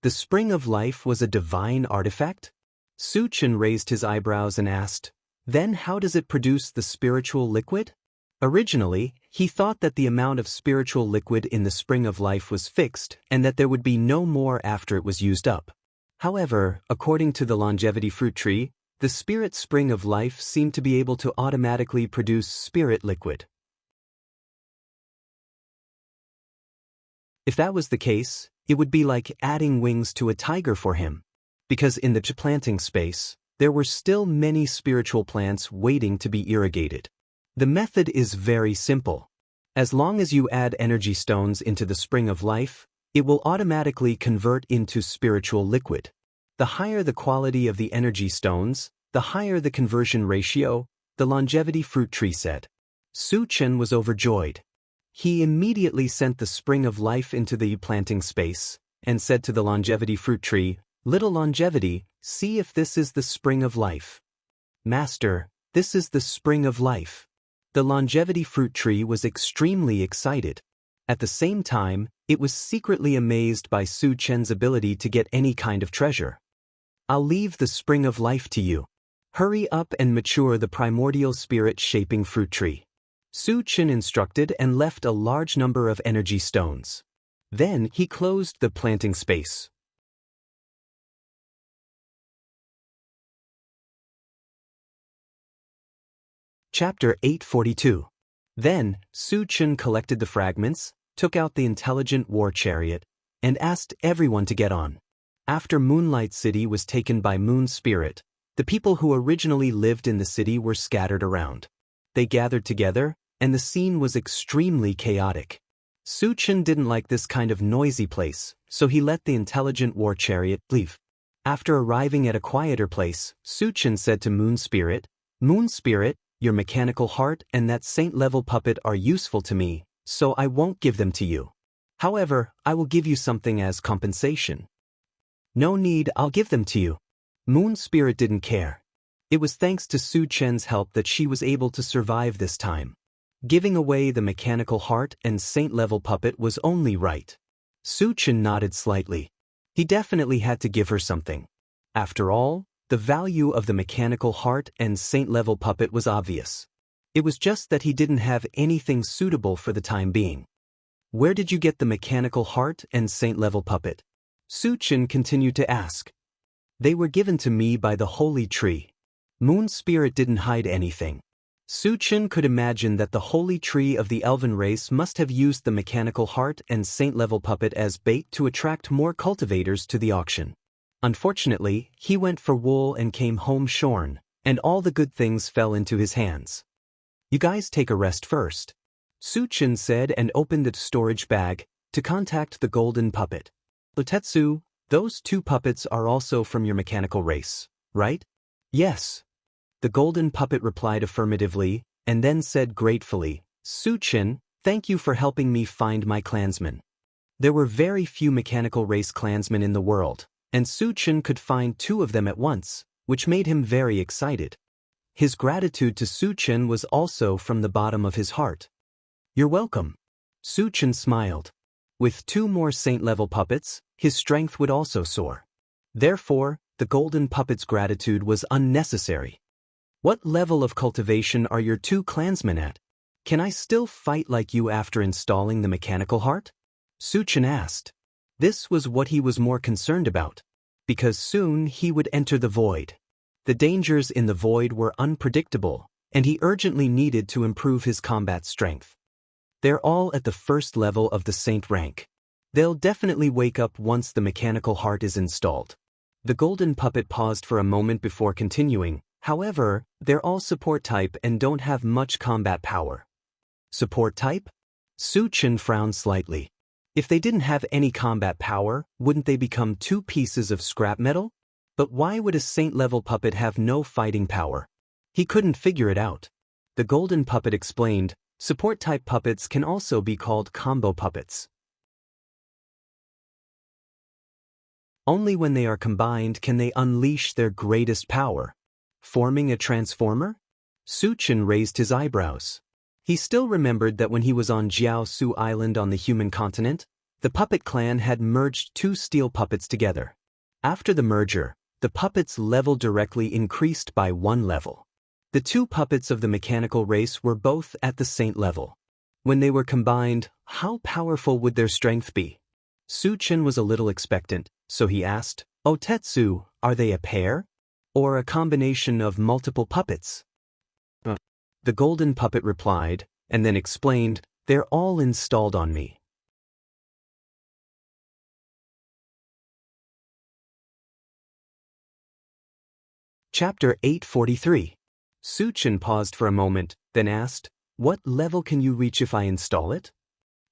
The spring of life was a divine artifact? Su Chen raised his eyebrows and asked, then how does it produce the spiritual liquid? Originally, he thought that the amount of spiritual liquid in the spring of life was fixed and that there would be no more after it was used up. However, according to the longevity fruit tree, the spirit spring of life seemed to be able to automatically produce spirit liquid. If that was the case, it would be like adding wings to a tiger for him. Because in the planting space, there were still many spiritual plants waiting to be irrigated. The method is very simple. As long as you add energy stones into the spring of life, it will automatically convert into spiritual liquid. The higher the quality of the energy stones, the higher the conversion ratio, the longevity fruit tree said. Su Chen was overjoyed. He immediately sent the spring of life into the planting space, and said to the longevity fruit tree, little longevity, see if this is the spring of life. Master, this is the spring of life. The longevity fruit tree was extremely excited. At the same time, it was secretly amazed by Su Chen's ability to get any kind of treasure. I'll leave the spring of life to you. Hurry up and mature the primordial spirit-shaping fruit tree. Su Chen instructed and left a large number of energy stones. Then he closed the planting space. Chapter 842. Then, Su Chen collected the fragments, took out the intelligent war chariot, and asked everyone to get on. After Moonlight City was taken by Moon Spirit, the people who originally lived in the city were scattered around. They gathered together, and the scene was extremely chaotic. Su Chen didn't like this kind of noisy place, so he let the intelligent war chariot leave. After arriving at a quieter place, Su Chen said to Moon Spirit, your mechanical heart and that saint-level puppet are useful to me, so I won't give them to you. However, I will give you something as compensation. No need, I'll give them to you. Moon Spirit didn't care. It was thanks to Su Chen's help that she was able to survive this time. Giving away the mechanical heart and saint-level puppet was only right. Su Chen nodded slightly. He definitely had to give her something. After all, the value of the mechanical heart and saint-level puppet was obvious. It was just that he didn't have anything suitable for the time being. Where did you get the mechanical heart and saint-level puppet? Su Chen continued to ask. They were given to me by the holy tree. Moon Spirit didn't hide anything. Su Chen could imagine that the holy tree of the elven race must have used the mechanical heart and saint-level puppet as bait to attract more cultivators to the auction. Unfortunately, he went for wool and came home shorn, and all the good things fell into his hands. You guys take a rest first, Su Chen said and opened the storage bag to contact the golden puppet. Lutetsu, those two puppets are also from your mechanical race, right? Yes. The golden puppet replied affirmatively, and then said gratefully, Su Chen, thank you for helping me find my clansmen. There were very few mechanical race clansmen in the world, and Su-chin could find 2 of them at once, which made him very excited. His gratitude to Su-chin was also from the bottom of his heart. "You're welcome." Su-chin smiled. With 2 more saint-level puppets, his strength would also soar. Therefore, the golden puppet's gratitude was unnecessary. "What level of cultivation are your 2 clansmen at? Can I still fight like you after installing the mechanical heart?" Su-chin asked. This was what he was more concerned about, because soon he would enter the void. The dangers in the void were unpredictable, and he urgently needed to improve his combat strength. "They're all at the first level of the saint rank. They'll definitely wake up once the mechanical heart is installed." The golden puppet paused for a moment before continuing. "However, they're all support type and don't have much combat power." Support type? Su-chin frowned slightly. If they didn't have any combat power, wouldn't they become 2 pieces of scrap metal? But why would a saint-level puppet have no fighting power? He couldn't figure it out. The golden puppet explained, support-type puppets can also be called combo puppets. Only when they are combined can they unleash their greatest power. Forming a transformer? Su-chin raised his eyebrows. He still remembered that when he was on Jiaosu Island on the human continent, the puppet clan had merged 2 steel puppets together. After the merger, the puppets' level directly increased by 1 level. The 2 puppets of the mechanical race were both at the saint level. When they were combined, how powerful would their strength be? Su-chin was a little expectant, so he asked, "Oh Tetsu, are they a pair? Or a combination of multiple puppets?" The golden puppet replied, and then explained, "They're all installed on me." Chapter 843. Su-chin paused for a moment, then asked, "What level can you reach if I install it?"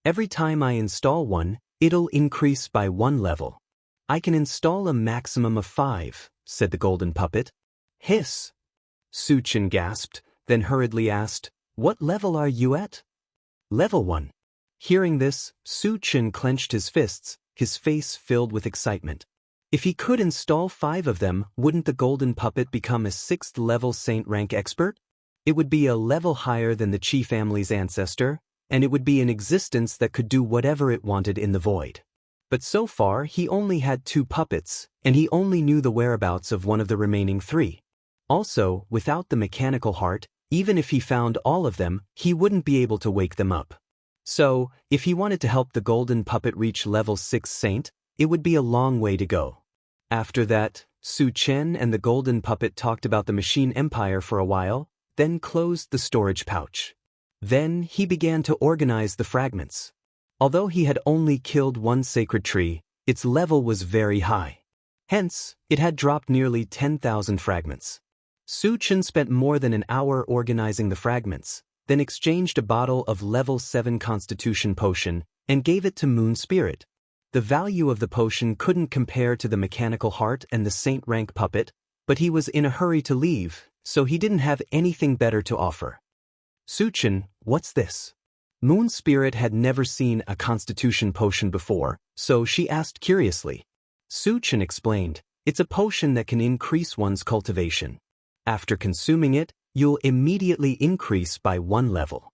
"Every time I install one, it'll increase by 1 level. I can install a maximum of 5, said the golden puppet. "Hiss!" Su-chin gasped, then hurriedly asked, "What level are you at?" "Level 1. Hearing this, Su-chin clenched his fists, his face filled with excitement. If he could install 5 of them, wouldn't the golden puppet become a 6th-level saint rank expert? It would be a level higher than the Qi family's ancestor, and it would be an existence that could do whatever it wanted in the void. But so far he only had 2 puppets, and he only knew the whereabouts of one of the remaining 3. Also, without the mechanical heart, even if he found all of them, he wouldn't be able to wake them up. So, if he wanted to help the golden puppet reach level 6 saint, it would be a long way to go. After that, Su-chin and the golden puppet talked about the machine empire for a while, then closed the storage pouch. Then he began to organize the fragments. Although he had only killed 1 sacred tree, its level was very high. Hence, it had dropped nearly 10,000 fragments. Su-chin spent more than an hour organizing the fragments, then exchanged a bottle of level 7 constitution potion and gave it to Moon Spirit. The value of the potion couldn't compare to the mechanical heart and the saint rank puppet, but he was in a hurry to leave, so he didn't have anything better to offer. "Su-chin, what's this?" Moon Spirit had never seen a constitution potion before, so she asked curiously. Su-chin explained, "It's a potion that can increase one's cultivation. After consuming it, you'll immediately increase by 1 level."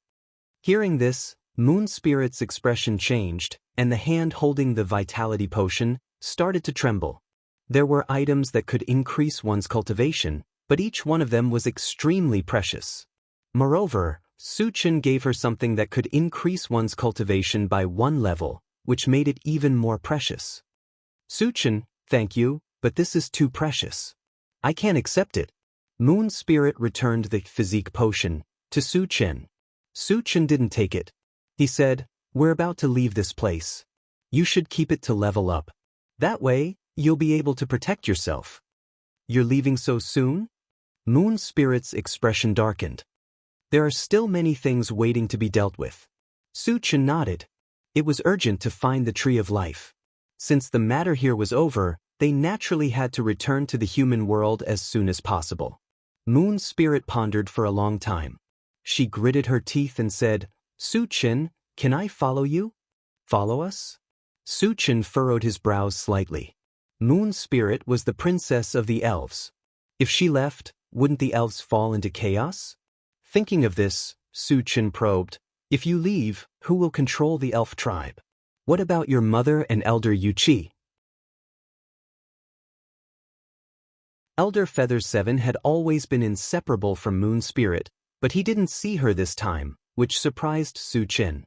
Hearing this, Moon Spirit's expression changed, and the hand holding the vitality potion started to tremble. There were items that could increase one's cultivation, but each one of them was extremely precious. Moreover, Su-chin gave her something that could increase one's cultivation by 1 level, which made it even more precious. "Su-chin, thank you, but this is too precious. I can't accept it." Moon Spirit returned the physique potion to Su-chin. Su-chin didn't take it. He said, "We're about to leave this place. You should keep it to level up. That way, you'll be able to protect yourself." "You're leaving so soon?" Moon Spirit's expression darkened. "There are still many things waiting to be dealt with." Su-chin nodded. It was urgent to find the Tree of Life. Since the matter here was over, they naturally had to return to the human world as soon as possible. Moon Spirit pondered for a long time. She gritted her teeth and said, "Su-chin, can I follow you?" "Follow us?" Su-chin furrowed his brows slightly. Moon Spirit was the princess of the elves. If she left, wouldn't the elves fall into chaos? Thinking of this, Su Chen probed, if you leave, who will control the elf tribe? What about your mother and Elder Yuchi? Elder Feather 7 had always been inseparable from Moon Spirit, but he didn't see her this time, which surprised Su Chen.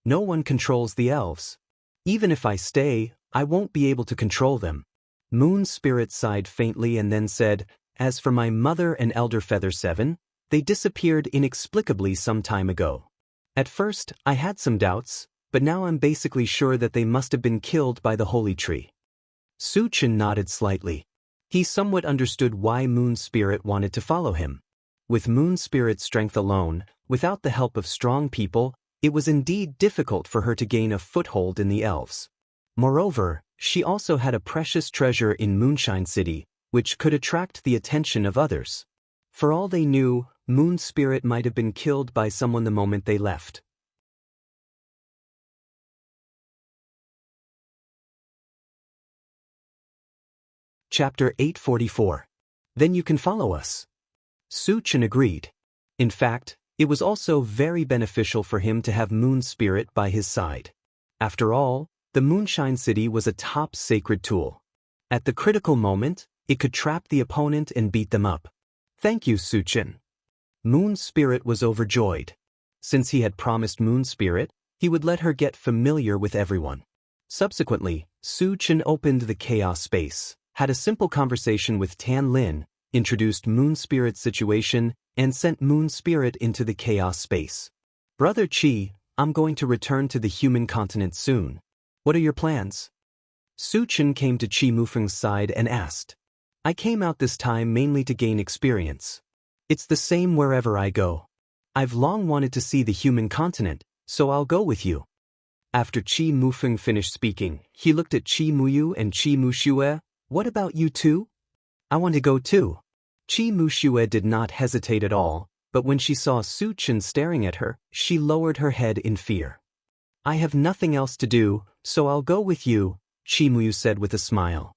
No one controls the elves. Even if I stay, I won't be able to control them. Moon Spirit sighed faintly and then said, as for my mother and Elder Feather 7, they disappeared inexplicably some time ago. At first, I had some doubts, but now I'm basically sure that they must have been killed by the holy tree. Su Chen nodded slightly. He somewhat understood why Moon Spirit wanted to follow him. With Moon Spirit's strength alone, without the help of strong people, it was indeed difficult for her to gain a foothold in the elves. Moreover, she also had a precious treasure in Moonshine City, which could attract the attention of others. For all they knew, Moon Spirit might have been killed by someone the moment they left. Chapter 844. Then you can follow us. Su Chen agreed. In fact, it was also very beneficial for him to have Moon Spirit by his side. After all, the Moonshine City was a top sacred tool. At the critical moment, it could trap the opponent and beat them up. Thank you, Su Chen. Moon Spirit was overjoyed. Since he had promised Moon Spirit, he would let her get familiar with everyone. Subsequently, Su Chen opened the chaos space, had a simple conversation with Tan Lin, introduced Moon Spirit's situation, and sent Moon Spirit into the chaos space. Brother Qi, I'm going to return to the human continent soon. What are your plans? Su Chen came to Qi Mufeng's side and asked. I came out this time mainly to gain experience. It's the same wherever I go. I've long wanted to see the human continent, so I'll go with you. After Qi Mufeng finished speaking, he looked at Qi Muyu and Qi Muxue. What about you too? I want to go too. Qi Muxue did not hesitate at all, but when she saw Su Chen staring at her, she lowered her head in fear. I have nothing else to do, so I'll go with you, Qi Muyu said with a smile.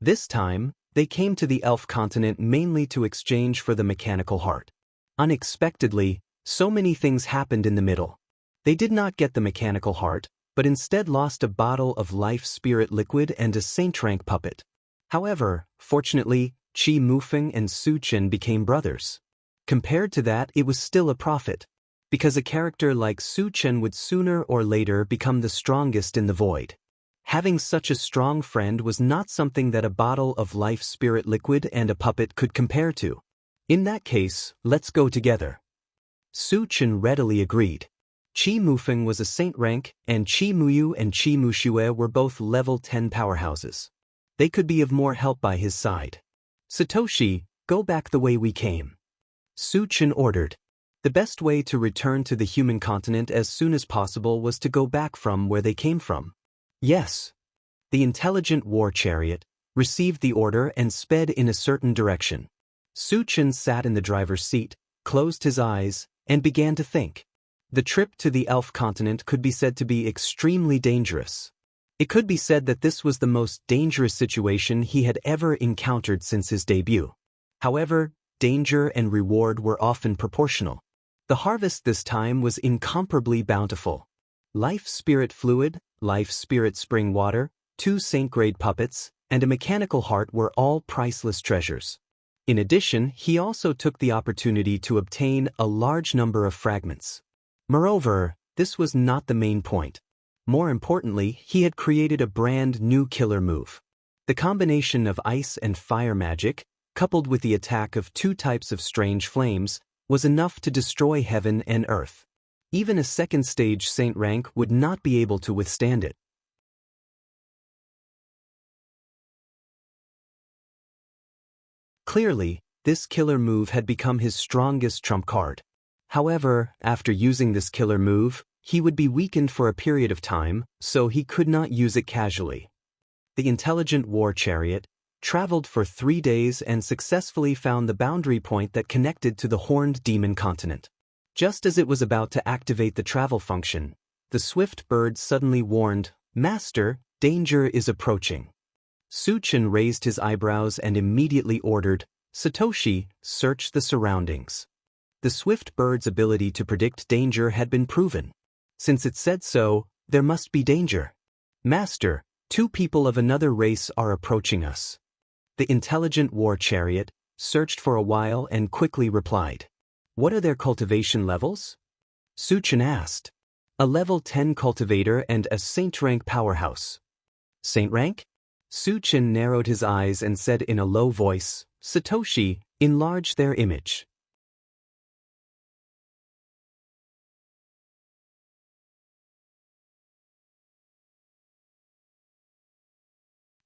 This time, they came to the elf continent mainly to exchange for the mechanical heart. Unexpectedly, so many things happened in the middle. They did not get the mechanical heart, but instead lost a bottle of life spirit liquid and a saint rank puppet. However, fortunately, Qi Mufeng and Su Chen became brothers. Compared to that, it was still a profit, because a character like Su Chen would sooner or later become the strongest in the void. Having such a strong friend was not something that a bottle of life spirit liquid and a puppet could compare to. In that case, let's go together. Su Chen readily agreed. Qi Mufeng was a saint rank, and Qi Muyu and Qi Muxue were both level 10 powerhouses. They could be of more help by his side. Satoshi, go back the way we came. Su Chen ordered. The best way to return to the human continent as soon as possible was to go back from where they came from. Yes. The intelligent war chariot received the order and sped in a certain direction. Su Chen sat in the driver's seat, closed his eyes, and began to think. The trip to the elf continent could be said to be extremely dangerous. It could be said that this was the most dangerous situation he had ever encountered since his debut. However, danger and reward were often proportional. The harvest this time was incomparably bountiful. Life spirit fluid, life spirit spring water, 2 saint-grade puppets, and a mechanical heart were all priceless treasures. In addition, he also took the opportunity to obtain a large number of fragments. Moreover, this was not the main point. More importantly, he had created a brand new killer move. The combination of ice and fire magic, coupled with the attack of 2 types of strange flames, was enough to destroy heaven and earth. Even a second-stage saint rank would not be able to withstand it. Clearly, this killer move had become his strongest trump card. However, after using this killer move, he would be weakened for a period of time, so he could not use it casually. The intelligent war chariot traveled for 3 days and successfully found the boundary point that connected to the horned demon continent. Just as it was about to activate the travel function, the swift bird suddenly warned, "Master, danger is approaching." Su Chen raised his eyebrows and immediately ordered, "Satoshi, search the surroundings." The swift bird's ability to predict danger had been proven. Since it said so, there must be danger. "Master, 2 people of another race are approaching us." The intelligent war chariot searched for a while and quickly replied. "What are their cultivation levels?" Su Chen asked. "A level 10 cultivator and a saint rank powerhouse." "Saint rank?" Su Chen narrowed his eyes and said in a low voice, "Satoshi, enlarge their image."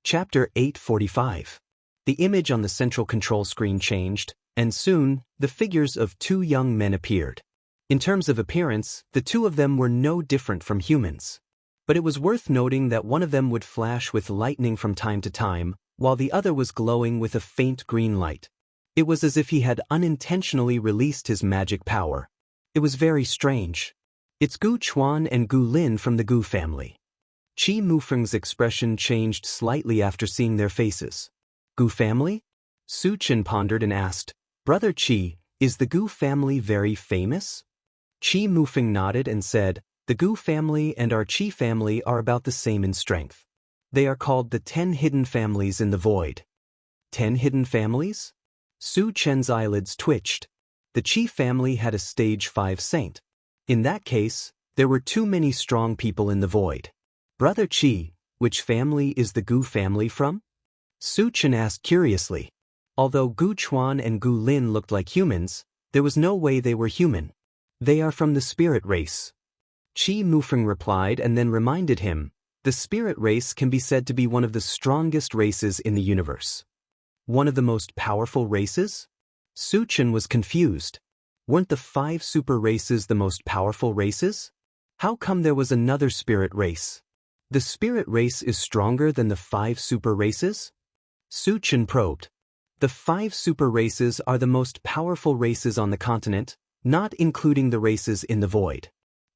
Chapter 845. The image on the central control screen changed, and soon, the figures of 2 young men appeared. In terms of appearance, the 2 of them were no different from humans. But it was worth noting that one of them would flash with lightning from time to time, while the other was glowing with a faint green light. It was as if he had unintentionally released his magic power. It was very strange. "It's Gu Chuan and Gu Lin from the Gu family." Qi Mufeng's expression changed slightly after seeing their faces. "Gu family?" Su Chen pondered and asked, "Brother Qi, is the Gu family very famous?" Qi Mufeng nodded and said, "The Gu family and our Qi family are about the same in strength. They are called the 10 hidden families in the void." 10 hidden families? Su Chen's eyelids twitched. The Qi family had a stage 5 saint. In that case, there were too many strong people in the void. "Brother Qi, which family is the Gu family from?" Su Chen asked curiously. Although Gu Chuan and Gu Lin looked like humans, there was no way they were human. "They are from the spirit race." Qi Mufeng replied and then reminded him, "The spirit race can be said to be one of the strongest races in the universe." "One of the most powerful races?" Su Chen was confused. Weren't the 5 super races the most powerful races? How come there was another spirit race? "The spirit race is stronger than the 5 super races?" Su Chen probed. "The 5 super races are the most powerful races on the continent, not including the races in the void.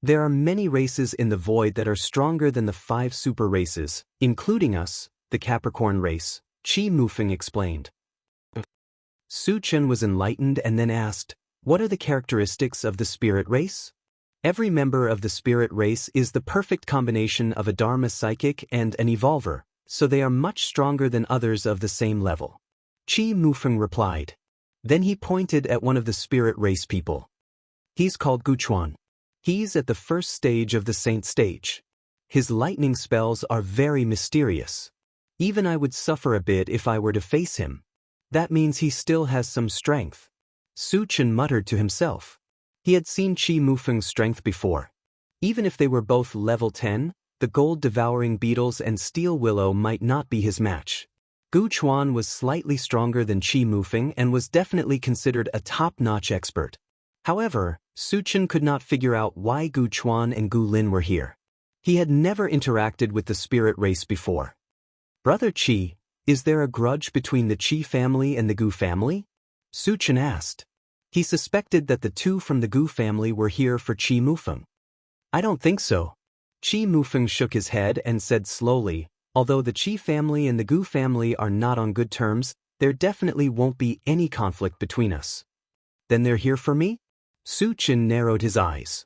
There are many races in the void that are stronger than the 5 super races, including us, the Capricorn race," Qi Mufeng explained. Su Chen was enlightened and then asked, "What are the characteristics of the spirit race?" "Every member of the spirit race is the perfect combination of a Dharma psychic and an evolver, so they are much stronger than others of the same level," Qi Mufeng replied. Then he pointed at one of the spirit race people. "He's called Gu Chuan. He's at the first stage of the saint stage. His lightning spells are very mysterious. Even I would suffer a bit if I were to face him. That means he still has some strength." Su Chen muttered to himself. He had seen Qi Mufeng's strength before. Even if they were both level 10, the gold-devouring beetles and steel willow might not be his match. Gu Chuan was slightly stronger than Qi Mufeng and was definitely considered a top-notch expert. However, Su Chen could not figure out why Gu Chuan and Gu Lin were here. He had never interacted with the spirit race before. "Brother Qi, is there a grudge between the Qi family and the Gu family?" Su Chen asked. He suspected that the 2 from the Gu family were here for Qi Mufeng. "I don't think so." Qi Mufeng shook his head and said slowly, "Although the Qi family and the Gu family are not on good terms, there definitely won't be any conflict between us." "Then they're here for me?" Su Chen narrowed his eyes.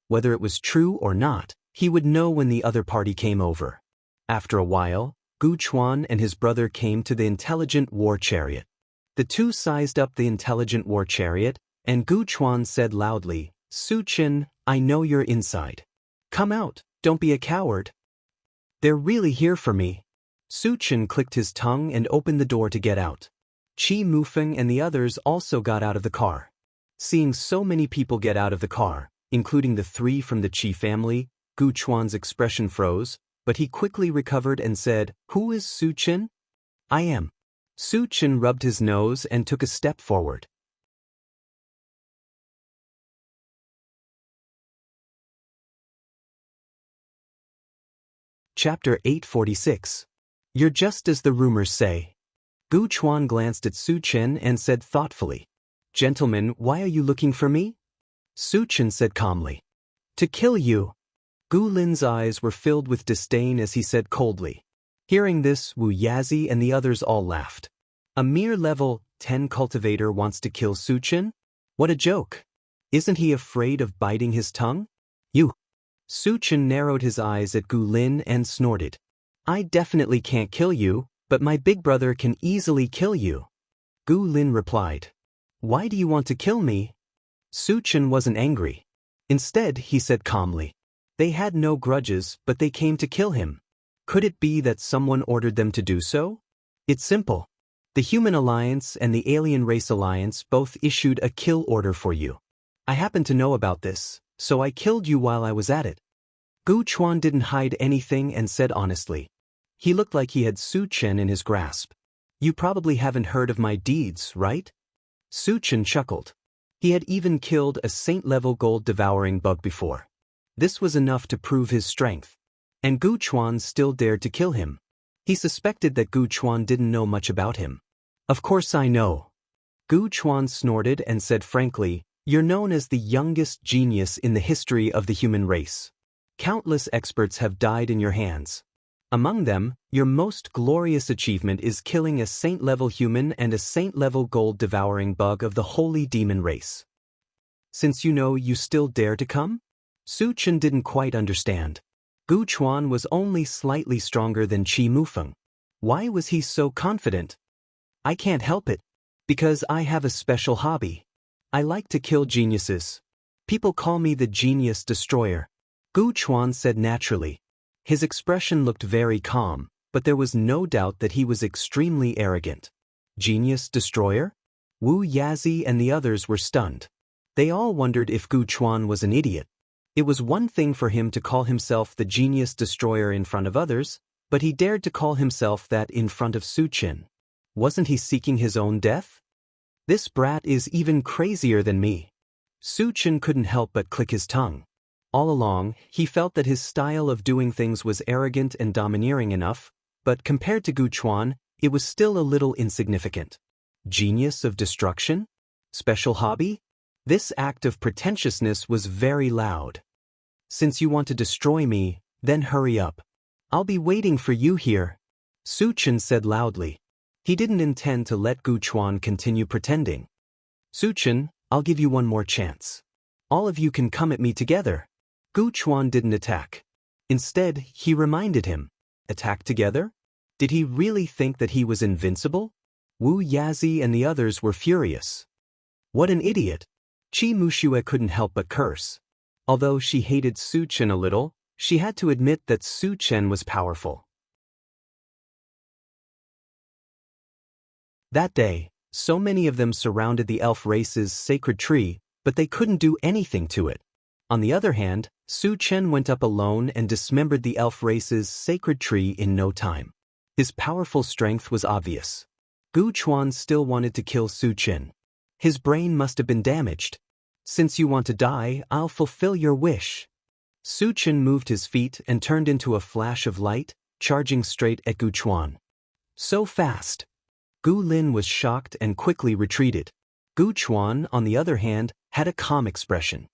Whether it was true or not, he would know when the other party came over. After a while, Gu Chuan and his brother came to the intelligent war chariot. The 2 sized up the intelligent war chariot, and Gu Chuan said loudly, "Su Chen, I know you're inside. Come out, don't be a coward." "They're really here for me." Su Chen clicked his tongue and opened the door to get out. Qi Mufeng and the others also got out of the car. Seeing so many people get out of the car, including the 3 from the Qi family, Gu Chuan's expression froze, but he quickly recovered and said, "Who is Su Chen?" "I am." Su Chen rubbed his nose and took a step forward. Chapter 846. You're just as the rumors say. Gu Chuan glanced at Su Chen and said thoughtfully, "Gentlemen, why are you looking for me?" Su Chen said calmly, "To kill you." Gu Lin's eyes were filled with disdain as he said coldly. Hearing this, Wu Yazi and the others all laughed. A mere level 10 cultivator wants to kill Suchen? What a joke! Isn't he afraid of biting his tongue? You! Suchen narrowed his eyes at Gu Lin and snorted. I definitely can't kill you, but my big brother can easily kill you. Gu Lin replied. Why do you want to kill me? Suchen wasn't angry. Instead, he said calmly. They had no grudges, but they came to kill him. Could it be that someone ordered them to do so? It's simple. The Human Alliance and the Alien Race Alliance both issued a kill order for you. I happen to know about this, so I killed you while I was at it. Gu Chuan didn't hide anything and said honestly. He looked like he had Suchen in his grasp. You probably haven't heard of my deeds, right? Suchen chuckled. He had even killed a saint-level gold-devouring bug before. This was enough to prove his strength. And Gu Chuan still dared to kill him. He suspected that Gu Chuan didn't know much about him. Of course I know. Gu Chuan snorted and said frankly, you're known as the youngest genius in the history of the human race. Countless experts have died in your hands. Among them, your most glorious achievement is killing a saint-level human and a saint-level gold-devouring bug of the holy demon race. Since you know you still dare to come? Suchen didn't quite understand. Gu Chuan was only slightly stronger than Qi Mufeng. Why was he so confident? I can't help it. Because I have a special hobby. I like to kill geniuses. People call me the Genius Destroyer. Gu Chuan said naturally. His expression looked very calm, but there was no doubt that he was extremely arrogant. Genius Destroyer? Wu Yazi and the others were stunned. They all wondered if Gu Chuan was an idiot. It was one thing for him to call himself the Genius Destroyer in front of others, but he dared to call himself that in front of Suchen. Wasn't he seeking his own death? This brat is even crazier than me. Suchen couldn't help but click his tongue. All along, he felt that his style of doing things was arrogant and domineering enough, but compared to Gu Chuan, it was still a little insignificant. Genius of destruction? Special hobby? This act of pretentiousness was very loud. Since you want to destroy me, then hurry up. I'll be waiting for you here. Suchen said loudly. He didn't intend to let Gu Chuan continue pretending. Suchen, I'll give you one more chance. All of you can come at me together. Gu Chuan didn't attack. Instead, he reminded him. Attack together? Did he really think that he was invincible? Wu Yazi and the others were furious. What an idiot! Qi Muxue couldn't help but curse. Although she hated Suchen a little, she had to admit that Suchen was powerful. That day, so many of them surrounded the elf race's sacred tree, but they couldn't do anything to it. On the other hand, Suchen went up alone and dismembered the elf race's sacred tree in no time. His powerful strength was obvious. Gu Chuan still wanted to kill Suchen. His brain must have been damaged. Since you want to die, I'll fulfill your wish. Suchen moved his feet and turned into a flash of light, charging straight at Gu Chuan. So fast! Gu Lin was shocked and quickly retreated. Gu Chuan, on the other hand, had a calm expression.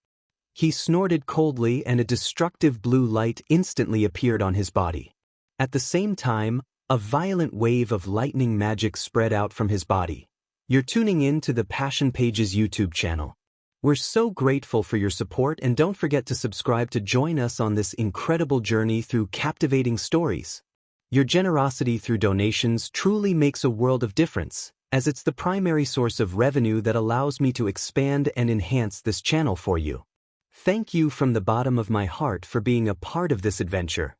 He snorted coldly and a destructive blue light instantly appeared on his body. At the same time, a violent wave of lightning magic spread out from his body. You're tuning in to the Passion Pages YouTube channel. We're so grateful for your support and don't forget to subscribe to join us on this incredible journey through captivating stories. Your generosity through donations truly makes a world of difference, as it's the primary source of revenue that allows me to expand and enhance this channel for you. Thank you from the bottom of my heart for being a part of this adventure.